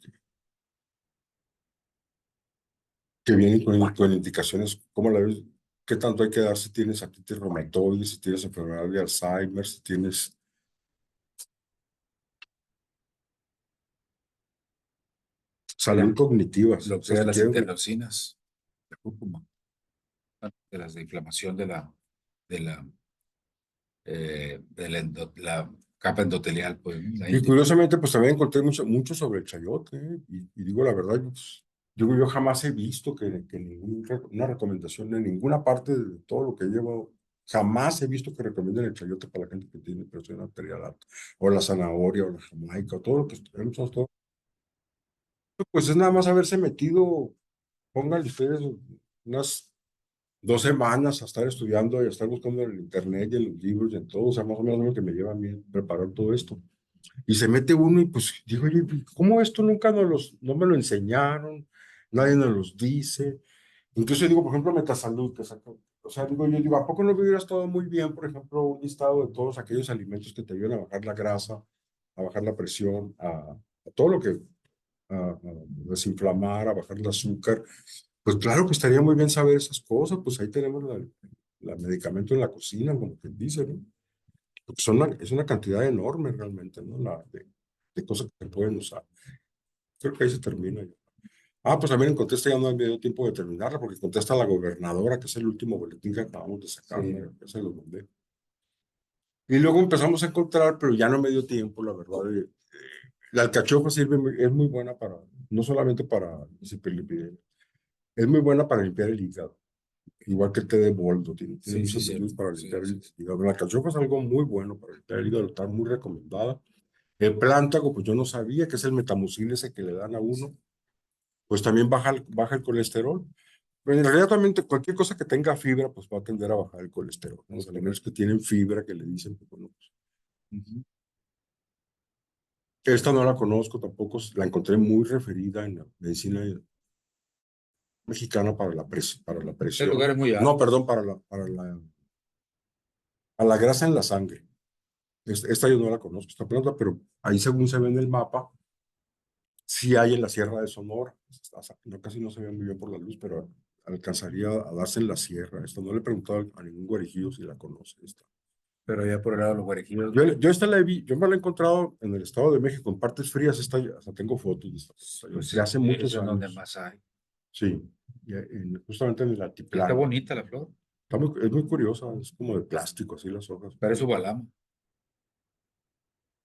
que vienen con indicaciones, cómo la ves, qué tanto hay que dar si tienes artritis reumatoide, si tienes enfermedad de Alzheimer, si tienes salud cognitiva. Lo O que sea, es si las quieren, interleucinas, la cúrcuma, de las de inflamación la capa endotelial, pues, ¿no? y curiosamente, pues también encontré mucho sobre el chayote, ¿eh? Y digo la verdad, pues, yo jamás he visto que una recomendación en ninguna parte de todo lo que llevo, jamás he visto que recomienden el chayote para la gente que tiene presión arterial alta, o la zanahoria, o la jamaica, o todo lo que tenemos, todo. Pues es nada más haberse metido, pónganle ustedes unas 2 semanas a estar estudiando y a estar buscando en el internet y en los libros y en todo, o sea, más o menos lo que me lleva a mí preparar todo esto. Y se mete uno y pues digo, oye, ¿cómo esto nunca no me lo enseñaron? Nadie nos los dice. Incluso digo, por ejemplo, Metasalud, que sacó. O sea, digo, ¿a poco no me hubiera estado muy bien, por ejemplo, un listado de todos aquellos alimentos que te ayudan a bajar la grasa, a bajar la presión, a todo lo que, a desinflamar, a bajar el azúcar? Pues claro que estaría muy bien saber esas cosas, pues ahí tenemos la medicamento en la cocina, como que dice, ¿no? Porque es una cantidad enorme realmente, ¿no? De cosas que se pueden usar. Creo que ahí se termina ya. Ah, pues también contesta, ya no hay medio tiempo de terminarla, porque contesta la gobernadora, que es el último boletín que acabamos de sacar, Sí. ¿no? Ya se los mandé. Y luego empezamos a encontrar, pero ya no me dio tiempo, la verdad. La alcachofa es muy buena para, no solamente para hiperlipidemia, es muy buena para limpiar el hígado. Igual que el té de boldo, tiene Sí, sí, muchas sí. virtudes para Sí, limpiar el sí. hígado. La alcachofa es algo muy bueno para limpiar el hígado, está muy recomendada. El plántago, pues yo no sabía que es el metamucil ese que le dan a uno, pues también baja el colesterol. Pero en realidad también cualquier cosa que tenga fibra, pues va a tender a bajar el colesterol, ¿no? Los alimentos que tienen fibra, que le dicen, pues, bueno, pues, Ujú. esta no la conozco tampoco, la encontré muy referida en la medicina mexicana para la El lugar presión. es muy No, alto. perdón, a la grasa en la sangre. Esta yo no la conozco, esta planta, pero ahí según se ve en el mapa, sí hay en la Sierra de Sonora. No, casi no se ve muy bien por la luz, pero alcanzaría a darse en la sierra. Esto no le he preguntado a ningún guarijillo si la conoce. Esta. Pero ya por el lado de los guarejidos. Yo esta la vi, yo me la he encontrado en el Estado de México, en partes frías. Hasta tengo fotos de esta. Pues De hace muchos eso es donde años. más hay. Sí, justamente en el Y está altiplano. bonita la flor. Es muy curiosa, es como de plástico, así las hojas. Parece balamo.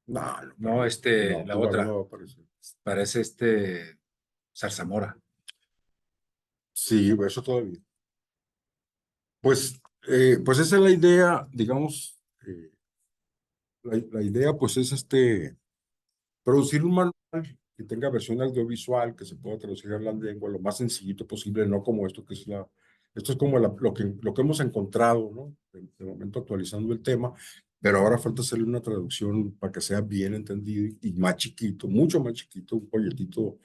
No, no, No, no, la tu balón otra. no va a aparecer. Parece zarzamora. Sí, eso todavía. Pues esa es la idea, digamos, la idea pues es producir un manual que tenga versión audiovisual, que se pueda traducir a la lengua lo más sencillito posible, no como esto que es esto es como lo que hemos encontrado, ¿no? De momento actualizando el tema, pero ahora falta hacerle una traducción para que sea bien entendido y más chiquito, mucho más chiquito, un folletito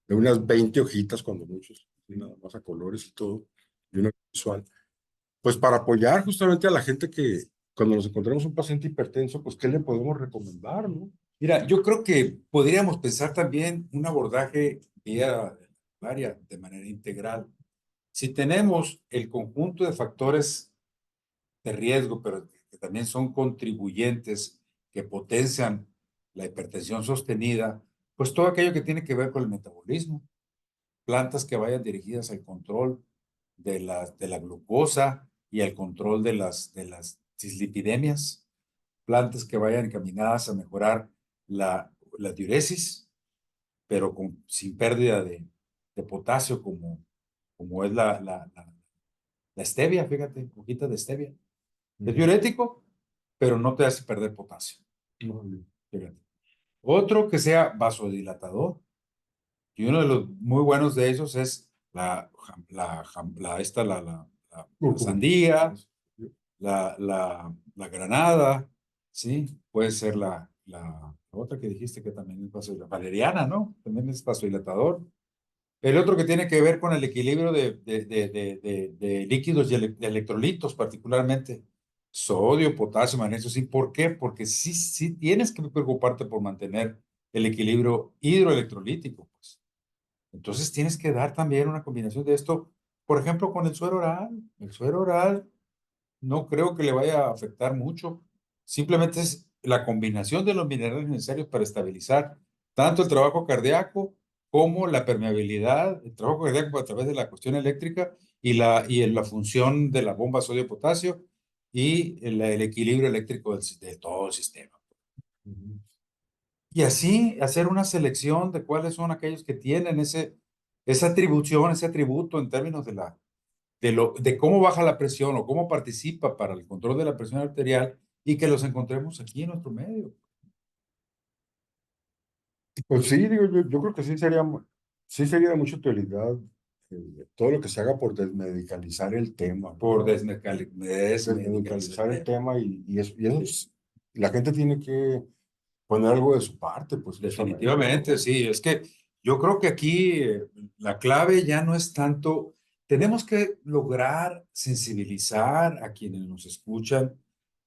de unas 20 hojitas, cuando muchos, y nada más a colores y todo, y una visual. Pues para apoyar justamente a la gente que cuando nos encontramos un paciente hipertenso, pues ¿qué le podemos recomendar, no? Mira, yo creo que podríamos pensar también un abordaje área de manera integral. Si tenemos el conjunto de factores de riesgo, pero que también son contribuyentes que potencian la hipertensión sostenida, pues todo aquello que tiene que ver con el metabolismo, plantas que vayan dirigidas al control de la glucosa y al control de las dislipidemias, plantas que vayan encaminadas a mejorar la diuresis, pero sin pérdida de potasio, como es la stevia, fíjate, hojita de stevia. Es diurético, pero no te hace perder potasio. Fíjate. Otro que sea vasodilatador. Y uno de los muy buenos de ellos es la sandía, la granada, ¿sí? Puede ser la otra que dijiste que también es vasodilatador, valeriana, ¿no? También es vasodilatador. El otro que tiene que ver con el equilibrio de líquidos y de electrolitos, particularmente sodio, potasio, magnesio, ¿sí? ¿Por qué? Porque sí tienes que preocuparte por mantener el equilibrio hidroelectrolítico, pues. Entonces tienes que dar también una combinación de esto, por ejemplo, con el suero oral. El suero oral no creo que le vaya a afectar mucho. Simplemente es la combinación de los minerales necesarios para estabilizar tanto el trabajo cardíaco como la permeabilidad, el trabajo cardíaco a través de la cuestión eléctrica y la función de la bomba sodio-potasio y el equilibrio eléctrico de todo el sistema. Y así hacer una selección de cuáles son aquellos que tienen esa atribución, ese atributo en términos de cómo baja la presión o cómo participa para el control de la presión arterial y que los encontremos aquí en nuestro medio. Pues sí, digo, yo creo que sí sería de mucha utilidad todo lo que se haga por desmedicalizar el tema, ¿no? Por Desmedicalizar el tema y la gente tiene que poner algo de su parte, pues. Definitivamente, sí. Es que yo creo que aquí la clave ya no es tanto, tenemos que lograr sensibilizar a quienes nos escuchan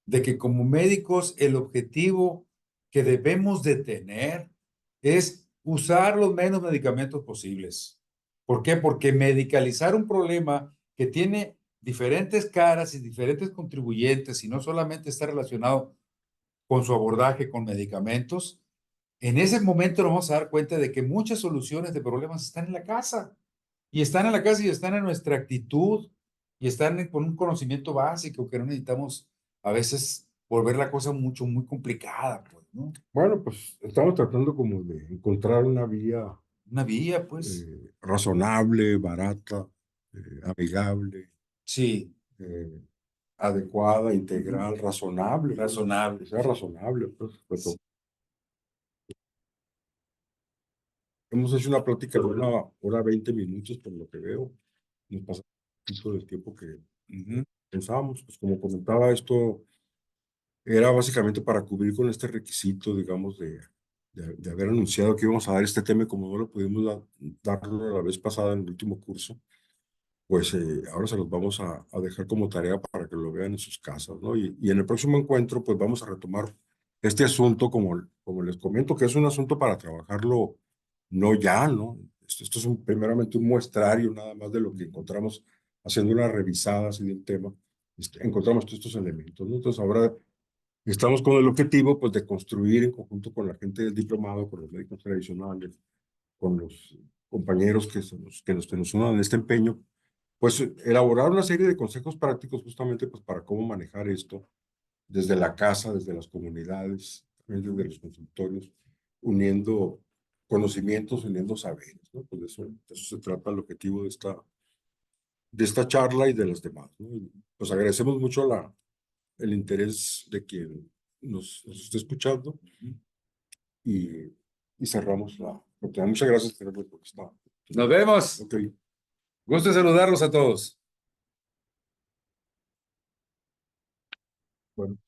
de que como médicos el objetivo que debemos de tener es usar los menos medicamentos posibles. ¿Por qué? Porque medicalizar un problema que tiene diferentes caras y diferentes contribuyentes y no solamente está relacionado con su abordaje con medicamentos, en ese momento nos vamos a dar cuenta de que muchas soluciones de problemas están en la casa. Y están en la casa y están en nuestra actitud y están con un conocimiento básico que no necesitamos a veces volver la cosa muy complicada, pues, ¿no? Bueno, pues estamos tratando como de encontrar una vía Una vía, pues. razonable, barata, amigable, Sí, adecuada, integral, razonable. razonable. Que sea razonable, pues. Hemos hecho una plática de 1 hora 20 minutos, por lo que veo. Nos pasa un poquito del tiempo que pensábamos. Pues como comentaba, esto era básicamente para cubrir con este requisito, digamos, de haber anunciado que íbamos a dar este tema y como no lo pudimos darlo la vez pasada en el último curso, pues ahora se los vamos a dejar como tarea para que lo vean en sus casas, ¿no? Y en el próximo encuentro, pues vamos a retomar este asunto, como les comento, que es un asunto para trabajarlo no ya, ¿no? Esto es primeramente un muestrario nada más de lo que encontramos haciendo una revisada así del tema. Encontramos todos estos elementos, ¿no? Entonces ahora estamos con el objetivo, pues, de construir en conjunto con la gente del diplomado, con los médicos tradicionales, con los compañeros que nos unan en este empeño, pues elaborar una serie de consejos prácticos justamente pues para cómo manejar esto desde la casa, desde las comunidades, también desde los consultorios, uniendo conocimientos, uniendo saberes, ¿no? Pues de eso se trata el objetivo de esta charla y de las demás, ¿no? Y pues agradecemos mucho el interés de quien nos esté escuchando y, y cerramos la oportunidad. Muchas gracias, Gerardo, porque está. Nos vemos. Ok. Gusto en saludarlos a todos. Bueno.